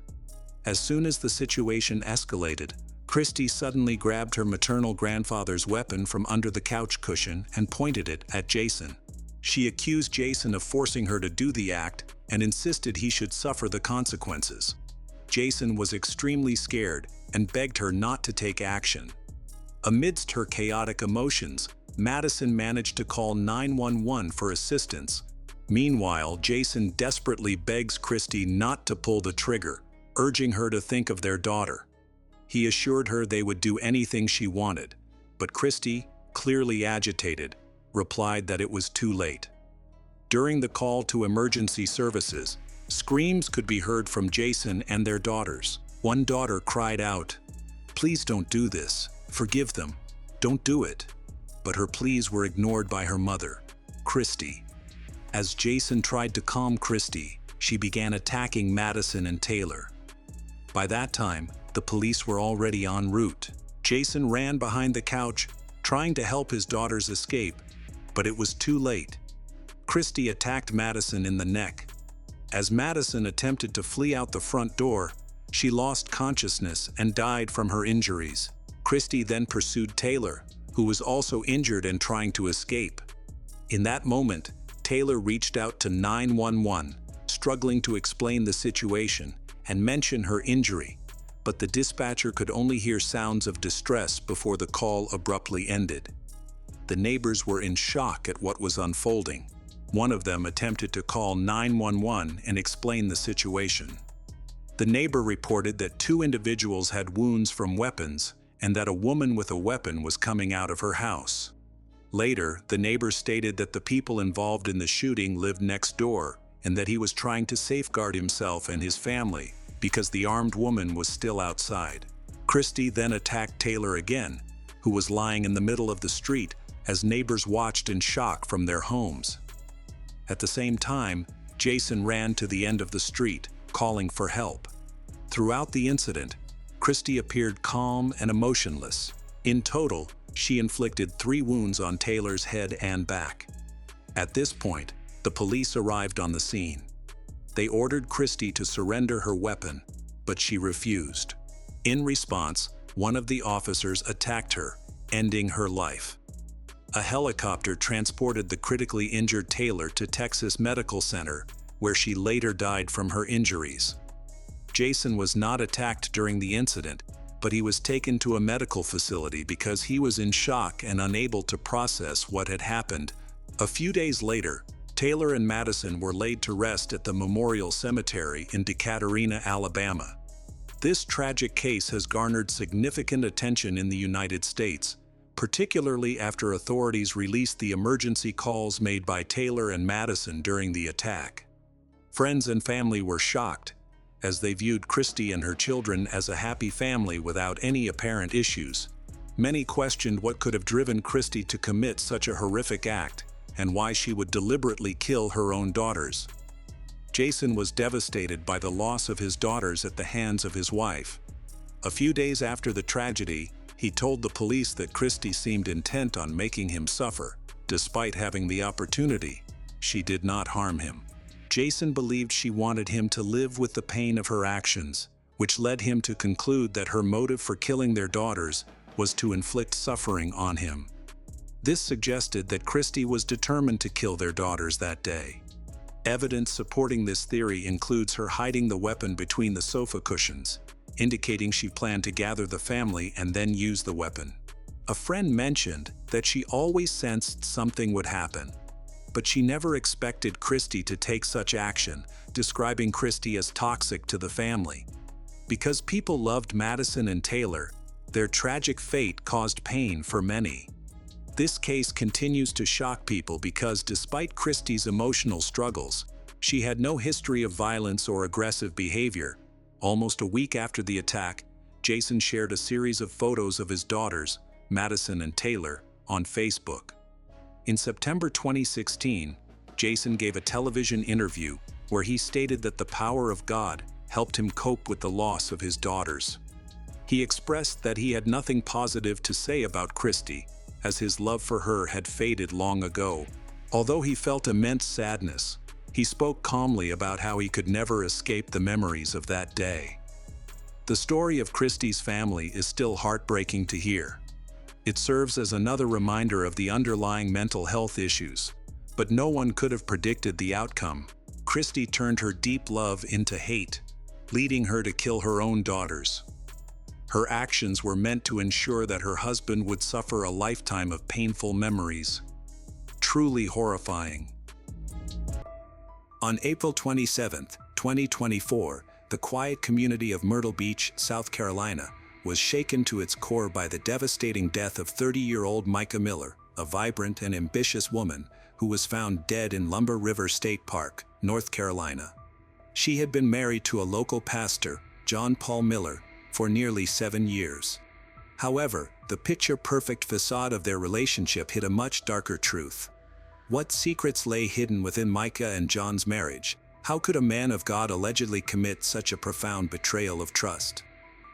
As soon as the situation escalated, Christy suddenly grabbed her maternal grandfather's weapon from under the couch cushion and pointed it at Jason. She accused Jason of forcing her to do the act and insisted he should suffer the consequences. Jason was extremely scared and begged her not to take action. Amidst her chaotic emotions, Madison managed to call 911 for assistance. Meanwhile, Jason desperately begs Christy not to pull the trigger, urging her to think of their daughter. He assured her they would do anything she wanted, but Christy, clearly agitated, replied that it was too late. During the call to emergency services, screams could be heard from Jason and their daughters. One daughter cried out, "Please don't do this. Forgive them. Don't do it." But her pleas were ignored by her mother, Christy. As Jason tried to calm Christy, she began attacking Madison and Taylor. By that time, the police were already en route. Jason ran behind the couch, trying to help his daughters escape, but it was too late. Christy attacked Madison in the neck. As Madison attempted to flee out the front door, she lost consciousness and died from her injuries. Christy then pursued Taylor, who was also injured and trying to escape. In that moment, Taylor reached out to 911, struggling to explain the situation and mention her injury, but the dispatcher could only hear sounds of distress before the call abruptly ended. The neighbors were in shock at what was unfolding. One of them attempted to call 911 and explain the situation. The neighbor reported that 2 individuals had wounds from weapons and that a woman with a weapon was coming out of her house. Later, the neighbor stated that the people involved in the shooting lived next door and that he was trying to safeguard himself and his family because the armed woman was still outside. Christy then attacked Taylor again, who was lying in the middle of the street as neighbors watched in shock from their homes. At the same time, Jason ran to the end of the street, calling for help. Throughout the incident, Christy appeared calm and emotionless. In total, she inflicted 3 wounds on Taylor's head and back. At this point, the police arrived on the scene. They ordered Christy to surrender her weapon, but she refused. In response, one of the officers attacked her, ending her life. A helicopter transported the critically injured Taylor to Texas Medical Center, where she later died from her injuries. Jason was not attacked during the incident, but he was taken to a medical facility because he was in shock and unable to process what had happened. A few days later, Taylor and Madison were laid to rest at the Memorial Cemetery in Decaturina, Alabama. This tragic case has garnered significant attention in the United States, particularly after authorities released the emergency calls made by Taylor and Madison during the attack. Friends and family were shocked, as they viewed Christy and her children as a happy family without any apparent issues. Many questioned what could have driven Christy to commit such a horrific act, and why she would deliberately kill her own daughters. Jason was devastated by the loss of his daughters at the hands of his wife. A few days after the tragedy, he told the police that Christy seemed intent on making him suffer. Despite having the opportunity, she did not harm him. Jason believed she wanted him to live with the pain of her actions, which led him to conclude that her motive for killing their daughters was to inflict suffering on him. This suggested that Christy was determined to kill their daughters that day. Evidence supporting this theory includes her hiding the weapon between the sofa cushions, indicating she planned to gather the family and then use the weapon. A friend mentioned that she always sensed something would happen, but she never expected Christy to take such action, describing Christy as toxic to the family. Because people loved Madison and Taylor, their tragic fate caused pain for many. This case continues to shock people because despite Christy's emotional struggles, she had no history of violence or aggressive behavior. Almost a week after the attack, Jason shared a series of photos of his daughters, Madison and Taylor, on Facebook. In September 2016, Jason gave a television interview where he stated that the power of God helped him cope with the loss of his daughters. He expressed that he had nothing positive to say about Christy, as his love for her had faded long ago. Although he felt immense sadness, he spoke calmly about how he could never escape the memories of that day. The story of Christy's family is still heartbreaking to hear. It serves as another reminder of the underlying mental health issues, but no one could have predicted the outcome. Christy turned her deep love into hate, leading her to kill her own daughters. Her actions were meant to ensure that her husband would suffer a lifetime of painful memories. Truly horrifying. On April 27, 2024, the quiet community of Myrtle Beach, South Carolina, was shaken to its core by the devastating death of 30-year-old Micah Miller, a vibrant and ambitious woman who was found dead in Lumber River State Park, North Carolina. She had been married to a local pastor, John Paul Miller, for nearly 7 years. However, the picture-perfect facade of their relationship hid a much darker truth. What secrets lay hidden within Micah and John's marriage? How could a man of God allegedly commit such a profound betrayal of trust?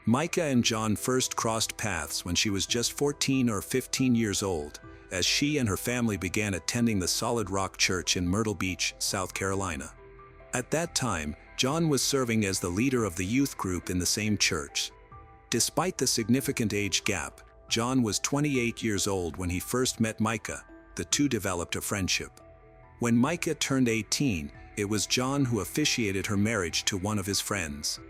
Micah and John first crossed paths when she was just 14 or 15 years old, as she and her family began attending the Solid Rock Church in Myrtle Beach, South Carolina. At that time, John was serving as the leader of the youth group in the same church. Despite the significant age gap, John was 28 years old when he first met Micah. The two developed a friendship. When Micah turned 18, it was John who officiated her marriage to one of his friends.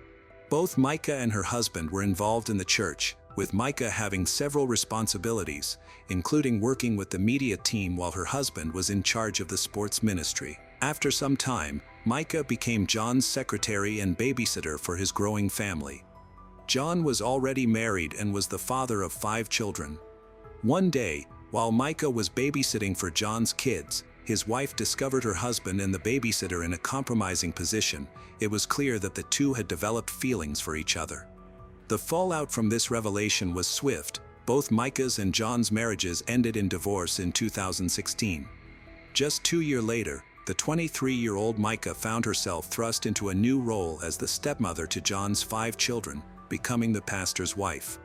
Both Micah and her husband were involved in the church, with Micah having several responsibilities, including working with the media team while her husband was in charge of the sports ministry. After some time, Micah became John's secretary and babysitter for his growing family. John was already married and was the father of 5 children. One day, while Micah was babysitting for John's kids, his wife discovered her husband and the babysitter in a compromising position. It was clear that the two had developed feelings for each other. The fallout from this revelation was swift. Both Micah's and John's marriages ended in divorce in 2016. Just 2 years later, the 23-year-old Micah found herself thrust into a new role as the stepmother to John's 5 children, becoming the pastor's wife.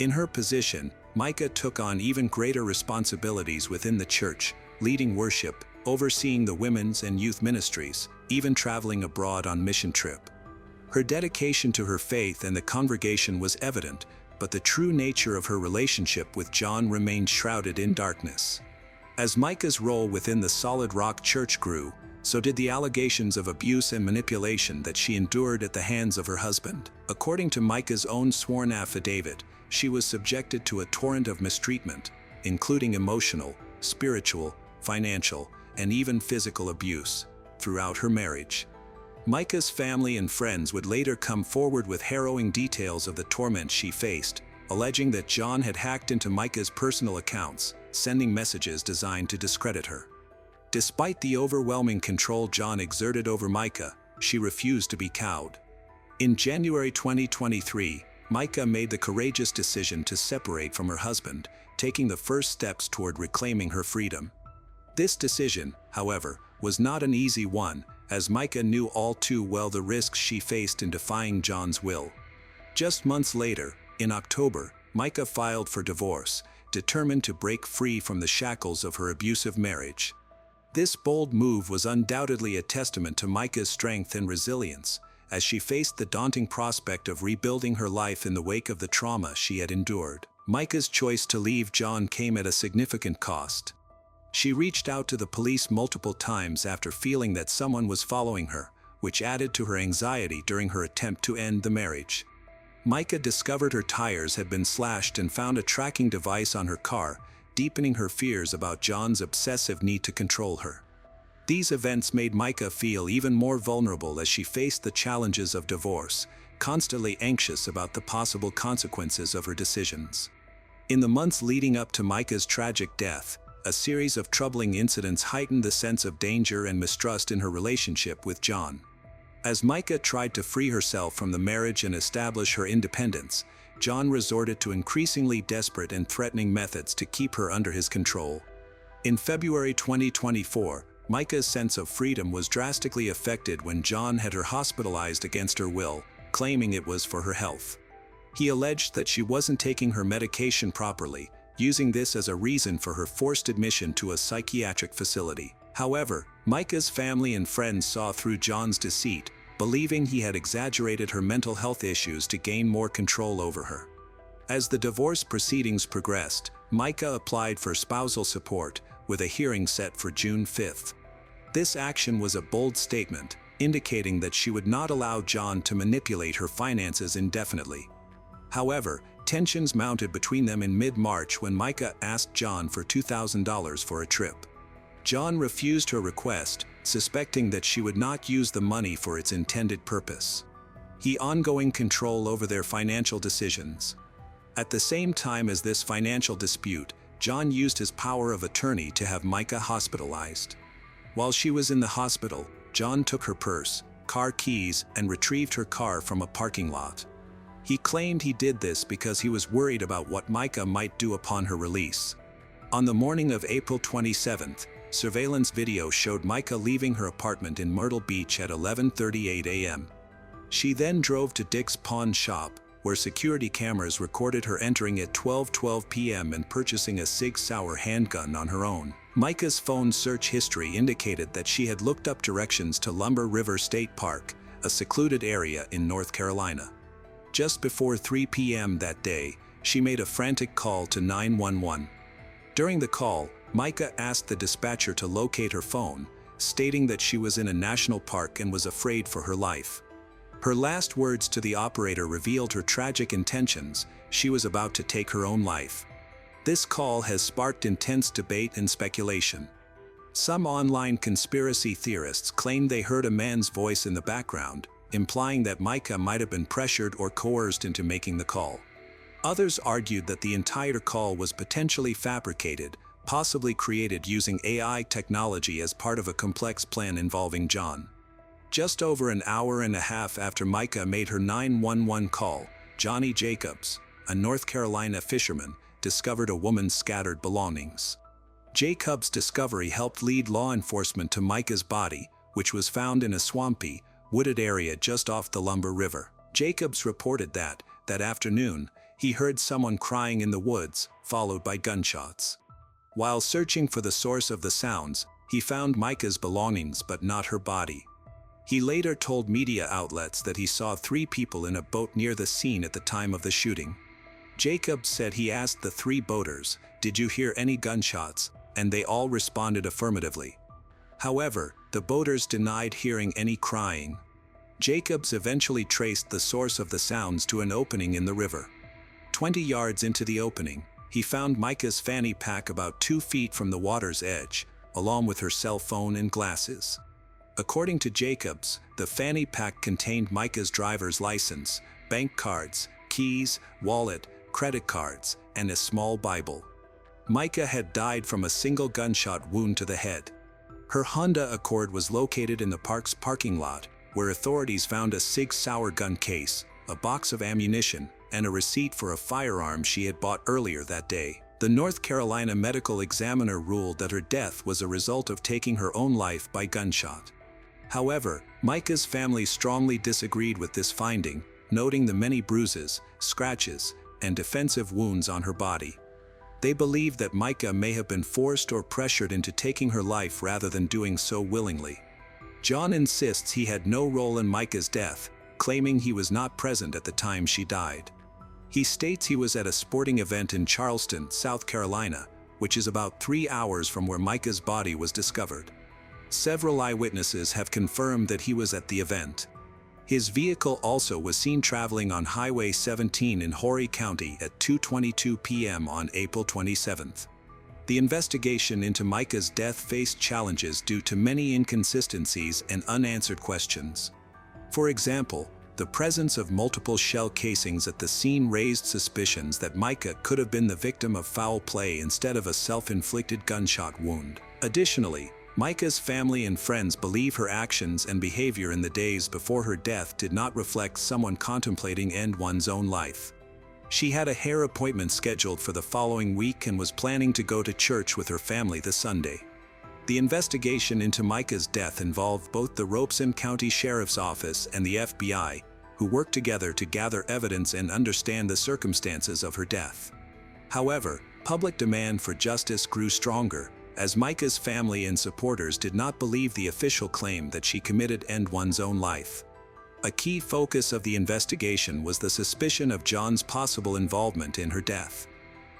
In her position, Micah took on even greater responsibilities within the church, leading worship, overseeing the women's and youth ministries, even traveling abroad on mission trip. Her dedication to her faith and the congregation was evident, but the true nature of her relationship with John remained shrouded in darkness. As Micah's role within the Solid Rock Church grew, so did the allegations of abuse and manipulation that she endured at the hands of her husband. According to Micah's own sworn affidavit, she was subjected to a torrent of mistreatment, including emotional, spiritual, financial, and even physical abuse, throughout her marriage. Micah's family and friends would later come forward with harrowing details of the torment she faced, alleging that John had hacked into Micah's personal accounts, sending messages designed to discredit her. Despite the overwhelming control John exerted over Micah, she refused to be cowed. In January 2023, Micah made the courageous decision to separate from her husband, taking the first steps toward reclaiming her freedom. This decision, however, was not an easy one, as Micah knew all too well the risks she faced in defying John's will. Just months later, in October, Micah filed for divorce, determined to break free from the shackles of her abusive marriage. This bold move was undoubtedly a testament to Micah's strength and resilience, as she faced the daunting prospect of rebuilding her life in the wake of the trauma she had endured. Micah's choice to leave John came at a significant cost. She reached out to the police multiple times after feeling that someone was following her, which added to her anxiety during her attempt to end the marriage. Micah discovered her tires had been slashed and found a tracking device on her car, deepening her fears about John's obsessive need to control her. These events made Micah feel even more vulnerable as she faced the challenges of divorce, constantly anxious about the possible consequences of her decisions. In the months leading up to Micah's tragic death, a series of troubling incidents heightened the sense of danger and mistrust in her relationship with John. As Micah tried to free herself from the marriage and establish her independence, John resorted to increasingly desperate and threatening methods to keep her under his control. In February 2024, Micah's sense of freedom was drastically affected when John had her hospitalized against her will, claiming it was for her health. He alleged that she wasn't taking her medication properly, using this as a reason for her forced admission to a psychiatric facility. However, Micah's family and friends saw through John's deceit, believing he had exaggerated her mental health issues to gain more control over her. As the divorce proceedings progressed, Micah applied for spousal support, with a hearing set for June 5. This action was a bold statement, indicating that she would not allow John to manipulate her finances indefinitely. However, tensions mounted between them in mid-March when Micah asked John for $2,000 for a trip. John refused her request, suspecting that she would not use the money for its intended purpose. He had ongoing control over their financial decisions. At the same time as this financial dispute, John used his power of attorney to have Micah hospitalized. While she was in the hospital, John took her purse, car keys, and retrieved her car from a parking lot. He claimed he did this because he was worried about what Micah might do upon her release. On the morning of April 27th, surveillance video showed Micah leaving her apartment in Myrtle Beach at 11:38 a.m. She then drove to Dick's pawn shop, where security cameras recorded her entering at 12:12 p.m. and purchasing a Sig Sauer handgun on her own. Micah's phone search history indicated that she had looked up directions to Lumber River State Park, a secluded area in North Carolina. Just before 3 p.m. that day, she made a frantic call to 911. During the call, Micah asked the dispatcher to locate her phone, stating that she was in a national park and was afraid for her life. Her last words to the operator revealed her tragic intentions. She was about to take her own life. This call has sparked intense debate and speculation. Some online conspiracy theorists claim they heard a man's voice in the background, implying that Micah might have been pressured or coerced into making the call. Others argued that the entire call was potentially fabricated, possibly created using AI technology as part of a complex plan involving John. Just over an hour and a half after Micah made her 911 call, Johnny Jacobs, a North Carolina fisherman, discovered a woman's scattered belongings. Jacobs' discovery helped lead law enforcement to Micah's body, which was found in a swampy, wooded area just off the Lumber River. Jacobs reported that afternoon, he heard someone crying in the woods, followed by gunshots. While searching for the source of the sounds, he found Micah's belongings but not her body. He later told media outlets that he saw 3 people in a boat near the scene at the time of the shooting. Jacobs said he asked the 3 boaters, "Did you hear any gunshots?" and they all responded affirmatively. However, the boaters denied hearing any crying. Jacobs eventually traced the source of the sounds to an opening in the river. 20 yards into the opening, he found Micah's fanny pack about 2 feet from the water's edge, along with her cell phone and glasses. According to Jacobs, the fanny pack contained Micah's driver's license, bank cards, keys, wallet, credit cards, and a small Bible. Micah had died from a single gunshot wound to the head. Her Honda Accord was located in the park's parking lot, where authorities found a Sig Sauer gun case, a box of ammunition, and a receipt for a firearm she had bought earlier that day. The North Carolina medical examiner ruled that her death was a result of taking her own life by gunshot. However, Micah's family strongly disagreed with this finding, noting the many bruises, scratches, and defensive wounds on her body. They believed that Micah may have been forced or pressured into taking her life rather than doing so willingly. John insists he had no role in Micah's death, claiming he was not present at the time she died. He states he was at a sporting event in Charleston, South Carolina, which is about 3 hours from where Micah's body was discovered. Several eyewitnesses have confirmed that he was at the event. His vehicle also was seen traveling on Highway 17 in Horry County at 2:22 p.m. on April 27th. The investigation into Micah's death faced challenges due to many inconsistencies and unanswered questions. For example, the presence of multiple shell casings at the scene raised suspicions that Micah could have been the victim of foul play instead of a self-inflicted gunshot wound. Additionally, Micah's family and friends believe her actions and behavior in the days before her death did not reflect someone contemplating end one's own life. She had a hair appointment scheduled for the following week and was planning to go to church with her family the Sunday. The investigation into Micah's death involved both the Robeson County Sheriff's Office and the FBI, who worked together to gather evidence and understand the circumstances of her death. However, public demand for justice grew stronger, as Micah's family and supporters did not believe the official claim that she committed end one's own life. A key focus of the investigation was the suspicion of John's possible involvement in her death.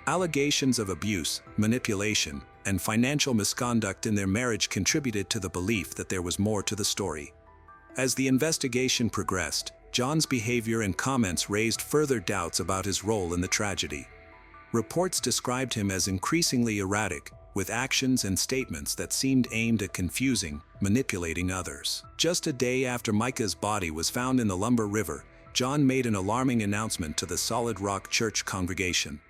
Allegations of abuse, manipulation, and financial misconduct in their marriage contributed to the belief that there was more to the story. As the investigation progressed, John's behavior and comments raised further doubts about his role in the tragedy. Reports described him as increasingly erratic, with actions and statements that seemed aimed at confusing, manipulating others. Just a day after Micah's body was found in the Lumber River, John made an alarming announcement to the Solid Rock Church congregation.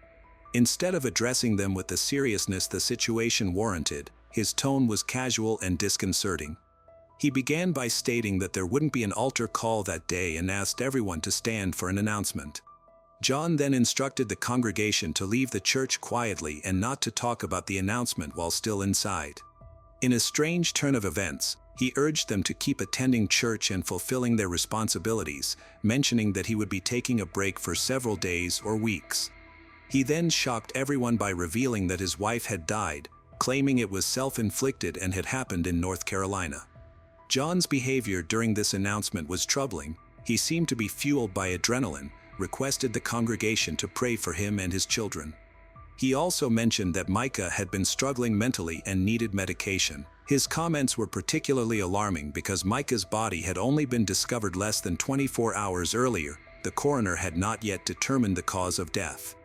Instead of addressing them with the seriousness the situation warranted, his tone was casual and disconcerting. He began by stating that there wouldn't be an altar call that day and asked everyone to stand for an announcement. John then instructed the congregation to leave the church quietly and not to talk about the announcement while still inside. In a strange turn of events, he urged them to keep attending church and fulfilling their responsibilities, mentioning that he would be taking a break for several days or weeks. He then shocked everyone by revealing that his wife had died, claiming it was self-inflicted and had happened in North Carolina. John's behavior during this announcement was troubling. He seemed to be fueled by adrenaline, requested the congregation to pray for him and his children. He also mentioned that Micah had been struggling mentally and needed medication. His comments were particularly alarming because Micah's body had only been discovered less than 24 hours earlier. The coroner had not yet determined the cause of death.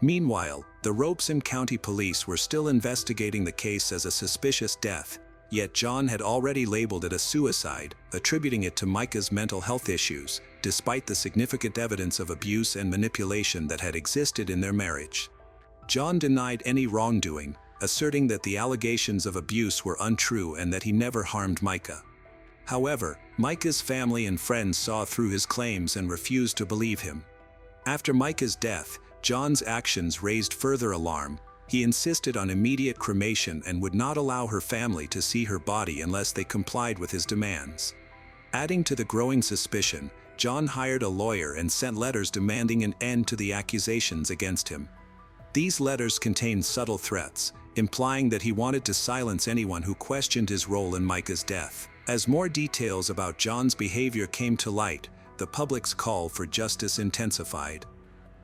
Meanwhile, the Robeson County Police were still investigating the case as a suspicious death, yet John had already labeled it a suicide, attributing it to Micah's mental health issues, despite the significant evidence of abuse and manipulation that had existed in their marriage. John denied any wrongdoing, asserting that the allegations of abuse were untrue and that he never harmed Micah. However, Micah's family and friends saw through his claims and refused to believe him. After Micah's death, John's actions raised further alarm. He insisted on immediate cremation and would not allow her family to see her body unless they complied with his demands. Adding to the growing suspicion, John hired a lawyer and sent letters demanding an end to the accusations against him. These letters contained subtle threats, implying that he wanted to silence anyone who questioned his role in Micah's death. As more details about John's behavior came to light, the public's call for justice intensified.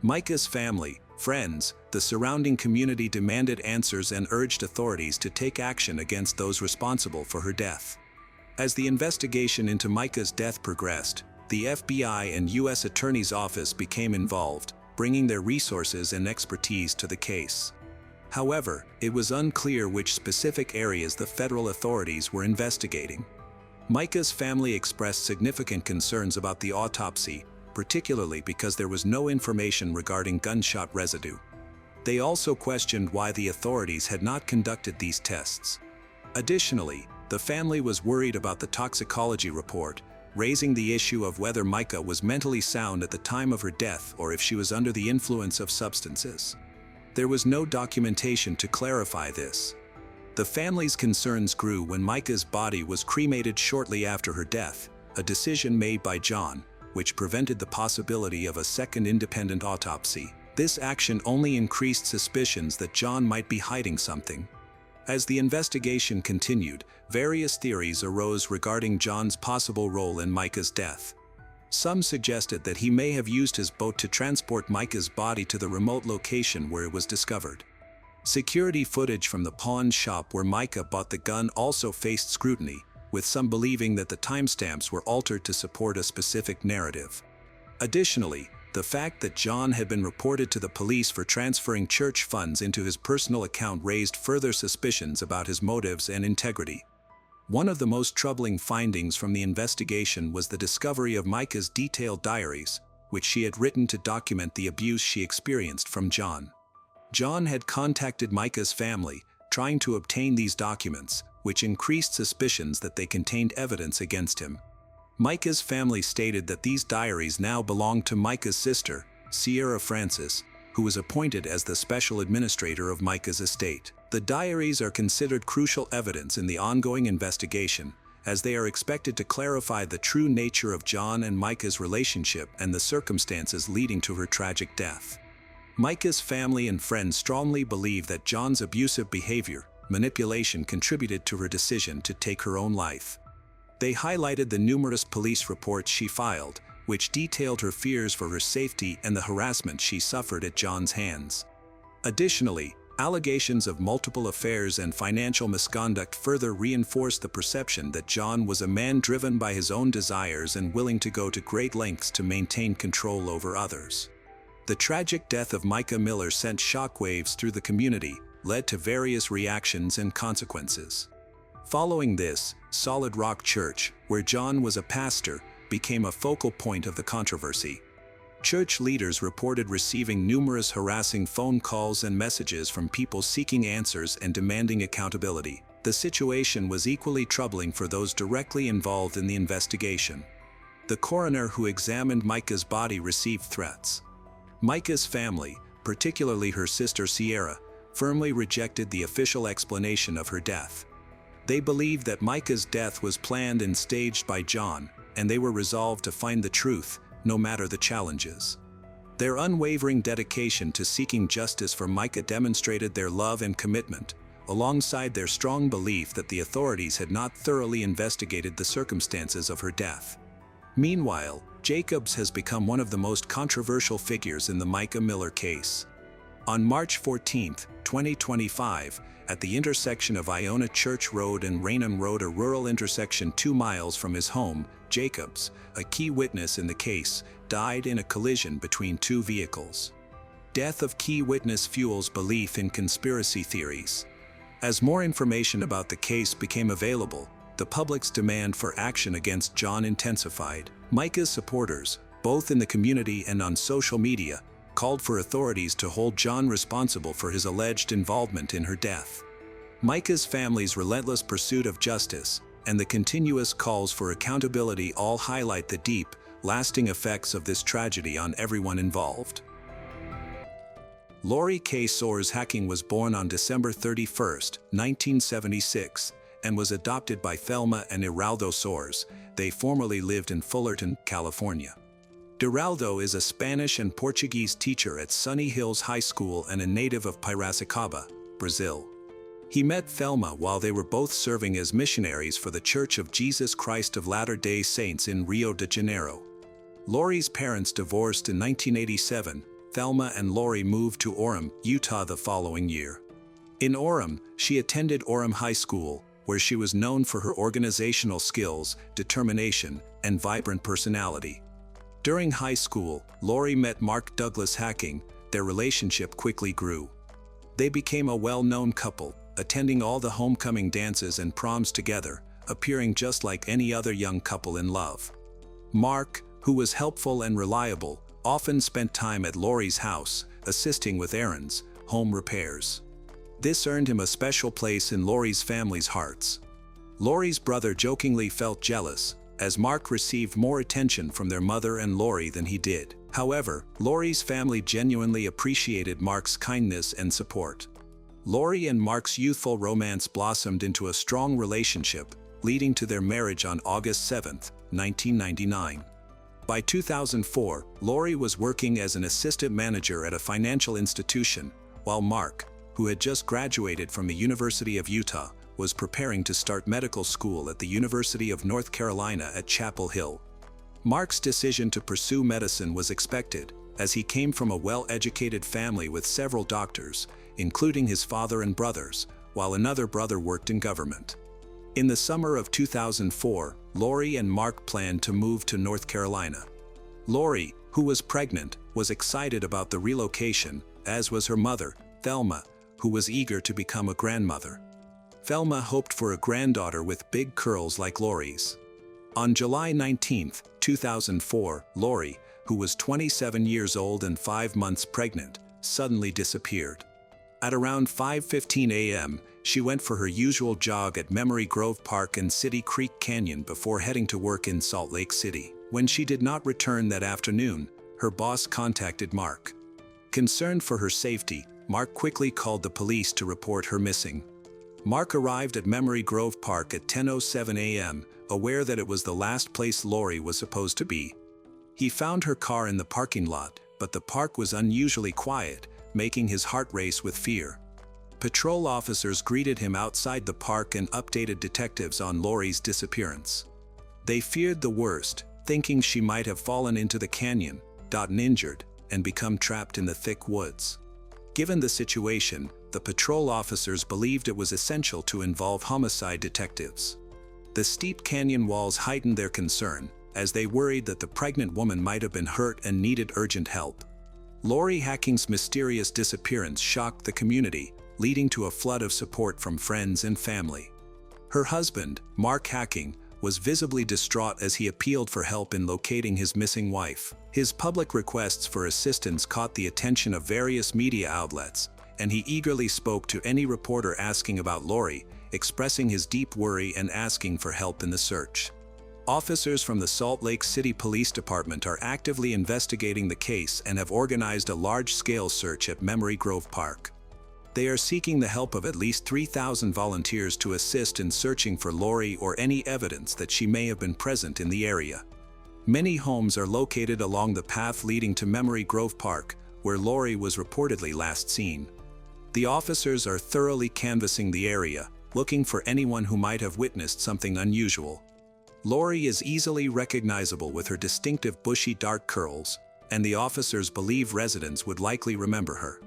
Micah's family, friends, the surrounding community demanded answers and urged authorities to take action against those responsible for her death. As the investigation into Micah's death progressed, the FBI and U.S. Attorney's Office became involved, bringing their resources and expertise to the case. However, it was unclear which specific areas the federal authorities were investigating. Micah's family expressed significant concerns about the autopsy, particularly because there was no information regarding gunshot residue. They also questioned why the authorities had not conducted these tests. Additionally, the family was worried about the toxicology report, raising the issue of whether Micah was mentally sound at the time of her death or if she was under the influence of substances. There was no documentation to clarify this. The family's concerns grew when Micah's body was cremated shortly after her death, a decision made by John, which prevented the possibility of a second independent autopsy. This action only increased suspicions that John might be hiding something. As the investigation continued, various theories arose regarding John's possible role in Micah's death. Some suggested that he may have used his boat to transport Micah's body to the remote location where it was discovered. Security footage from the pawn shop where Micah bought the gun also faced scrutiny, with some believing that the timestamps were altered to support a specific narrative. Additionally, the fact that John had been reported to the police for transferring church funds into his personal account raised further suspicions about his motives and integrity. One of the most troubling findings from the investigation was the discovery of Micah's detailed diaries, which she had written to document the abuse she experienced from John. John had contacted Micah's family, trying to obtain these documents, which increased suspicions that they contained evidence against him. Micah's family stated that these diaries now belonged to Micah's sister, Sierra Francis, who was appointed as the special administrator of Micah's estate. The diaries are considered crucial evidence in the ongoing investigation, as they are expected to clarify the true nature of John and Micah's relationship and the circumstances leading to her tragic death. Micah's family and friends strongly believe that John's abusive behavior, manipulation contributed to her decision to take her own life. They highlighted the numerous police reports she filed, which detailed her fears for her safety and the harassment she suffered at John's hands. Additionally, allegations of multiple affairs and financial misconduct further reinforced the perception that John was a man driven by his own desires and willing to go to great lengths to maintain control over others. The tragic death of Micah Miller sent shockwaves through the community, led to various reactions and consequences. Following this, Solid Rock Church, where John was a pastor, became a focal point of the controversy. Church leaders reported receiving numerous harassing phone calls and messages from people seeking answers and demanding accountability. The situation was equally troubling for those directly involved in the investigation. The coroner who examined Micah's body received threats. Micah's family, particularly her sister Sierra, firmly rejected the official explanation of her death. They believed that Micah's death was planned and staged by John, and they were resolved to find the truth, no matter the challenges. Their unwavering dedication to seeking justice for Micah demonstrated their love and commitment, alongside their strong belief that the authorities had not thoroughly investigated the circumstances of her death. Meanwhile, Jacobs has become one of the most controversial figures in the Micah Miller case. On March 14, 2025, at the intersection of Iona Church Road and Raynham Road, a rural intersection 2 miles from his home, Jacobs, a key witness in the case, died in a collision between 2 vehicles. Death of key witness fuels belief in conspiracy theories. As more information about the case became available, the public's demand for action against John intensified. Micah's supporters, both in the community and on social media, called for authorities to hold John responsible for his alleged involvement in her death. Micah's family's relentless pursuit of justice and the continuous calls for accountability all highlight the deep, lasting effects of this tragedy on everyone involved. Lori K. Soares Hacking was born on December 31, 1976, and was adopted by Thelma and Iraldo Soares. They formerly lived in Fullerton, California. Iraldo is a Spanish and Portuguese teacher at Sunny Hills High School and a native of Piracicaba, Brazil. He met Thelma while they were both serving as missionaries for the Church of Jesus Christ of Latter-day Saints in Rio de Janeiro. Lori's parents divorced in 1987. Thelma and Lori moved to Orem, Utah the following year. In Orem, she attended Orem High School, where she was known for her organizational skills, determination, and vibrant personality. During high school, Lori met Mark Douglas Hacking. Their relationship quickly grew. They became a well-known couple, attending all the homecoming dances and proms together, appearing just like any other young couple in love. Mark, who was helpful and reliable, often spent time at Lori's house, assisting with errands, home repairs. This earned him a special place in Lori's family's hearts. Lori's brother jokingly felt jealous, as Mark received more attention from their mother and Lori than he did. However, Lori's family genuinely appreciated Mark's kindness and support. Lori and Mark's youthful romance blossomed into a strong relationship, leading to their marriage on August 7, 1999. By 2004, Lori was working as an assistant manager at a financial institution, while Mark, who had just graduated from the University of Utah, was preparing to start medical school at the University of North Carolina at Chapel Hill. Mark's decision to pursue medicine was expected, as he came from a well-educated family with several doctors, including his father and brothers, while another brother worked in government. In the summer of 2004, Lori and Mark planned to move to North Carolina. Lori, who was pregnant, was excited about the relocation, as was her mother, Thelma, who was eager to become a grandmother. Thelma hoped for a granddaughter with big curls like Lori's. On July 19, 2004, Lori, who was 27 years old and 5 months pregnant, suddenly disappeared. At around 5:15 a.m., she went for her usual jog at Memory Grove Park and City Creek Canyon before heading to work in Salt Lake City. When she did not return that afternoon, her boss contacted Mark. Concerned for her safety, Mark quickly called the police to report her missing. Mark arrived at Memory Grove Park at 10:07 a.m., aware that it was the last place Lori was supposed to be. He found her car in the parking lot, but the park was unusually quiet, making his heart race with fear. Patrol officers greeted him outside the park and updated detectives on Lori's disappearance. They feared the worst, thinking she might have fallen into the canyon, gotten injured, and become trapped in the thick woods. Given the situation, the patrol officers believed it was essential to involve homicide detectives. The steep canyon walls heightened their concern, as they worried that the pregnant woman might have been hurt and needed urgent help. Lori Hacking's mysterious disappearance shocked the community, leading to a flood of support from friends and family. Her husband, Mark Hacking, was visibly distraught as he appealed for help in locating his missing wife. His public requests for assistance caught the attention of various media outlets, and he eagerly spoke to any reporter asking about Lori, expressing his deep worry and asking for help in the search. Officers from the Salt Lake City Police Department are actively investigating the case and have organized a large-scale search at Memory Grove Park. They are seeking the help of at least 3,000 volunteers to assist in searching for Lori or any evidence that she may have been present in the area. Many homes are located along the path leading to Memory Grove Park, where Lori was reportedly last seen. The officers are thoroughly canvassing the area, looking for anyone who might have witnessed something unusual. Lori is easily recognizable with her distinctive bushy dark curls, and the officers believe residents would likely remember her.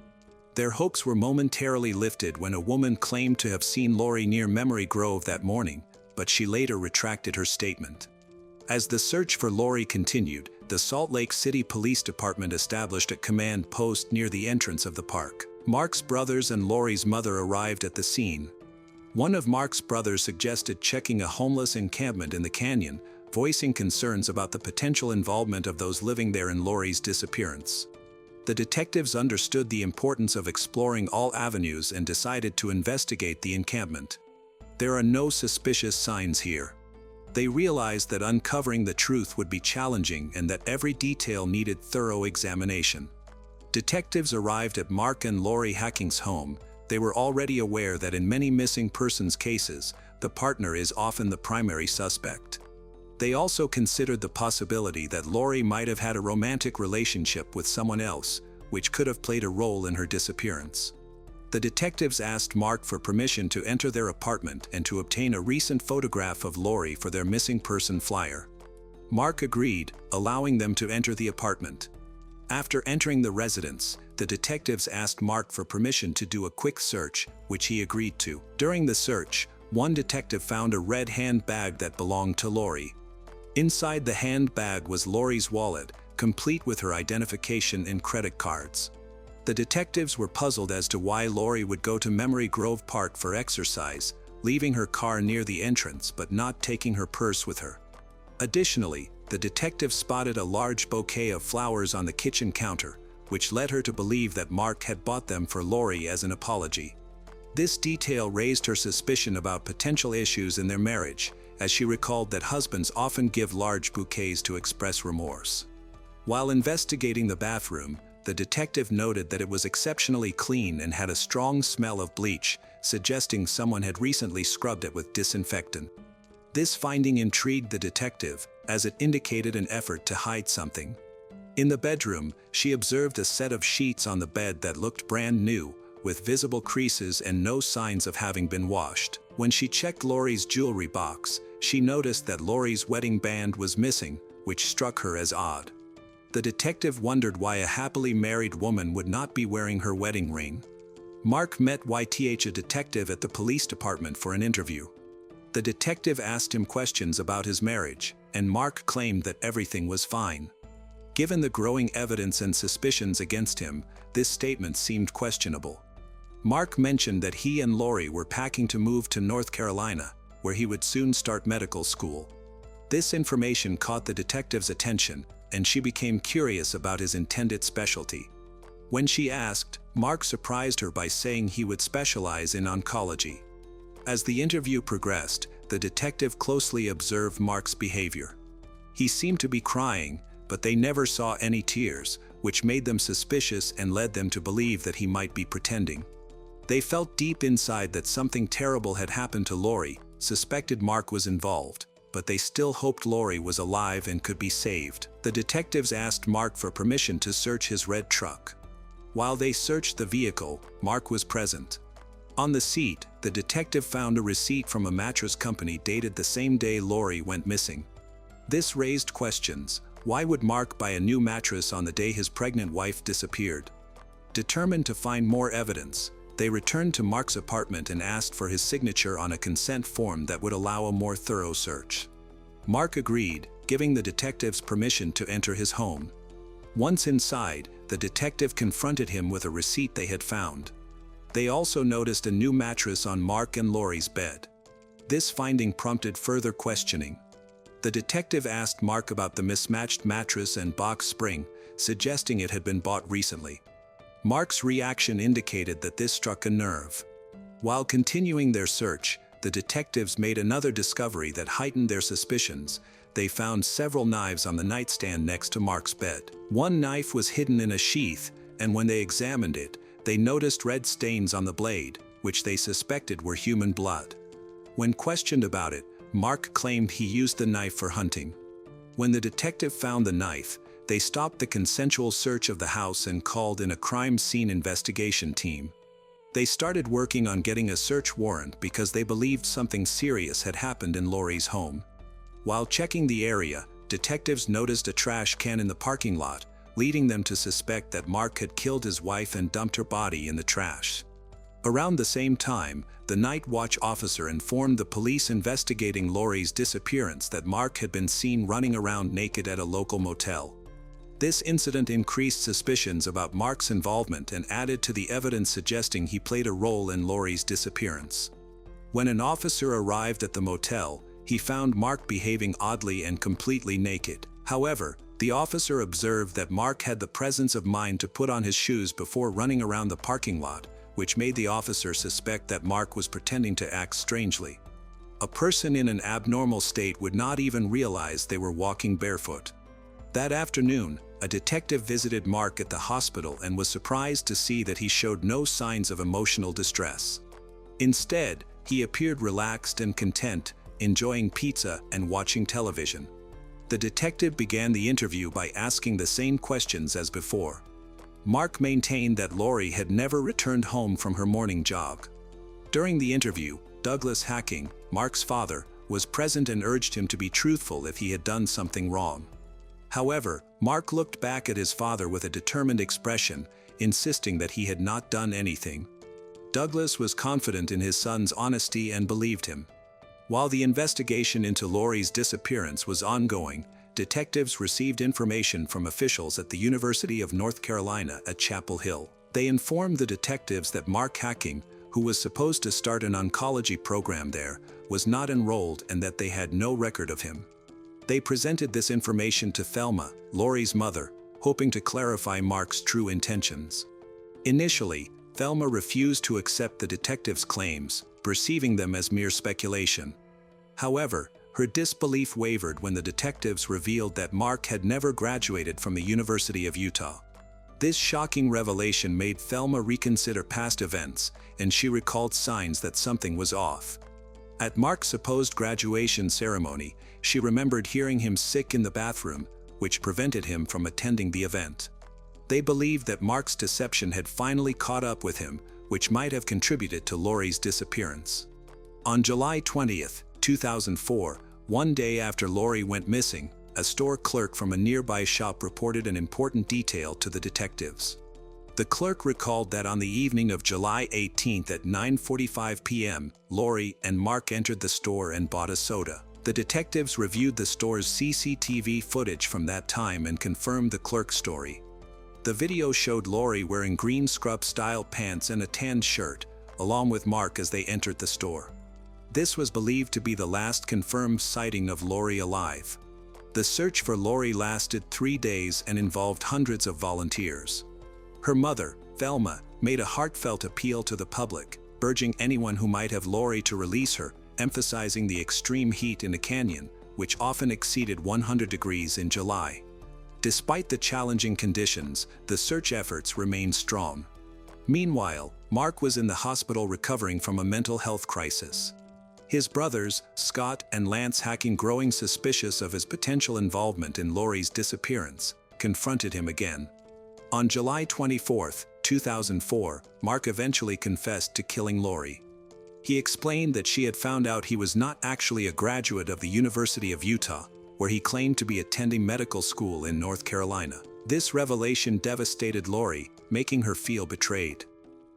Their hopes were momentarily lifted when a woman claimed to have seen Lori near Memory Grove that morning, but she later retracted her statement. As the search for Lori continued, the Salt Lake City Police Department established a command post near the entrance of the park. Mark's brothers and Lori's mother arrived at the scene. One of Mark's brothers suggested checking a homeless encampment in the canyon, voicing concerns about the potential involvement of those living there in Lori's disappearance. The detectives understood the importance of exploring all avenues and decided to investigate the encampment. There are no suspicious signs here. They realized that uncovering the truth would be challenging and that every detail needed thorough examination. Detectives arrived at Mark and Lori Hacking's home. They were already aware that in many missing persons cases, the partner is often the primary suspect. They also considered the possibility that Lori might have had a romantic relationship with someone else, which could have played a role in her disappearance. The detectives asked Mark for permission to enter their apartment and to obtain a recent photograph of Lori for their missing person flyer. Mark agreed, allowing them to enter the apartment. After entering the residence, the detectives asked Mark for permission to do a quick search, which he agreed to. During the search, one detective found a red handbag that belonged to Lori. Inside the handbag was Lori's wallet, complete with her identification and credit cards. The detectives were puzzled as to why Lori would go to Memory Grove Park for exercise, leaving her car near the entrance but not taking her purse with her. Additionally, the detective spotted a large bouquet of flowers on the kitchen counter, which led her to believe that Mark had bought them for Lori as an apology. This detail raised her suspicion about potential issues in their marriage, as she recalled that husbands often give large bouquets to express remorse. While investigating the bathroom, the detective noted that it was exceptionally clean and had a strong smell of bleach, suggesting someone had recently scrubbed it with disinfectant. This finding intrigued the detective, as it indicated an effort to hide something. In the bedroom, she observed a set of sheets on the bed that looked brand new, with visible creases and no signs of having been washed. When she checked Lori's jewelry box, she noticed that Lori's wedding band was missing, which struck her as odd. The detective wondered why a happily married woman would not be wearing her wedding ring. Mark met YTH, a detective at the police department, for an interview. The detective asked him questions about his marriage, and Mark claimed that everything was fine. Given the growing evidence and suspicions against him, this statement seemed questionable. Mark mentioned that he and Lori were packing to move to North Carolina, where he would soon start medical school. This information caught the detective's attention, and she became curious about his intended specialty. When she asked, Mark surprised her by saying he would specialize in oncology. As the interview progressed, the detective closely observed Mark's behavior. He seemed to be crying, but they never saw any tears, which made them suspicious and led them to believe that he might be pretending. They felt deep inside that something terrible had happened to Lori, suspected Mark was involved, but they still hoped Lori was alive and could be saved. The detectives asked Mark for permission to search his red truck. While they searched the vehicle, Mark was present. On the seat, the detective found a receipt from a mattress company dated the same day Lori went missing. This raised questions. Why would Mark buy a new mattress on the day his pregnant wife disappeared? Determined to find more evidence, they returned to Mark's apartment and asked for his signature on a consent form that would allow a more thorough search. Mark agreed, giving the detectives permission to enter his home. Once inside, the detective confronted him with a receipt they had found. They also noticed a new mattress on Mark and Lori's bed. This finding prompted further questioning. The detective asked Mark about the mismatched mattress and box spring, suggesting it had been bought recently. Mark's reaction indicated that this struck a nerve. While continuing their search, the detectives made another discovery that heightened their suspicions. They found several knives on the nightstand next to Mark's bed. One knife was hidden in a sheath, and when they examined it, they noticed red stains on the blade, which they suspected were human blood. When questioned about it, Mark claimed he used the knife for hunting. When the detective found the knife, they stopped the consensual search of the house and called in a crime scene investigation team. They started working on getting a search warrant because they believed something serious had happened in Lori's home. While checking the area, detectives noticed a trash can in the parking lot, leading them to suspect that Mark had killed his wife and dumped her body in the trash. Around the same time, the night watch officer informed the police investigating Lori's disappearance that Mark had been seen running around naked at a local motel. This incident increased suspicions about Mark's involvement and added to the evidence suggesting he played a role in Lori's disappearance. When an officer arrived at the motel, he found Mark behaving oddly and completely naked. However, the officer observed that Mark had the presence of mind to put on his shoes before running around the parking lot, which made the officer suspect that Mark was pretending to act strangely. A person in an abnormal state would not even realize they were walking barefoot. That afternoon, a detective visited Mark at the hospital and was surprised to see that he showed no signs of emotional distress. Instead, he appeared relaxed and content, enjoying pizza and watching television. The detective began the interview by asking the same questions as before. Mark maintained that Lori had never returned home from her morning jog. During the interview, Douglas Hacking, Mark's father, was present and urged him to be truthful if he had done something wrong. However, Mark looked back at his father with a determined expression, insisting that he had not done anything. Douglas was confident in his son's honesty and believed him. While the investigation into Lori's disappearance was ongoing, detectives received information from officials at the University of North Carolina at Chapel Hill. They informed the detectives that Mark Hacking, who was supposed to start an oncology program there, was not enrolled and that they had no record of him. They presented this information to Thelma, Lori's mother, hoping to clarify Mark's true intentions. Initially, Thelma refused to accept the detectives' claims, perceiving them as mere speculation. However, her disbelief wavered when the detectives revealed that Mark had never graduated from the University of Utah. This shocking revelation made Thelma reconsider past events, and she recalled signs that something was off. At Mark's supposed graduation ceremony, she remembered hearing him sick in the bathroom, which prevented him from attending the event. They believed that Mark's deception had finally caught up with him, which might have contributed to Lori's disappearance. On July 20, 2004, one day after Lori went missing, a store clerk from a nearby shop reported an important detail to the detectives. The clerk recalled that on the evening of July 18 at 9:45 p.m., Lori and Mark entered the store and bought a soda. The detectives reviewed the store's CCTV footage from that time and confirmed the clerk's story. The video showed Lori wearing green scrub-style pants and a tan shirt, along with Mark as they entered the store. This was believed to be the last confirmed sighting of Lori alive. The search for Lori lasted 3 days and involved hundreds of volunteers. Her mother, Thelma, made a heartfelt appeal to the public, urging anyone who might have Lori to release her, emphasizing the extreme heat in the canyon, which often exceeded 100 degrees in July. Despite the challenging conditions, the search efforts remained strong. Meanwhile, Mark was in the hospital recovering from a mental health crisis. His brothers, Scott and Lance Hacking, growing suspicious of his potential involvement in Lori's disappearance, confronted him again. On July 24, 2004, Mark eventually confessed to killing Lori. He explained that she had found out he was not actually a graduate of the University of Utah, where he claimed to be attending medical school in North Carolina. This revelation devastated Lori, making her feel betrayed.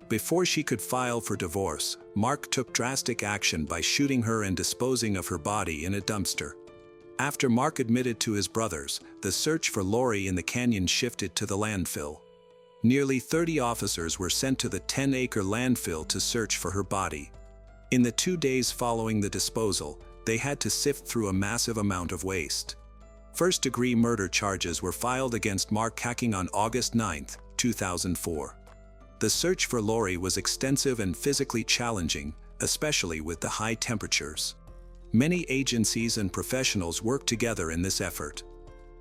Before she could file for divorce, Mark took drastic action by shooting her and disposing of her body in a dumpster. After Mark admitted to his brothers, the search for Lori in the canyon shifted to the landfill. Nearly 30 officers were sent to the 10-acre landfill to search for her body. In the 2 days following the disposal, they had to sift through a massive amount of waste. First-degree murder charges were filed against Mark Hacking on August 9, 2004. The search for Lori was extensive and physically challenging, especially with the high temperatures. Many agencies and professionals worked together in this effort.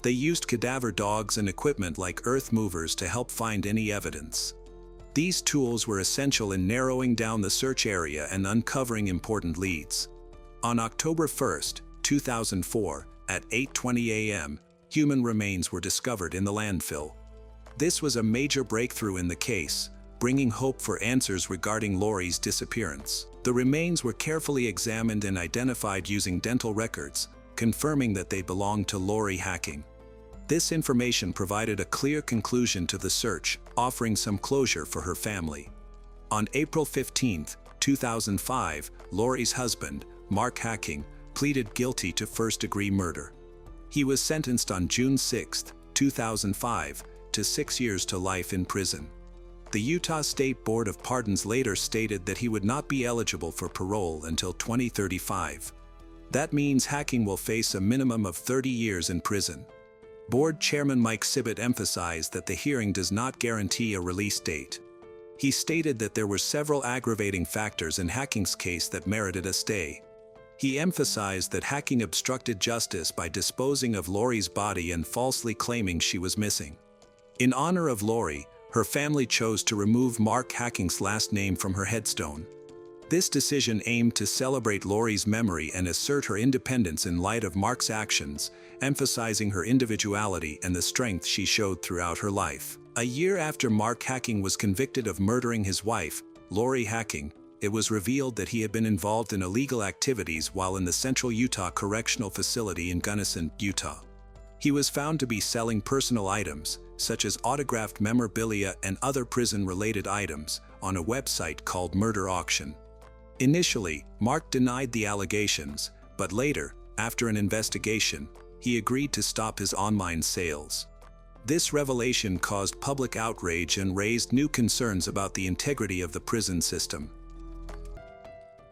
They used cadaver dogs and equipment like earth movers to help find any evidence. These tools were essential in narrowing down the search area and uncovering important leads. On October 1, 2004, at 8:20 a.m., human remains were discovered in the landfill. This was a major breakthrough in the case, bringing hope for answers regarding Lori's disappearance. The remains were carefully examined and identified using dental records, confirming that they belonged to Lori Hacking. This information provided a clear conclusion to the search, offering some closure for her family. On April 15, 2005, Lori's husband, Mark Hacking, pleaded guilty to first-degree murder. He was sentenced on June 6, 2005, to 6 years to life in prison. The Utah State Board of Pardons later stated that he would not be eligible for parole until 2035. That means Hacking will face a minimum of 30 years in prison. Board Chairman Mike Sibbett emphasized that the hearing does not guarantee a release date. He stated that there were several aggravating factors in Hacking's case that merited a stay. He emphasized that Hacking obstructed justice by disposing of Lori's body and falsely claiming she was missing. In honor of Lori, her family chose to remove Mark Hacking's last name from her headstone. This decision aimed to celebrate Lori's memory and assert her independence in light of Mark's actions, emphasizing her individuality and the strength she showed throughout her life. A year after Mark Hacking was convicted of murdering his wife, Lori Hacking, it was revealed that he had been involved in illegal activities while in the Central Utah Correctional Facility in Gunnison, Utah. He was found to be selling personal items, such as autographed memorabilia and other prison-related items, on a website called Murder Auction. Initially, Mark denied the allegations, but later, after an investigation, he agreed to stop his online sales. This revelation caused public outrage and raised new concerns about the integrity of the prison system.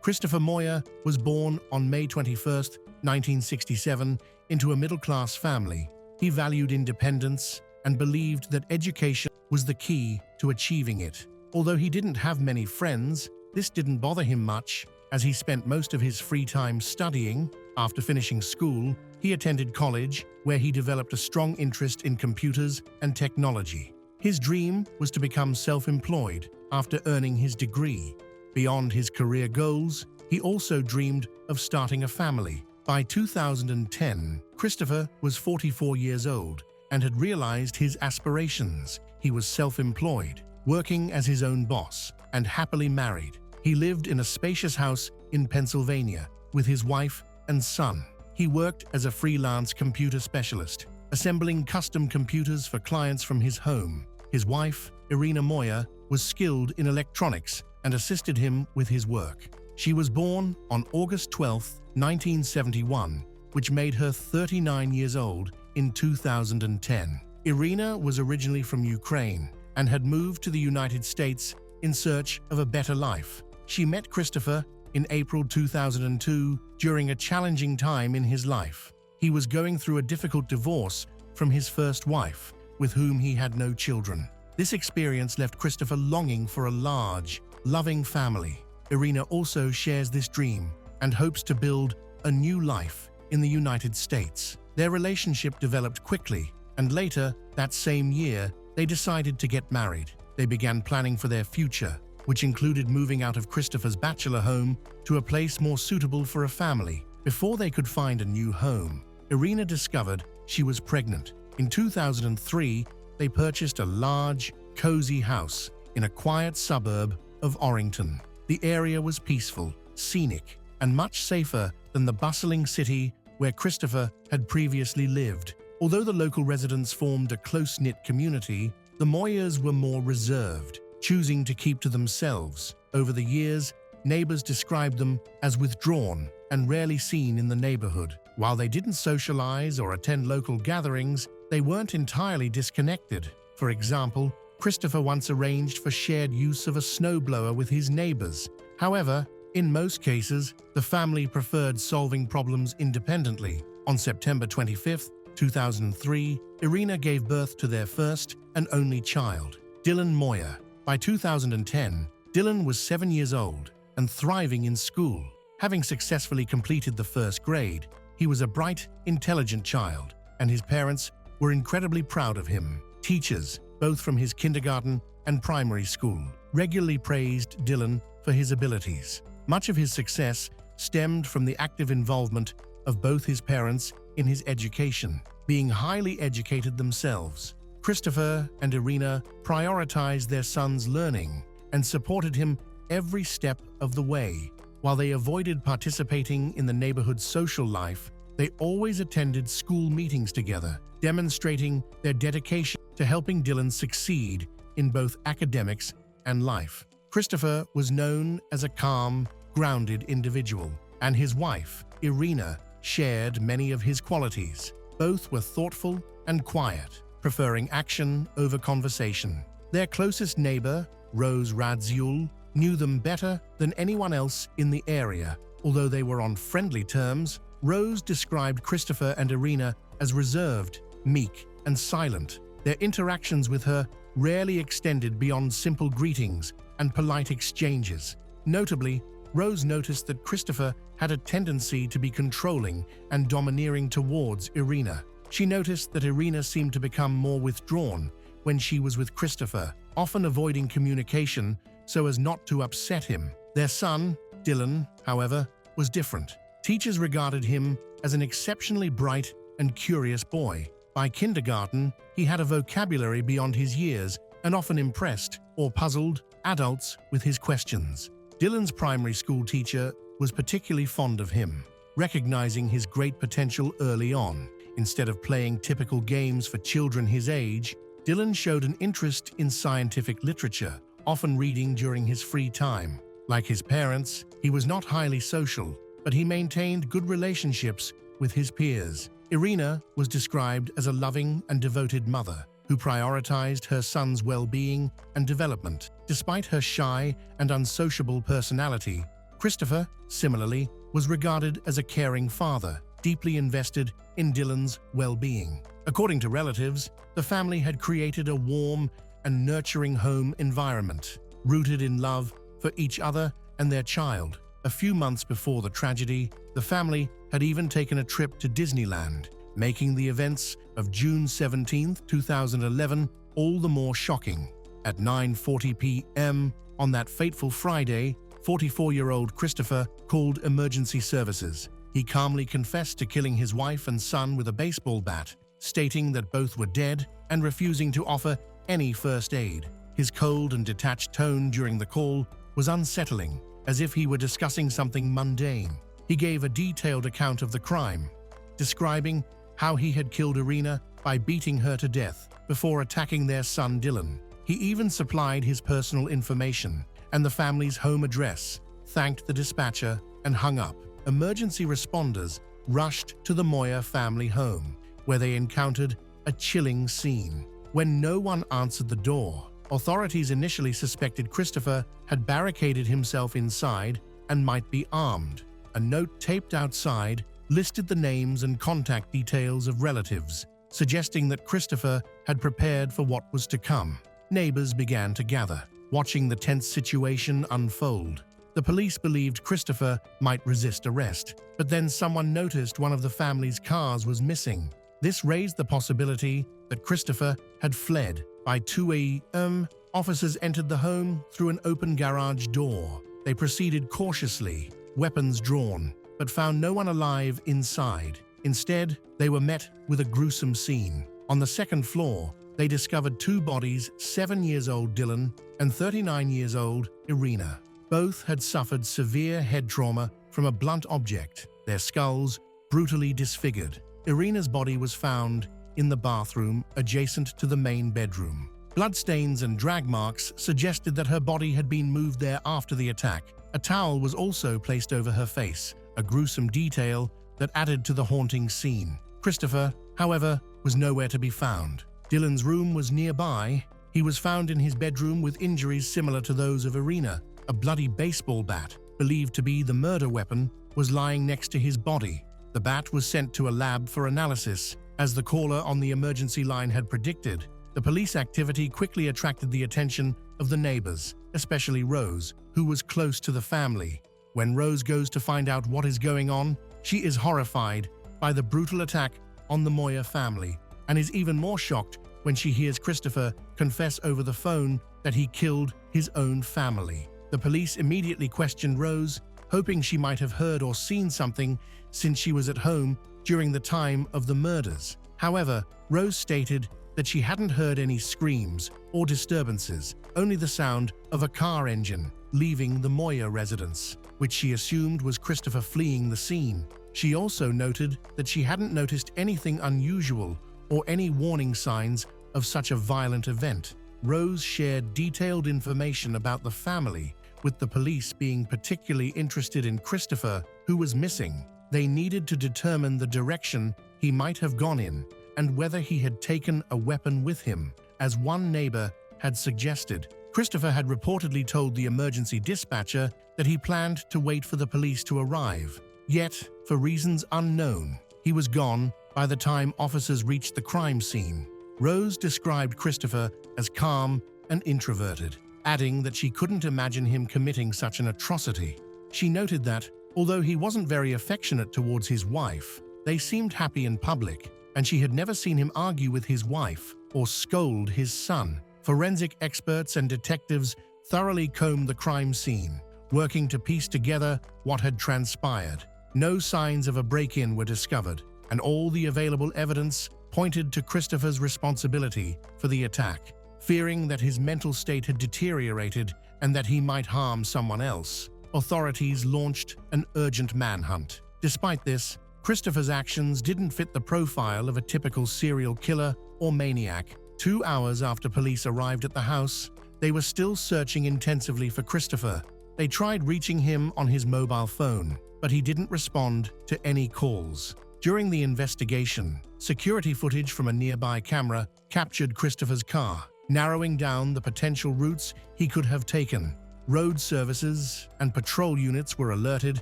Christopher Moyer was born on May 21, 1967, into a middle-class family. He valued independence and believed that education was the key to achieving it. Although he didn't have many friends, this didn't bother him much, as he spent most of his free time studying. After finishing school, he attended college, where he developed a strong interest in computers and technology. His dream was to become self-employed after earning his degree. Beyond his career goals, he also dreamed of starting a family. By 2010, Christopher was 44 years old and had realized his aspirations. He was self-employed, working as his own boss, and happily married. He lived in a spacious house in Pennsylvania with his wife and son. He worked as a freelance computer specialist, assembling custom computers for clients from his home. His wife, Irina Moyer, was skilled in electronics and assisted him with his work. She was born on August 12, 1971, which made her 39 years old in 2010. Irina was originally from Ukraine and had moved to the United States in search of a better life. She met Christopher in April 2002 during a challenging time in his life. He was going through a difficult divorce from his first wife, with whom he had no children. This experience left Christopher longing for a large, loving family. Irina also shares this dream and hopes to build a new life in the United States. Their relationship developed quickly, and later that same year, they decided to get married. They began planning for their future, which included moving out of Christopher's bachelor home to a place more suitable for a family. Before they could find a new home, Irina discovered she was pregnant. In 2003, they purchased a large, cozy house in a quiet suburb of Orrington. The area was peaceful, scenic, and much safer than the bustling city where Christopher had previously lived. Although the local residents formed a close-knit community, the Moyers were more reserved, choosing to keep to themselves. Over the years, neighbors described them as withdrawn and rarely seen in the neighborhood. While they didn't socialize or attend local gatherings, they weren't entirely disconnected. For example, Christopher once arranged for shared use of a snowblower with his neighbors. However, in most cases, the family preferred solving problems independently. On September 25, 2003, Irina gave birth to their first and only child, Dylan Moyer. By 2010, Dylan was 7 years old and thriving in school. Having successfully completed the first grade, he was a bright, intelligent child, and his parents were incredibly proud of him. Teachers, both from his kindergarten and primary school, regularly praised Dylan for his abilities. Much of his success stemmed from the active involvement of both his parents in his education. Being highly educated themselves, Christopher and Irina prioritized their son's learning and supported him every step of the way. While they avoided participating in the neighborhood's social life, they always attended school meetings together, demonstrating their dedication to helping Dylan succeed in both academics and life. Christopher was known as a calm, grounded individual, and his wife, Irina, shared many of his qualities. Both were thoughtful and quiet, preferring action over conversation. Their closest neighbor, Rose Radziul, knew them better than anyone else in the area. Although they were on friendly terms, Rose described Christopher and Irina as reserved, meek, and silent. Their interactions with her rarely extended beyond simple greetings and polite exchanges. Notably, Rose noticed that Christopher had a tendency to be controlling and domineering towards Irina. She noticed that Irina seemed to become more withdrawn when she was with Christopher, often avoiding communication so as not to upset him. Their son, Dylan, however, was different. Teachers regarded him as an exceptionally bright and curious boy. By kindergarten, he had a vocabulary beyond his years and often impressed or puzzled adults with his questions. Dylan's primary school teacher was particularly fond of him, recognizing his great potential early on. Instead of playing typical games for children his age, Dylan showed an interest in scientific literature, often reading during his free time. Like his parents, he was not highly social, but he maintained good relationships with his peers. Irina was described as a loving and devoted mother who prioritized her son's well-being and development. Despite her shy and unsociable personality, Christopher, similarly, was regarded as a caring father, deeply invested in Dylan's well-being. According to relatives, the family had created a warm and nurturing home environment, rooted in love for each other and their child. A few months before the tragedy, the family had even taken a trip to Disneyland, making the events of June 17, 2011, all the more shocking. At 9:40 p.m. on that fateful Friday, 44-year-old Christopher called emergency services. He calmly confessed to killing his wife and son with a baseball bat, stating that both were dead and refusing to offer any first aid. His cold and detached tone during the call was unsettling, as if he were discussing something mundane. He gave a detailed account of the crime, describing how he had killed Irina by beating her to death before attacking their son Dylan. He even supplied his personal information and the family's home address, thanked the dispatcher, and hung up. Emergency responders rushed to the Moyer family home, where they encountered a chilling scene. When no one answered the door, authorities initially suspected Christopher had barricaded himself inside and might be armed. A note taped outside listed the names and contact details of relatives, suggesting that Christopher had prepared for what was to come. Neighbors began to gather, watching the tense situation unfold. The police believed Christopher might resist arrest, but then someone noticed one of the family's cars was missing. This raised the possibility that Christopher had fled. By 2 a.m., officers entered the home through an open garage door. They proceeded cautiously, weapons drawn, but found no one alive inside. Instead, they were met with a gruesome scene. On the second floor, they discovered two bodies, 7-year-old Dylan and 39-year-old Irina. Both had suffered severe head trauma from a blunt object, their skulls brutally disfigured. Irina's body was found in the bathroom adjacent to the main bedroom. Bloodstains and drag marks suggested that her body had been moved there after the attack. A towel was also placed over her face, a gruesome detail that added to the haunting scene. Christopher, however, was nowhere to be found. Dylan's room was nearby. He was found in his bedroom with injuries similar to those of Irina. A bloody baseball bat, believed to be the murder weapon, was lying next to his body. The bat was sent to a lab for analysis, as the caller on the emergency line had predicted. The police activity quickly attracted the attention of the neighbors, especially Rose, who was close to the family. When Rose goes to find out what is going on, she is horrified by the brutal attack on the Moyer family, and is even more shocked when she hears Christopher confess over the phone that he killed his own family. The police immediately questioned Rose, hoping she might have heard or seen something since she was at home during the time of the murders. However, Rose stated that she hadn't heard any screams or disturbances, only the sound of a car engine leaving the Moyer residence, which she assumed was Christopher fleeing the scene. She also noted that she hadn't noticed anything unusual or any warning signs of such a violent event. Rose shared detailed information about the family, with the police being particularly interested in Christopher, who was missing. They needed to determine the direction he might have gone in and whether he had taken a weapon with him, as one neighbor had suggested. Christopher had reportedly told the emergency dispatcher that he planned to wait for the police to arrive. Yet, for reasons unknown, he was gone by the time officers reached the crime scene. Rose described Christopher as calm and introverted, adding that she couldn't imagine him committing such an atrocity. She noted that, although he wasn't very affectionate towards his wife, they seemed happy in public, and she had never seen him argue with his wife or scold his son. Forensic experts and detectives thoroughly combed the crime scene, working to piece together what had transpired. No signs of a break-in were discovered, and all the available evidence pointed to Christopher's responsibility for the attack. Fearing that his mental state had deteriorated and that he might harm someone else, authorities launched an urgent manhunt. Despite this, Christopher's actions didn't fit the profile of a typical serial killer or maniac. 2 hours after police arrived at the house, they were still searching intensively for Christopher. They tried reaching him on his mobile phone, but he didn't respond to any calls. During the investigation, security footage from a nearby camera captured Christopher's car, narrowing down the potential routes he could have taken. Road services and patrol units were alerted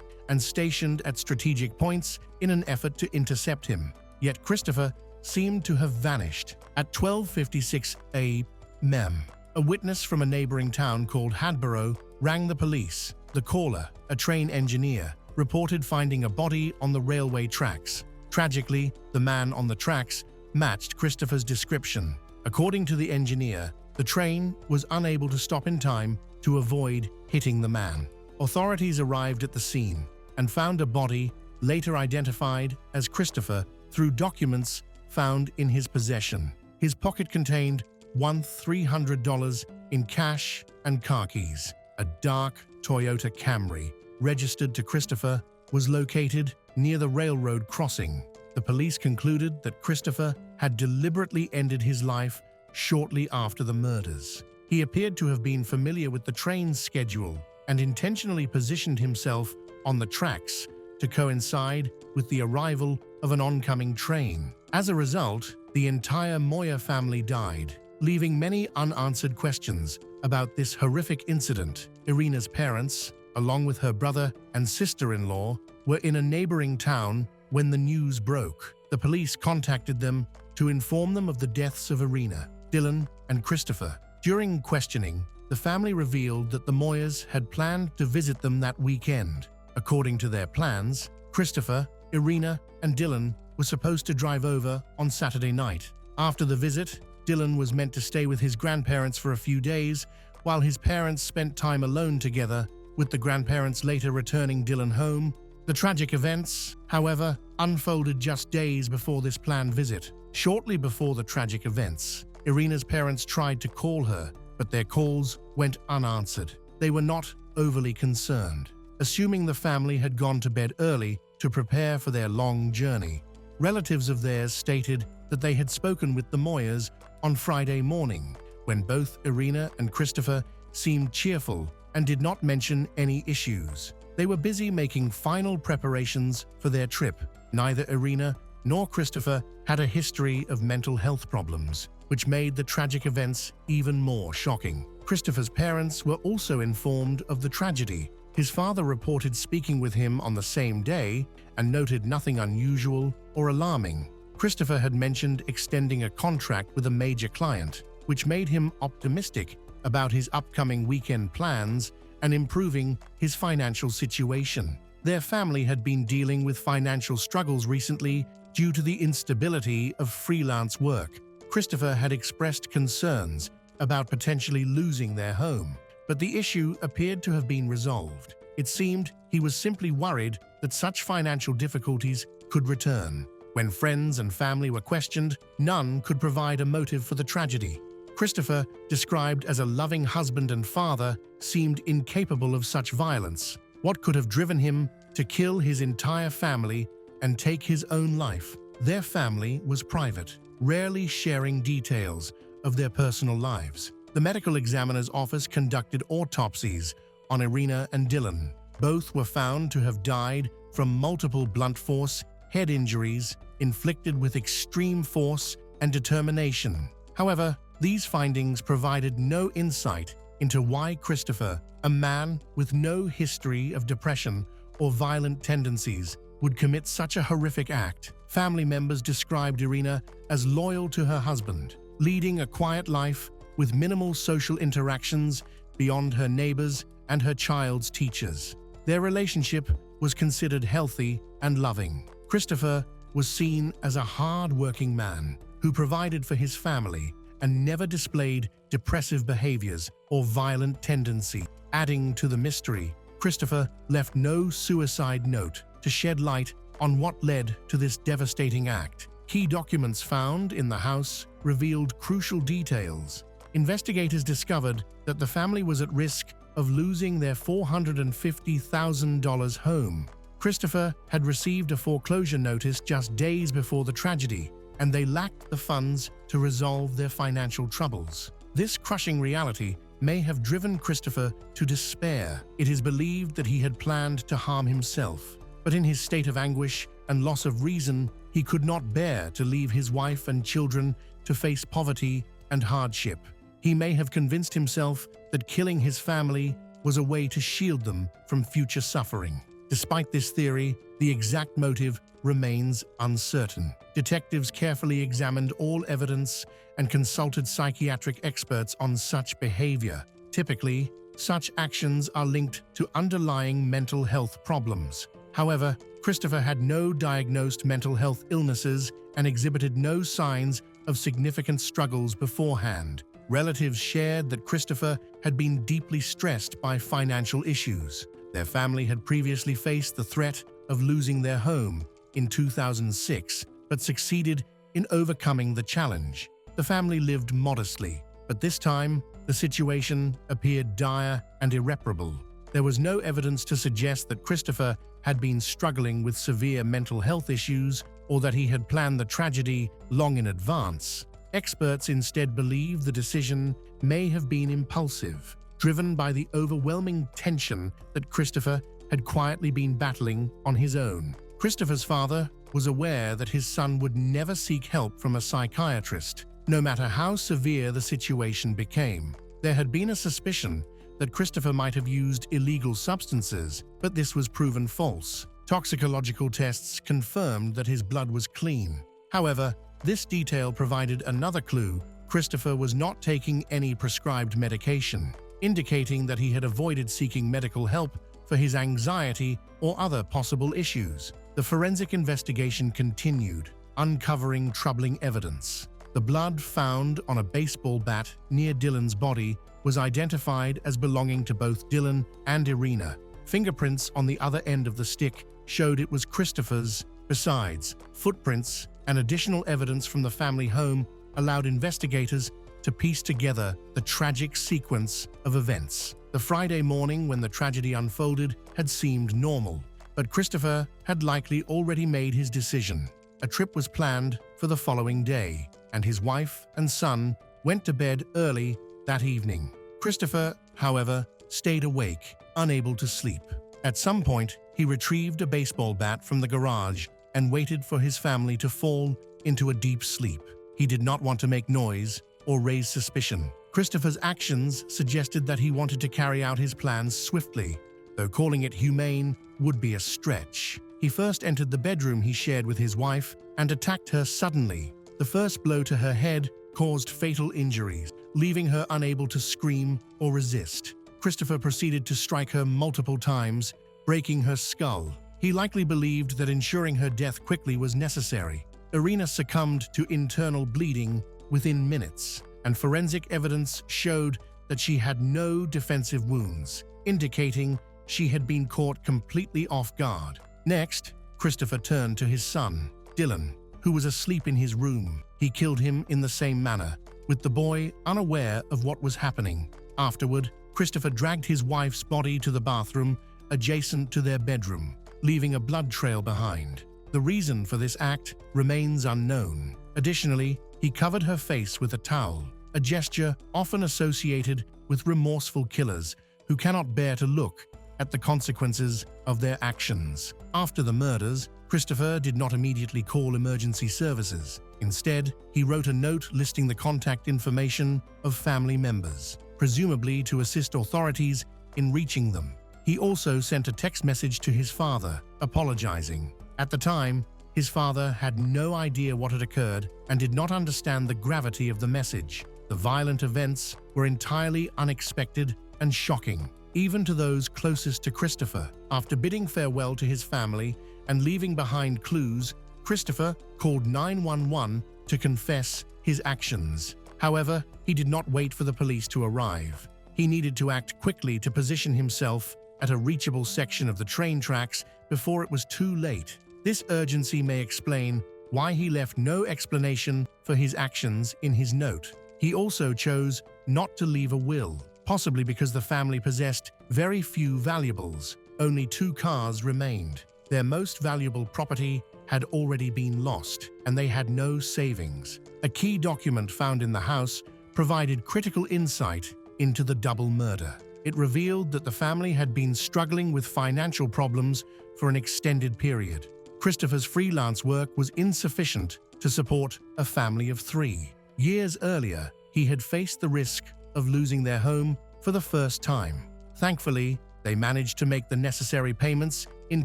and stationed at strategic points in an effort to intercept him. Yet Christopher seemed to have vanished. At 12:56 a.m., a witness from a neighboring town called Hadborough rang the police. The caller, a train engineer, reported finding a body on the railway tracks. Tragically, the man on the tracks matched Christopher's description. According to the engineer, the train was unable to stop in time to avoid hitting the man. Authorities arrived at the scene and found a body later identified as Christopher through documents found in his possession. His pocket contained $300 in cash and car keys. A dark Toyota Camry, registered to Christopher, was located near the railroad crossing. The police concluded that Christopher had deliberately ended his life shortly after the murders. He appeared to have been familiar with the train's schedule and intentionally positioned himself on the tracks to coincide with the arrival of an oncoming train. As a result, the entire Moyer family died, leaving many unanswered questions about this horrific incident. Irina's parents, along with her brother and sister-in-law, were in a neighboring town when the news broke. The police contacted them to inform them of the deaths of Irina, Dylan, and Christopher. During questioning, the family revealed that the Moyers had planned to visit them that weekend. According to their plans, Christopher, Irina, and Dylan were supposed to drive over on Saturday night. After the visit, Dylan was meant to stay with his grandparents for a few days, while his parents spent time alone together, with the grandparents later returning Dylan home. The tragic events, however, unfolded just days before this planned visit. Shortly before the tragic events, Irina's parents tried to call her, but their calls went unanswered. They were not overly concerned, assuming the family had gone to bed early to prepare for their long journey. Relatives of theirs stated that they had spoken with the Moyers on Friday morning, when both Irina and Christopher seemed cheerful and did not mention any issues. They were busy making final preparations for their trip. Neither Irina nor Christopher had a history of mental health problems, which made the tragic events even more shocking. Christopher's parents were also informed of the tragedy. His father reported speaking with him on the same day and noted nothing unusual or alarming. Christopher had mentioned extending a contract with a major client, which made him optimistic about his upcoming weekend plans and improving his financial situation. Their family had been dealing with financial struggles recently due to the instability of freelance work. Christopher had expressed concerns about potentially losing their home, but the issue appeared to have been resolved. It seemed he was simply worried that such financial difficulties could return. When friends and family were questioned, none could provide a motive for the tragedy. Christopher, described as a loving husband and father, seemed incapable of such violence. What could have driven him to kill his entire family and take his own life? Their family was private, rarely sharing details of their personal lives. The medical examiner's office conducted autopsies on Irina and Dylan. Both were found to have died from multiple blunt force head injuries inflicted with extreme force and determination. However, these findings provided no insight into why Christopher, a man with no history of depression or violent tendencies, would commit such a horrific act. Family members described Irina as loyal to her husband, leading a quiet life with minimal social interactions beyond her neighbors and her child's teachers. Their relationship was considered healthy and loving. Christopher was seen as a hard-working man who provided for his family and never displayed depressive behaviors or violent tendencies. Adding to the mystery, Christopher left no suicide note to shed light on what led to this devastating act. Key documents found in the house revealed crucial details. Investigators discovered that the family was at risk of losing their $450,000 home. Christopher had received a foreclosure notice just days before the tragedy, and they lacked the funds to resolve their financial troubles. This crushing reality may have driven Christopher to despair. It is believed that he had planned to harm himself, but in his state of anguish and loss of reason, he could not bear to leave his wife and children to face poverty and hardship. He may have convinced himself that killing his family was a way to shield them from future suffering. Despite this theory, the exact motive remains uncertain. Detectives carefully examined all evidence and consulted psychiatric experts on such behavior. Typically, such actions are linked to underlying mental health problems. However, Christopher had no diagnosed mental health illnesses and exhibited no signs of significant struggles beforehand. Relatives shared that Christopher had been deeply stressed by financial issues. Their family had previously faced the threat of losing their home in 2006, but succeeded in overcoming the challenge. The family lived modestly, but this time, the situation appeared dire and irreparable. There was no evidence to suggest that Christopher had been struggling with severe mental health issues or that he had planned the tragedy long in advance. Experts instead believe the decision may have been impulsive, driven by the overwhelming tension that Christopher had quietly been battling on his own. Christopher's father was aware that his son would never seek help from a psychiatrist, no matter how severe the situation became. There had been a suspicion that Christopher might have used illegal substances, but this was proven false. Toxicological tests confirmed that his blood was clean. However, this detail provided another clue. Christopher was not taking any prescribed medication, indicating that he had avoided seeking medical help for his anxiety or other possible issues. The forensic investigation continued, uncovering troubling evidence. The blood found on a baseball bat near Dylan's body was identified as belonging to both Dylan and Irina. Fingerprints on the other end of the stick showed it was Christopher's. Besides, footprints and additional evidence from the family home allowed investigators to piece together the tragic sequence of events. The Friday morning when the tragedy unfolded had seemed normal, but Christopher had likely already made his decision. A trip was planned for the following day, and his wife and son went to bed early that evening. Christopher, however, stayed awake, unable to sleep. At some point, he retrieved a baseball bat from the garage and waited for his family to fall into a deep sleep. He did not want to make noise or raise suspicion. Christopher's actions suggested that he wanted to carry out his plans swiftly, though calling it humane would be a stretch. He first entered the bedroom he shared with his wife and attacked her suddenly. The first blow to her head caused fatal injuries, leaving her unable to scream or resist. Christopher proceeded to strike her multiple times, breaking her skull. He likely believed that ensuring her death quickly was necessary. Irina succumbed to internal bleeding within minutes, and forensic evidence showed that she had no defensive wounds, indicating she had been caught completely off guard. Next, Christopher turned to his son, Dylan, who was asleep in his room. He killed him in the same manner, with the boy unaware of what was happening. Afterward, Christopher dragged his wife's body to the bathroom adjacent to their bedroom, leaving a blood trail behind. The reason for this act remains unknown. Additionally, he covered her face with a towel, a gesture often associated with remorseful killers who cannot bear to look at the consequences of their actions. After the murders, Christopher did not immediately call emergency services. Instead, he wrote a note listing the contact information of family members, presumably to assist authorities in reaching them. He also sent a text message to his father, apologizing. At the time, his father had no idea what had occurred and did not understand the gravity of the message. The violent events were entirely unexpected and shocking, even to those closest to Christopher. After bidding farewell to his family and leaving behind clues, Christopher called 911 to confess his actions. However, he did not wait for the police to arrive. He needed to act quickly to position himself at a reachable section of the train tracks before it was too late. This urgency may explain why he left no explanation for his actions in his note. He also chose not to leave a will, possibly because the family possessed very few valuables. Only 2 cars remained. Their most valuable property had already been lost, and they had no savings. A key document found in the house provided critical insight into the double murder. It revealed that the family had been struggling with financial problems for an extended period. Christopher's freelance work was insufficient to support a family of 3. Years earlier, he had faced the risk of losing their home for the first time. Thankfully, they managed to make the necessary payments in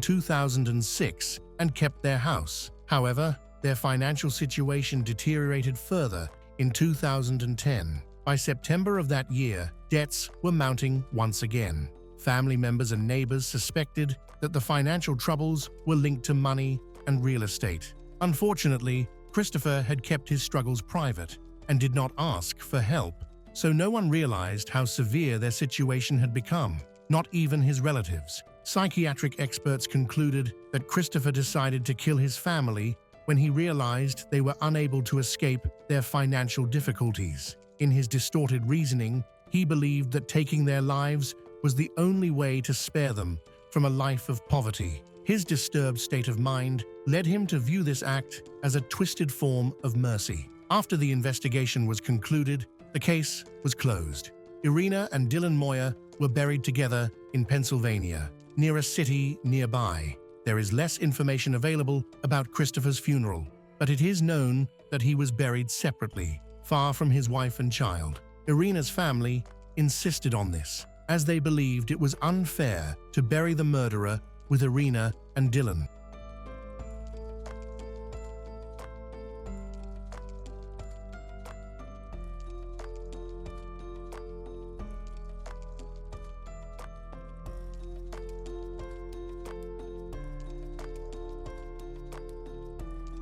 2006 and kept their house. However, their financial situation deteriorated further in 2010. By September of that year, debts were mounting once again. Family members and neighbors suspected that the financial troubles were linked to money and real estate. Unfortunately, Christopher had kept his struggles private and did not ask for help, so no one realized how severe their situation had become, not even his relatives. Psychiatric experts concluded that Christopher decided to kill his family when he realized they were unable to escape their financial difficulties. In his distorted reasoning, he believed that taking their lives was the only way to spare them from a life of poverty. His disturbed state of mind led him to view this act as a twisted form of mercy. After the investigation was concluded, the case was closed. Irina and Dylan Moyer were buried together in Pennsylvania, near a city nearby. There is less information available about Christopher's funeral, but it is known that he was buried separately, far from his wife and child. Irina's family insisted on this, as they believed it was unfair to bury the murderer with Irina and Dylan.